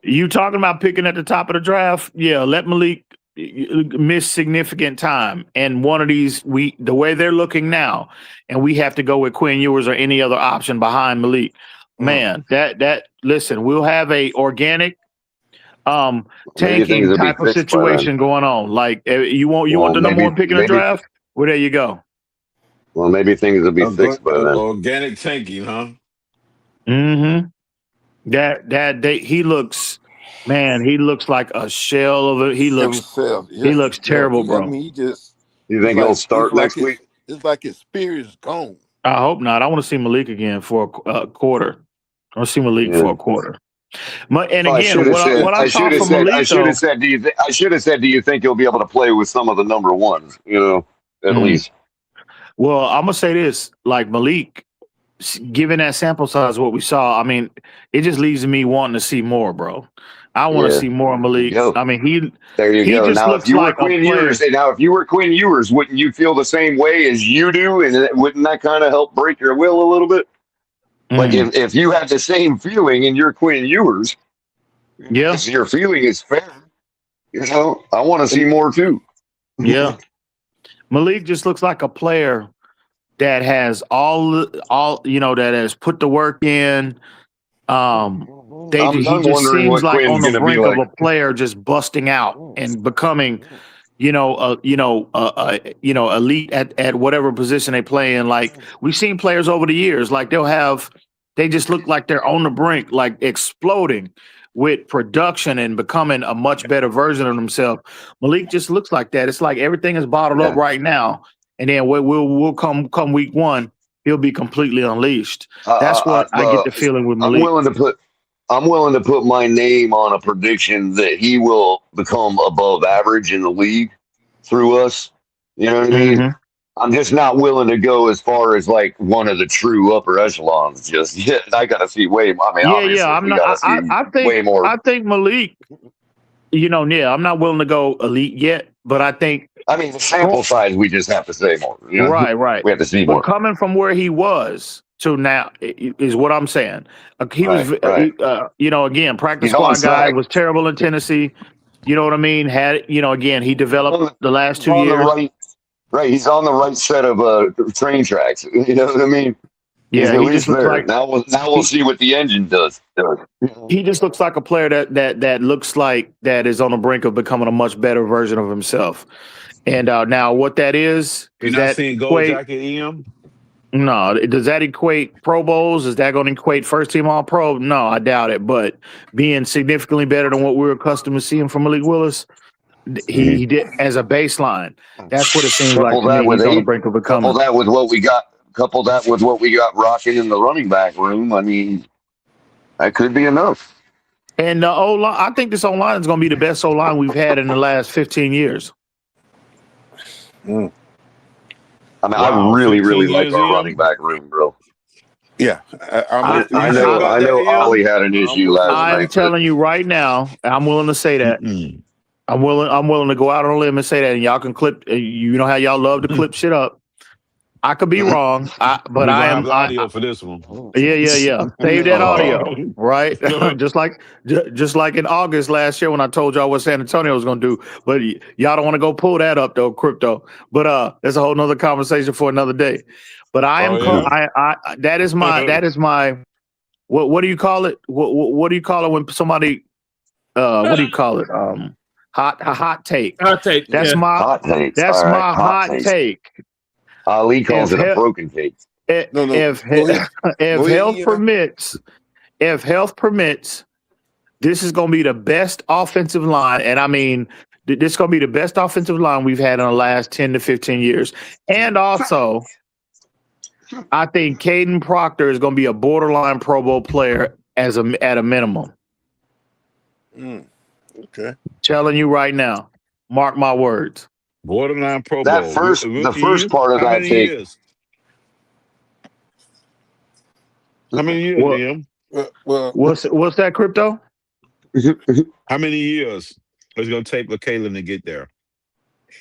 L: You talking about picking at the top of the draft? Yeah, let Malik miss significant time, and one of these the way they're looking now, and we have to go with Quinn Ewers or any other option behind Malik. Man, that listen, we'll have a organic tanking type of situation going on. Like, you want the number one pick in the draft? Well, there you go.
D: Well, maybe things will be fixed by then.
E: Organic tanking, huh?
L: Mm-hmm. He looks like a shell of it. He looks terrible, bro.
J: I mean,
D: you think he'll start next week?
J: It's like his spirit is gone.
L: I hope not. I want to see Malik again for a quarter. I want to see Malik for a quarter. And again, what I saw from Malik,
D: I should have said, do you think he'll be able to play with some of the number ones? At least.
L: Well, I'm gonna say this: like Malik, given that sample size, what we saw, I mean, it just leaves me wanting to see more, bro. I want to see more of Malik. I mean,
D: there you go.
L: Just
D: now,
L: looks
D: if you
L: like
D: were Quinn Ewers, wouldn't you feel the same way as you do? And wouldn't that kind of help break your will a little bit? Like if you had the same feeling and you're Quinn Ewers, your feeling is fair. I want to see more too.
L: Yeah. Malik just looks like a player that has all that has put the work in. He just seems like on the brink of a player just busting out and becoming, elite at whatever position they play in. Like, we've seen players over the years, like they just look like they're on the brink, like exploding with production and becoming a much better version of themselves. Malik just looks like that. It's like everything is bottled up right now, and then we'll come week one, he'll be completely unleashed. That's what I get the feeling with Malik.
D: I'm willing to put my name on a prediction that he will become above average in the league through us. You know what I mean? I'm just not willing to go as far as like one of the true upper echelons just yet. I got to see way more. I mean,
L: I'm not. I think way more. I think Malik. I'm not willing to go elite yet, but I think.
D: I mean, the sample size, we just have to say more.
L: Right.
D: We have to see more.
L: But coming from where he was to now is what I'm saying. He was, again, practice squad guy, was terrible in Tennessee. You know what I mean? Again, he developed the last 2 years.
D: Right, he's on the right set of train tracks. You know what I mean?
L: Yeah, he just looks like,
D: now we'll see what the engine does.
L: He just looks like a player that looks like that is on the brink of becoming a much better version of himself. And now what that is
E: You're not seeing Gold Jacket EM?
L: No. Does that equate Pro Bowls? Is that going to equate first team All Pro? No, I doubt it. But being significantly better than what we're accustomed to seeing from Malik Willis, he did as a baseline. That's what it seems like to me. He's on the brink of becoming.
D: Couple that with what we got rocking in the running back room. I mean, that could be enough.
L: And the O-line, I think this O-line is going to be the best O-line we've had in the last 15 years.
D: I mean, I really like our running back room, bro.
J: Yeah,
D: I know Ollie had an issue last night.
L: I'm telling you right now, I'm willing to say that. I'm willing to go out on a limb and say that, and y'all can clip. You know how y'all love to clip shit up. I could be wrong, but I am
E: audio for this one.
L: Yeah. Save that audio, right? just like in August last year when I told y'all what San Antonio was going to do. But y'all don't want to go pull that up though, crypto. But that's a whole nother conversation for another day. But I am. That is my. What do you call it? What do you call it when somebody? What do you call it? Hot take.
C: Hot take.
L: That's my hot take. That's my hot take.
D: Ali calls it a broken cake.
L: If health permits, this is going to be the best offensive line. And I mean, This is going to be the best offensive line we've had in the last 10 to 15 years. And also, I think Caden Proctor is going to be a borderline Pro Bowl player at a minimum.
J: Okay.
L: Telling you right now. Mark my words.
E: Borderline Pro
D: That
E: Bowl.
D: the first part of
E: How
D: that
E: many
D: take.
E: years? How many years, Liam?
J: Well,
L: what's that, Crypto?
E: How many years is going to take for Kalen to get there?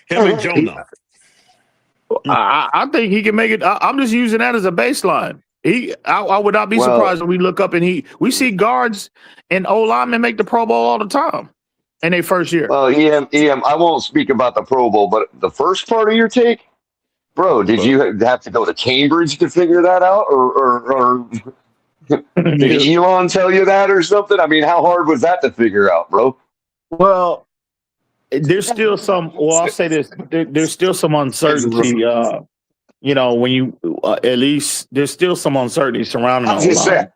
E: Him and Jonah.
L: I think he can make it. I'm just using that as a baseline. I would not be surprised if we look up and we see guards and O linemen make the Pro Bowl all the time in their first year.
D: Well, EM, I won't speak about the Pro Bowl, but the first part of your take, bro, did you have to go to Cambridge to figure that out, or did Elon tell you that or something? I mean, how hard was that to figure out, bro?
L: Well, there's still some. Well, I'll say this: there's still some uncertainty. When you at least there's still some uncertainty surrounding.
D: I'm just saying,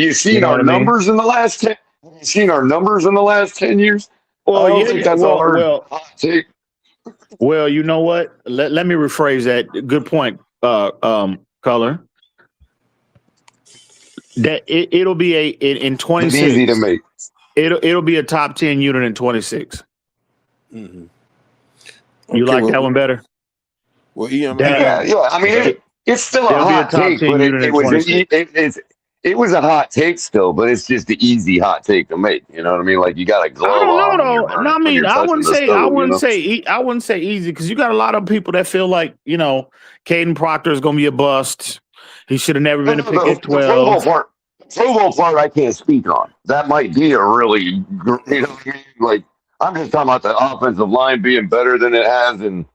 D: you've seen our numbers in the last 10. You've seen our numbers in the last 10 years.
L: Well,
D: I don't think that's a hard take.
L: Well, you know what? Let me rephrase that. Good point, Color. That it'll be in 26.
D: It's easy to make.
L: It'll be a top 10 unit in 26.
J: Mm-hmm.
L: You like that one better?
J: Well, EM,
D: yeah. I mean, it's still a hot take, but it was a hot take still, but it's just the easy hot take to make. You know what I mean? Like you got a glove on.
L: I wouldn't say easy because you got a lot of people that feel like Caden Proctor is going to be a bust. He should have never been a pick at 12.
D: The Pro Bowl part I can't speak on. That might be a really, like I'm just talking about the offensive line being better than it has in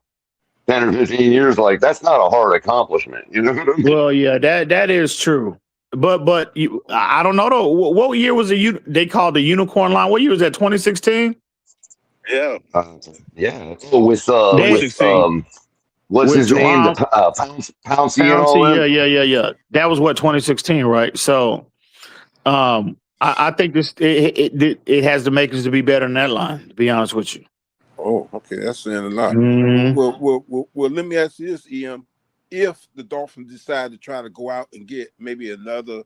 D: 10 or 15 years. Like that's not a hard accomplishment. You know what I mean?
L: Well, yeah, that is true. But I don't know though. What year was they called the unicorn line? What year was that? 2016?
E: Yeah.
D: What's his name? Pouncey and all that?
L: Yeah. That was 2016, right? So, I think this it has the makings to be better than that line. To be honest with you.
J: Oh, okay, that's saying a lot.
L: Mm-hmm.
J: Well, let me ask you this, EM. If the Dolphins decide to try to go out and get maybe another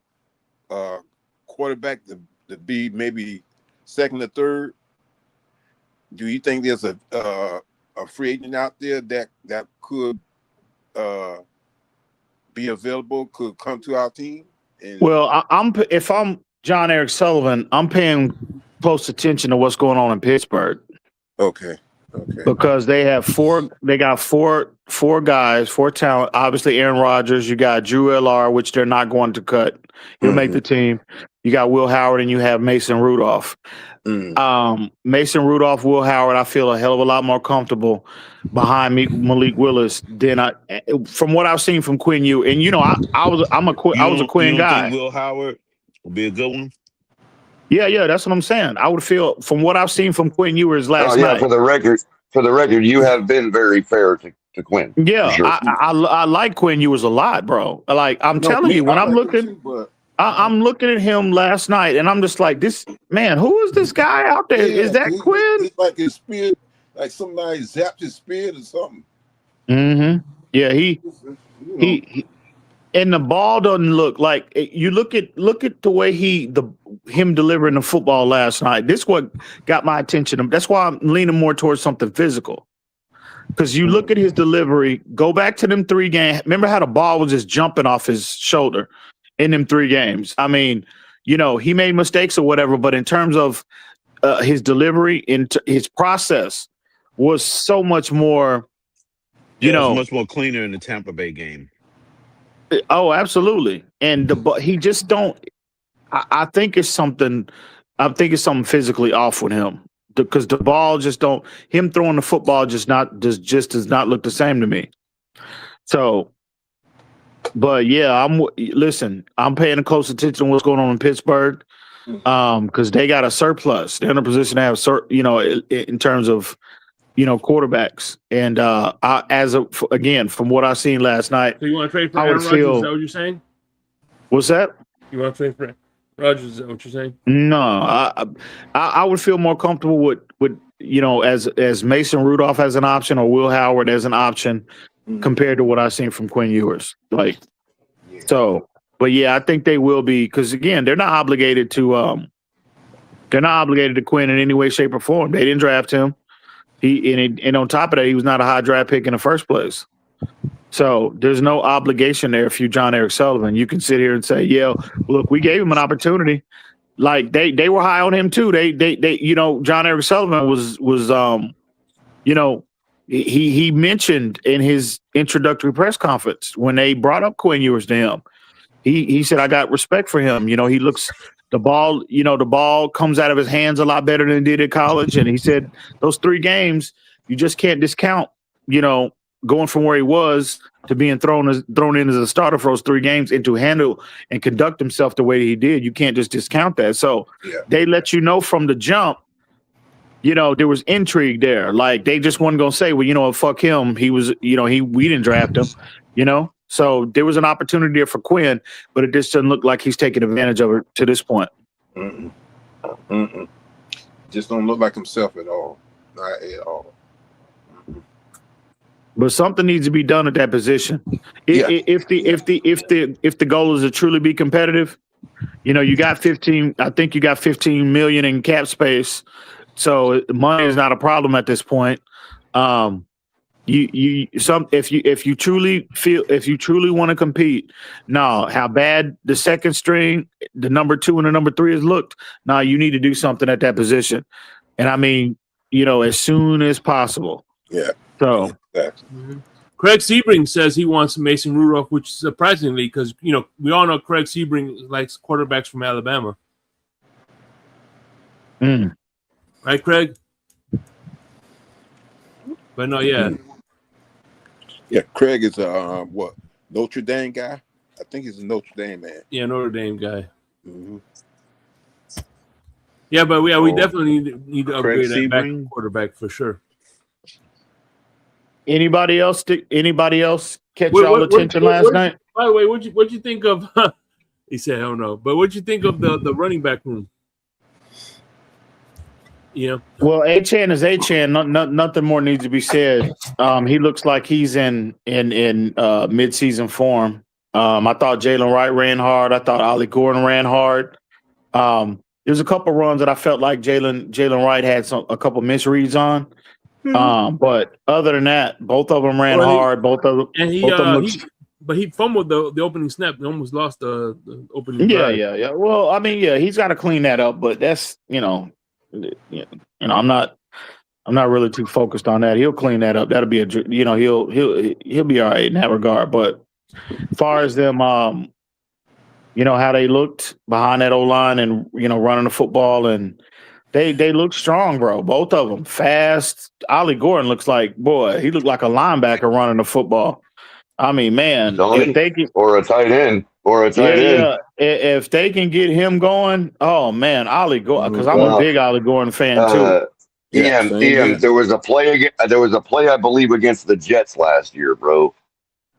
J: quarterback to be maybe second or third, do you think there's a free agent out there that could be available, could come to our team?
L: Well, if I'm John Eric Sullivan, I'm paying close attention to what's going on in Pittsburgh.
J: Okay.
L: Because they got four guys, four talent. Obviously, Aaron Rodgers. You got Drew LR, which they're not going to cut. He'll make the team. You got Will Howard, and you have Mason Rudolph. Mason Rudolph, Will Howard. I feel a hell of a lot more comfortable behind Malik Willis than from what I've seen from Quinn Ewers. And I was a Quinn guy.
E: Think Will Howard will be a good one.
L: Yeah, that's what I'm saying. I would feel from what I've seen from Quinn Ewers last night.
D: For the record, you have been very fair to Quinn.
L: Yeah,
D: sure.
L: I like Quinn Ewers a lot, bro. Like I'm telling you, when I'm looking, I'm looking at him last night, and I'm just like, this man, who is this guy out there? Is that Quinn?
J: It's like his spear, like somebody zapped his spear or something.
L: Mm-hmm. Yeah, he and the ball doesn't look like you look at the way him delivering the football last night. This what got my attention. That's why I'm leaning more towards something physical. Because you look at his delivery, go back to them 3 games. Remember how the ball was just jumping off his shoulder in them 3 games. I mean, he made mistakes or whatever, but in terms of his delivery, his process was so much more.
E: Much more cleaner in the Tampa Bay game.
L: Oh, absolutely. And he just don't. I think it's something. I think it's something physically off with him because the ball just don't. Him throwing the football just does not look the same to me. So, but yeah, I'm paying close attention to what's going on in Pittsburgh because they got a surplus. They're in a position to have in terms of quarterbacks. And from what I seen last night,
C: so you want to trade for Aaron Rodgers? Is that what you're saying?
L: What's that?
C: You want to trade for Rodgers? Is that what you're saying?
L: No, I would feel more comfortable with as Mason Rudolph as an option or Will Howard as an option compared to what I've seen from Quinn Ewers. But yeah, I think they will be, because again, they're not obligated to Quinn in any way, shape, or form. They didn't draft him. And on top of that, he was not a high draft pick in the first place. So there's no obligation there if you John Eric Sullivan. You can sit here and say, yeah, look, we gave him an opportunity. Like they were high on him too. They John Eric Sullivan was he mentioned in his introductory press conference when they brought up Quinn Ewers to him, he said, I got respect for him. He looks the ball comes out of his hands a lot better than it did at college. And he said those 3 games, you just can't discount, going from where he was to being thrown in as a starter for those 3 games and to handle and conduct himself the way that he did. You can't just discount that. So they let you know from the jump, there was intrigue there. Like they just wasn't going to say, well, fuck him. He was, we didn't draft him, So there was an opportunity there for Quinn, but it just doesn't look like he's taking advantage of it to this point.
J: Just don't look like himself at all. Not at all.
L: But something needs to be done at that position. If the goal is to truly be competitive, you got 15. I think you got 15 million in cap space, so money is not a problem at this point. If you truly want to compete, how bad the second string, the number 2 and the number 3 has looked. You need to do something at that position, and I mean, as soon as possible.
J: Yeah.
L: So.
C: Craig Sebring says he wants Mason Rudolph, which surprisingly, because we all know Craig Sebring likes quarterbacks from Alabama. Right, Craig? But no, yeah.
J: Yeah, Craig is a Notre Dame guy? I think he's a Notre Dame man.
C: Yeah, Notre Dame guy. Yeah, but we definitely need to upgrade that back quarterback for sure.
L: Anybody else catch y'all attention last night?
C: By the way, what'd you think of? He said, "I don't know," but what'd you think of the running back room?
L: Well, Achane is Achane. Nothing more needs to be said. He looks like he's in mid-season form. I thought Jalen Wright ran hard. I thought Ollie Gordon ran hard. There's a couple runs that I felt like Jalen Wright had a couple misreads on. But other than that, both of them ran hard. Both of them.
C: But he fumbled the opening snap. He almost lost the opening.
L: Yeah. Well, I mean, he's got to clean that up. But that's I'm not really too focused on that. He'll clean that up. That'll be he'll be all right in that regard. But as far as them, how they looked behind that O-line and running the football, and they look strong, bro. Both of them fast. Ollie Gordon looks like, he looked like a linebacker running the football. I mean, man, if they can,
D: or a tight end.
L: If they can get him going, oh man, Ollie Gordon, because I'm a big Ollie Gordon fan too.
D: There was a play I believe against the Jets last year, bro,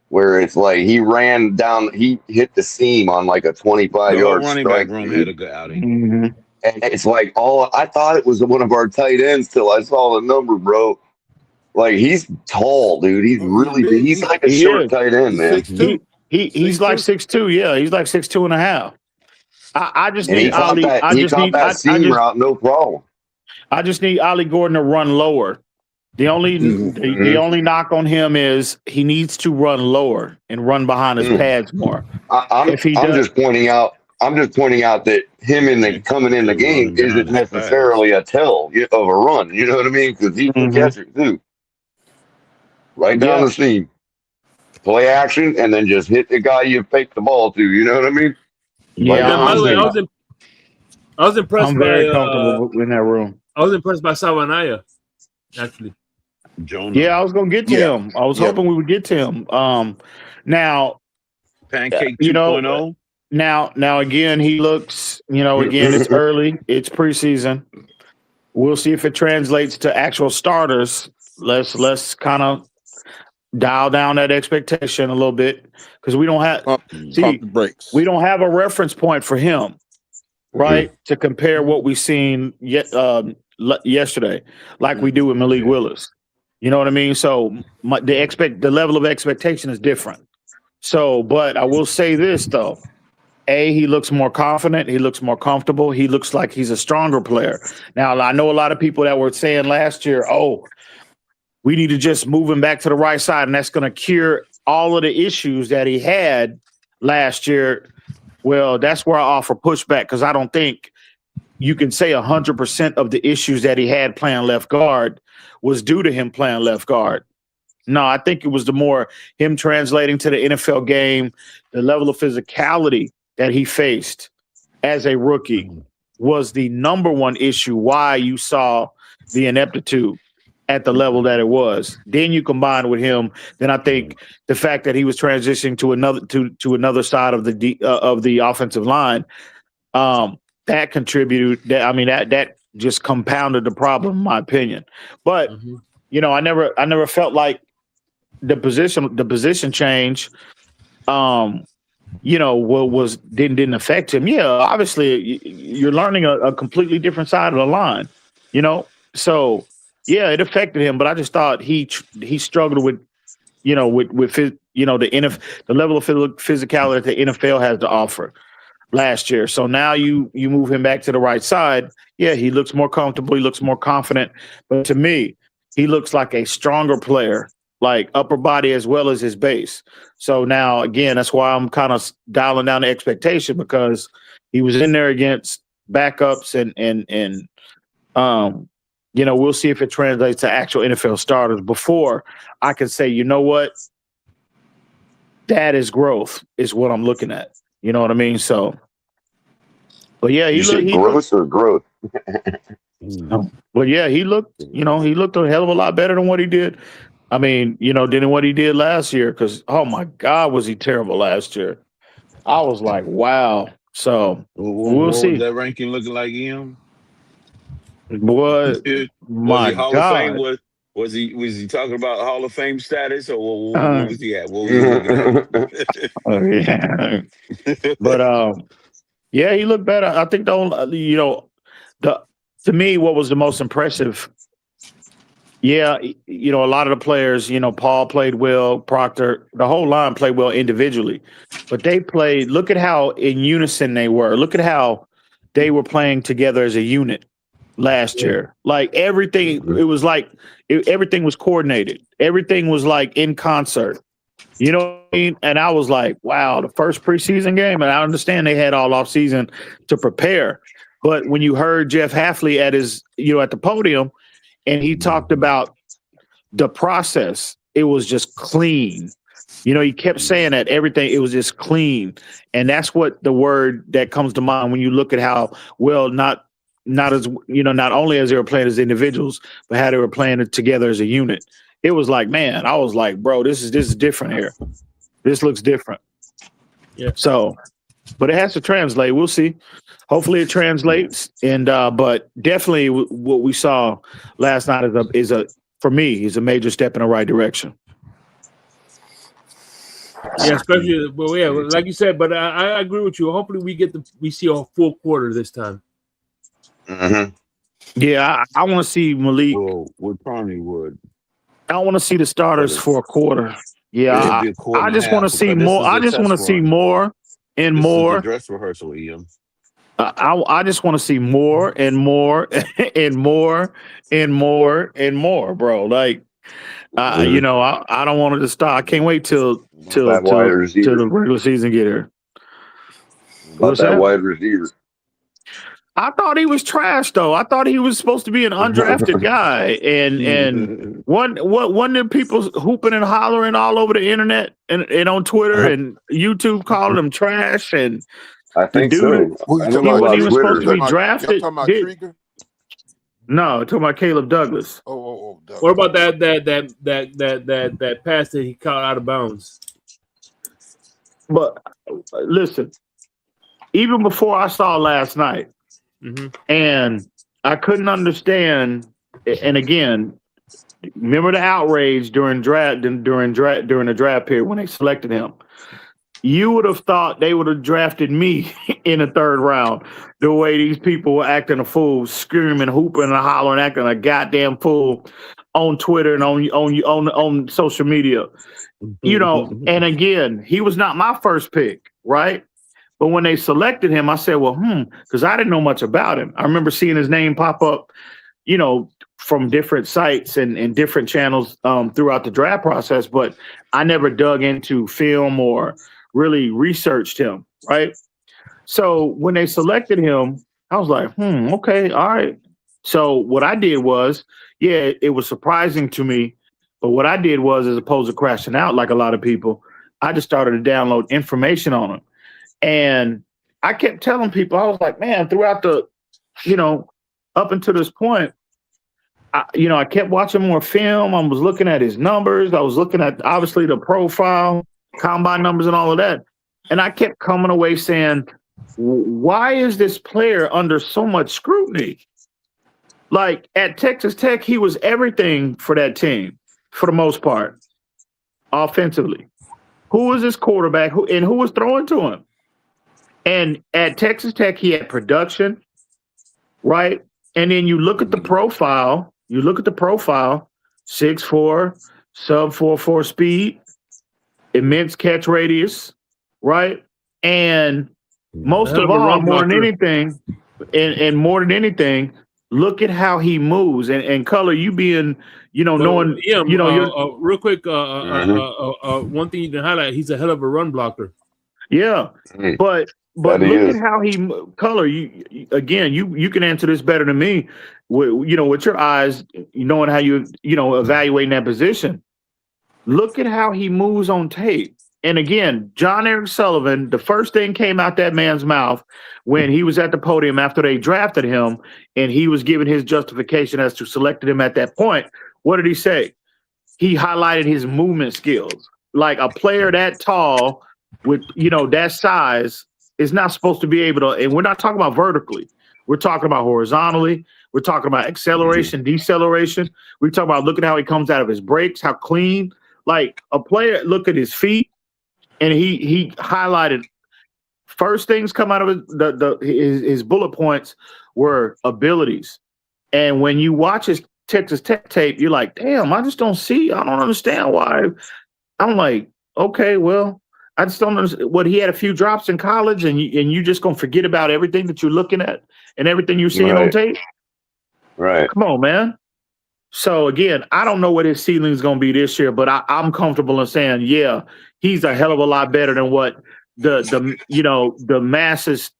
D: where it's like he ran down, he hit the seam on like a 25-yard
E: running
D: strike.
E: back room had a good outing.
D: And it's like I thought it was one of our tight ends till I saw the number, bro. Like he's tall, dude. He's really big. He's like a short tight end, man.
L: He's like 6'2". Yeah, he's like 6'2" and a half. I just need Ollie.
D: Route, no problem.
L: I just need Ollie Gordon to run lower. The only knock on him is he needs to run lower and run behind his pads more.
D: I'm just pointing out that him coming in the game isn't necessarily a tell of a run. You know what I mean? Because he can catch it too. Right down the seam. Play action and then just hit the guy you fake the ball to. You know what I mean?
L: Yeah.
C: By the way, I was impressed.
L: I'm very comfortable in that room.
C: I was impressed by Savanaya, actually.
L: Jonah. Yeah, I was gonna get to him. I was hoping we would get to him. Now,
E: Pancake 2.0.
L: Now again, he looks. Again, it's early. It's preseason. We'll see if it translates to actual starters. Let's kind of dial down that expectation a little bit because we don't have we don't have a reference point for him, right? To compare what we've seen yesterday, like we do with Malik Willis. You know what I mean? So the level of expectation is different. So, but I will say this though. He looks more confident. He looks more comfortable. He looks like he's a stronger player. Now, I know a lot of people that were saying last year, we need to just move him back to the right side, and that's going to cure all of the issues that he had last year. Well, that's where I offer pushback, because I don't think you can say 100% of the issues that he had playing left guard was due to him playing left guard. No, I think it was the more him translating to the NFL game, the level of physicality that he faced as a rookie was the number one issue why you saw the ineptitude at the level that it was. Then you combine with him, then I think the fact that he was transitioning to another side of the offensive line, that contributed. That just compounded the problem, in my opinion. But I never felt like the position change didn't affect him. Yeah, obviously you're learning a completely different side of the line, so yeah, it affected him, but I just thought he struggled with the level of physicality that the NFL has to offer last year. So now you move him back to the right side. Yeah, he looks more comfortable, he looks more confident, but to me, he looks like a stronger player, like upper body as well as his base. So now, again, that's why I'm kind of dialing down the expectation, because he was in there against backups and we'll see if it translates to actual NFL starters before I can say, you know what, that is growth, is what I'm looking at. You know what I mean? So, but yeah, he
D: growth or growth.
L: But yeah, he looked a hell of a lot better than what he did. I mean, than what he did last year, because, oh, my God, was he terrible last year. I was like, wow. So we'll see.
E: Was that ranking looking like him?
L: Boy, my
E: Hall
L: God.
E: of Fame? Was he talking about Hall of Fame status, or what was he at? What was he looking at?
L: Yeah. But, yeah, he looked better. I think to me, what was the most impressive, a lot of the players, Paul played well, Proctor, the whole line played well individually, but look at how in unison they were. Look at how they were playing together as a unit last year. Like everything, it was like everything was coordinated. Everything was like in concert. You know what I mean? And I was like, wow, the first preseason game, and I understand they had all off season to prepare. But when you heard Jeff Hafley at the podium, and he talked about the process, it was just clean. He kept saying that everything, it was just clean. And that's what the word that comes to mind when you look at how well, not only as they were playing as individuals, but how they were playing it together as a unit. It was like, man, I was like, bro, this is different here. This looks different.
C: Yeah.
L: So, but it has to translate. We'll see. Hopefully it translates. And but definitely what we saw last night is a major step in the right direction.
C: Yeah, especially, like you said. But I agree with you. Hopefully we see a full quarter this time.
D: Mm-hmm.
L: Yeah, I want to see Malik.
E: With Carney would.
L: I want to see the starters for a quarter. Yeah, I just want to see more. I just want to see more and more.
E: This is the dress rehearsal, Ian.
L: I just want to see more and more and more and more and more, bro. Like, I don't want it to stop. I can't wait till the regular season get here.
D: What's that wide receiver?
L: I thought he was trash, though. I thought he was supposed to be an undrafted guy, and one of people hooping and hollering all over the internet and on Twitter and YouTube calling him trash. And
D: I think
L: dude,
D: so.
L: He was supposed to be drafted.
J: Talking about Trigger?
L: No, talking about Caleb Douglas.
J: Oh.
C: What about that pass that he caught out of bounds?
L: But listen, even before I saw last night.
C: Mm-hmm.
L: And I couldn't understand. And again, remember the outrage during the draft period when they selected him. you would have thought they would have drafted me in the third round. The way these people were acting a fool, screaming, hooping, and hollering, acting a goddamn fool on Twitter and on social media. And again, he was not my first pick, right? But when they selected him, I said, well, because I didn't know much about him. I remember seeing his name pop up, from different sites and different channels throughout the draft process, but I never dug into film or really researched him, right? So when they selected him, I was like, okay, all right. So what I did was, it was surprising to me, but what I did was, as opposed to crashing out like a lot of people, I just started to download information on him. And I kept telling people, I was like, man, throughout the, up until this point, I kept watching more film. I was looking at his numbers. I was looking at, obviously, the profile, combine numbers, and all of that. And I kept coming away saying, why is this player under so much scrutiny? Like at Texas Tech, he was everything for that team, for the most part, offensively. Who was his quarterback? Who was throwing to him? And at Texas Tech, he had production, right? And then you look at the profile. 6'4", sub 4.4 speed, immense catch radius, right? And most of all, more than anything, and more than anything, look at how he moves. And Color, you being, knowing,
C: real quick, one thing you can highlight, he's a hell of a run blocker.
L: Yeah, but look at how he Color. You can answer this better than me. With your eyes, knowing how you evaluating that position. Look at how he moves on tape. And again, John Eric Sullivan, the first thing came out that man's mouth when he was at the podium after they drafted him, and he was giving his justification as to selected him at that point. What did he say? He highlighted his movement skills. Like a player that tall with that size is not supposed to be able to, and we're not talking about vertically. We're talking about horizontally. We're talking about acceleration, deceleration. We're talking about looking at how he comes out of his breaks, how clean. Like a player, look at his feet, and he highlighted first things come out of his bullet points were abilities. And when you watch his Texas Tech tape, you're like, damn, I just don't understand why. I'm like, okay, well, I just don't understand. He had a few drops in college, and you just gonna forget about everything that you're looking at and everything you're seeing on tape.
D: Right.
L: Come on, man. So again, I don't know what his ceiling is gonna be this year, but I'm comfortable in saying, he's a hell of a lot better than what the masses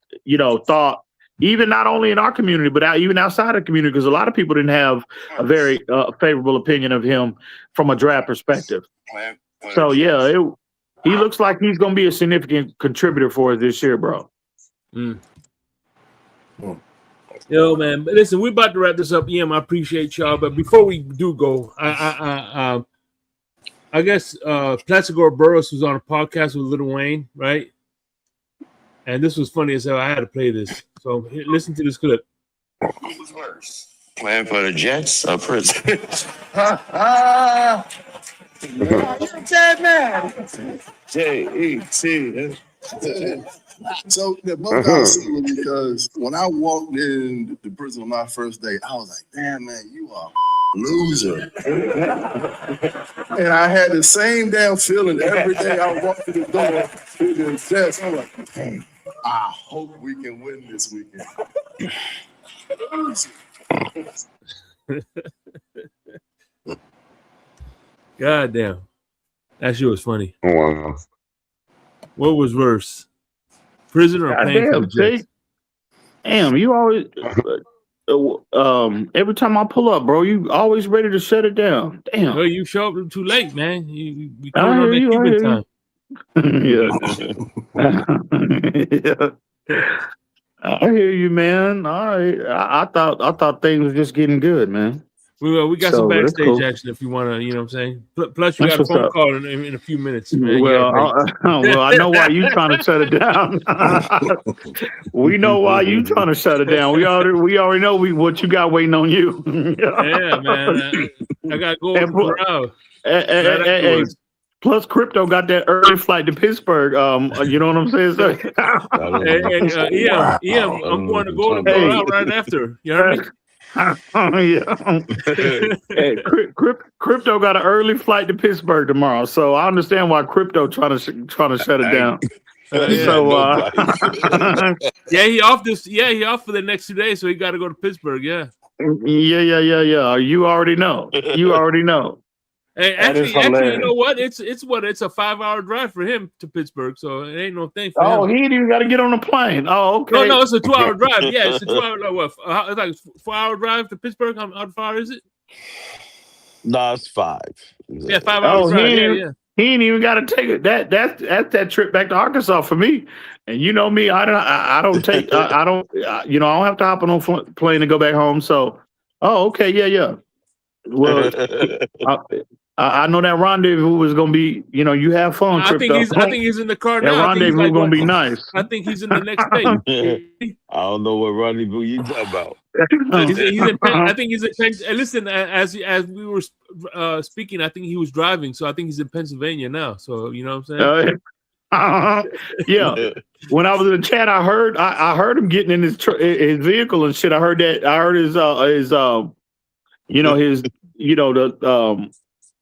L: thought. Even not only in our community, but even outside of the community, because a lot of people didn't have a very favorable opinion of him from a draft perspective. So he looks like he's going to be a significant contributor for us this year, bro.
C: Yo, man, listen, we're about to wrap this up. I appreciate y'all, but before we do go, I guess Plaxico Burress was on a podcast with Lil Wayne, right? And this was funny as hell. I had to play this. So listen to this clip.
M: Who was worse? Playing for the Jets or prison?
N: You're a dead man.
M: J-E-T. So the both got similar because when I walked in the prison on my first day, I was like, damn, man, you are a loser. And I had the same damn feeling every day I walked through the door to the Jets. I'm like, hey, I hope we can win this weekend.
C: God damn. That shit was funny.
D: Wow.
C: What was worse? Prison or playing for the Jets?
L: Damn, you always every time I pull up, bro, you always ready to shut it down. Damn.
C: Well, you show up too late, man. You coming on that Cuban time.
L: I hear you, man. All right. I thought things were just getting good, man.
C: We got some backstage action if you want to, you know what I'm saying? Plus, you got a phone call in a few minutes, man.
L: Well, I know why you trying to shut it down. We know why you trying to shut it down. We already know what you got waiting on you.
C: Yeah, man. I got to go over the crowd.
L: Plus, Crypto got that early flight to Pittsburgh. You know what I'm saying? So,
C: I'm going to go out right after. You know what I mean?
L: Hey, Crypto got an early flight to Pittsburgh tomorrow, so I understand why Crypto trying to shut it down.
C: He off for the next 2 days, so he got to go to Pittsburgh. Yeah.
L: You already know.
C: Hey, actually, you know what? It's a 5-hour drive for him to Pittsburgh, so it ain't no thing for him.
L: Oh, he ain't even got to get on a plane. Oh, okay.
C: No, it's a 2-hour drive. Yeah, it's a 2-hour. What? It's like a 4-hour drive to Pittsburgh. How far is it?
E: No, it's 5.
C: Yeah, 5 hours drive.
L: He ain't even got to take it. That's that trip back to Arkansas for me. And you know me, I don't take. I don't. I don't have to hop on a plane to go back home. So, okay, yeah. Well, I know that rendezvous was gonna be. You have fun.
C: I think he's in the car now.
L: That rendezvous is gonna be nice.
C: I think he's in the next day.
E: I don't know what rendezvous you talking about.
C: He's in I think he's in. Listen, as we were speaking, I think he was driving, so I think he's in Pennsylvania now. So you know what I'm saying?
L: Yeah. When I was in the chat, I heard him getting in his vehicle and shit. I heard his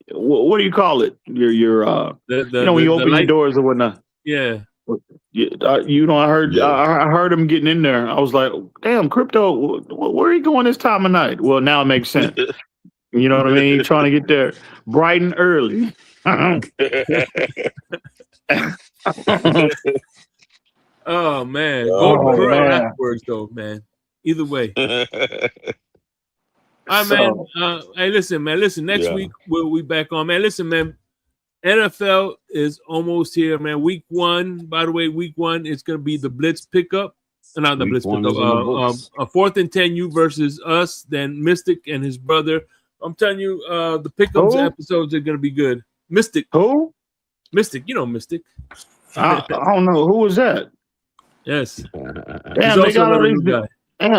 L: what do you call it? Your when you open your doors or whatnot.
C: Yeah.
L: I heard him getting in there. I was like, damn, Crypto, where are you going this time of night? Well, now it makes sense. You know what I mean? He's trying to get there bright and early.
C: Oh man, Golden Corral afterwards though, man. Either way. All right, man. Hey, listen, man. Next week we'll be back on, man. Listen, man. NFL is almost here, man. Week 1, by the way, week 1 is going to be the Blitz pickup. Not the Blitz pickup. A 4th and 10 you versus us, then Mystic and his brother. I'm telling you, the pickups episodes are going to be good. Mystic.
L: Who?
C: Mystic. You know Mystic.
L: I don't know. Who was that?
C: Yes.
L: Damn,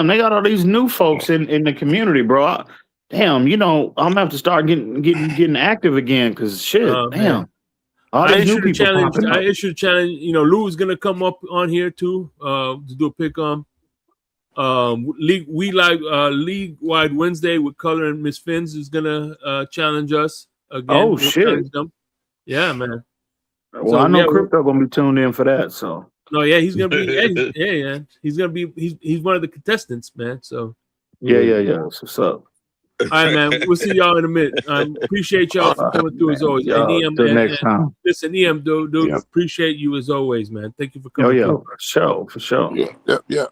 L: they got all these new folks in the community, bro. I'm gonna have to start getting active again because shit, damn.
C: I issued a challenge. Lou is gonna come up on here too to do a pick on. League wide Wednesday with Color and Miss Finns is gonna challenge us again.
L: Oh shit!
C: Yeah, man.
L: Well, I know Crypto gonna be tuned in for that. So
C: no, yeah, he's gonna be. He's gonna be. He's one of the contestants, man. So
L: yeah. What's up?
C: All right, man. We'll see y'all in a minute. Appreciate y'all for coming through as always.
L: Till next time.
C: Listen, EM, dude, appreciate you as always, man. Thank you for coming.
L: For sure.
J: Yeah.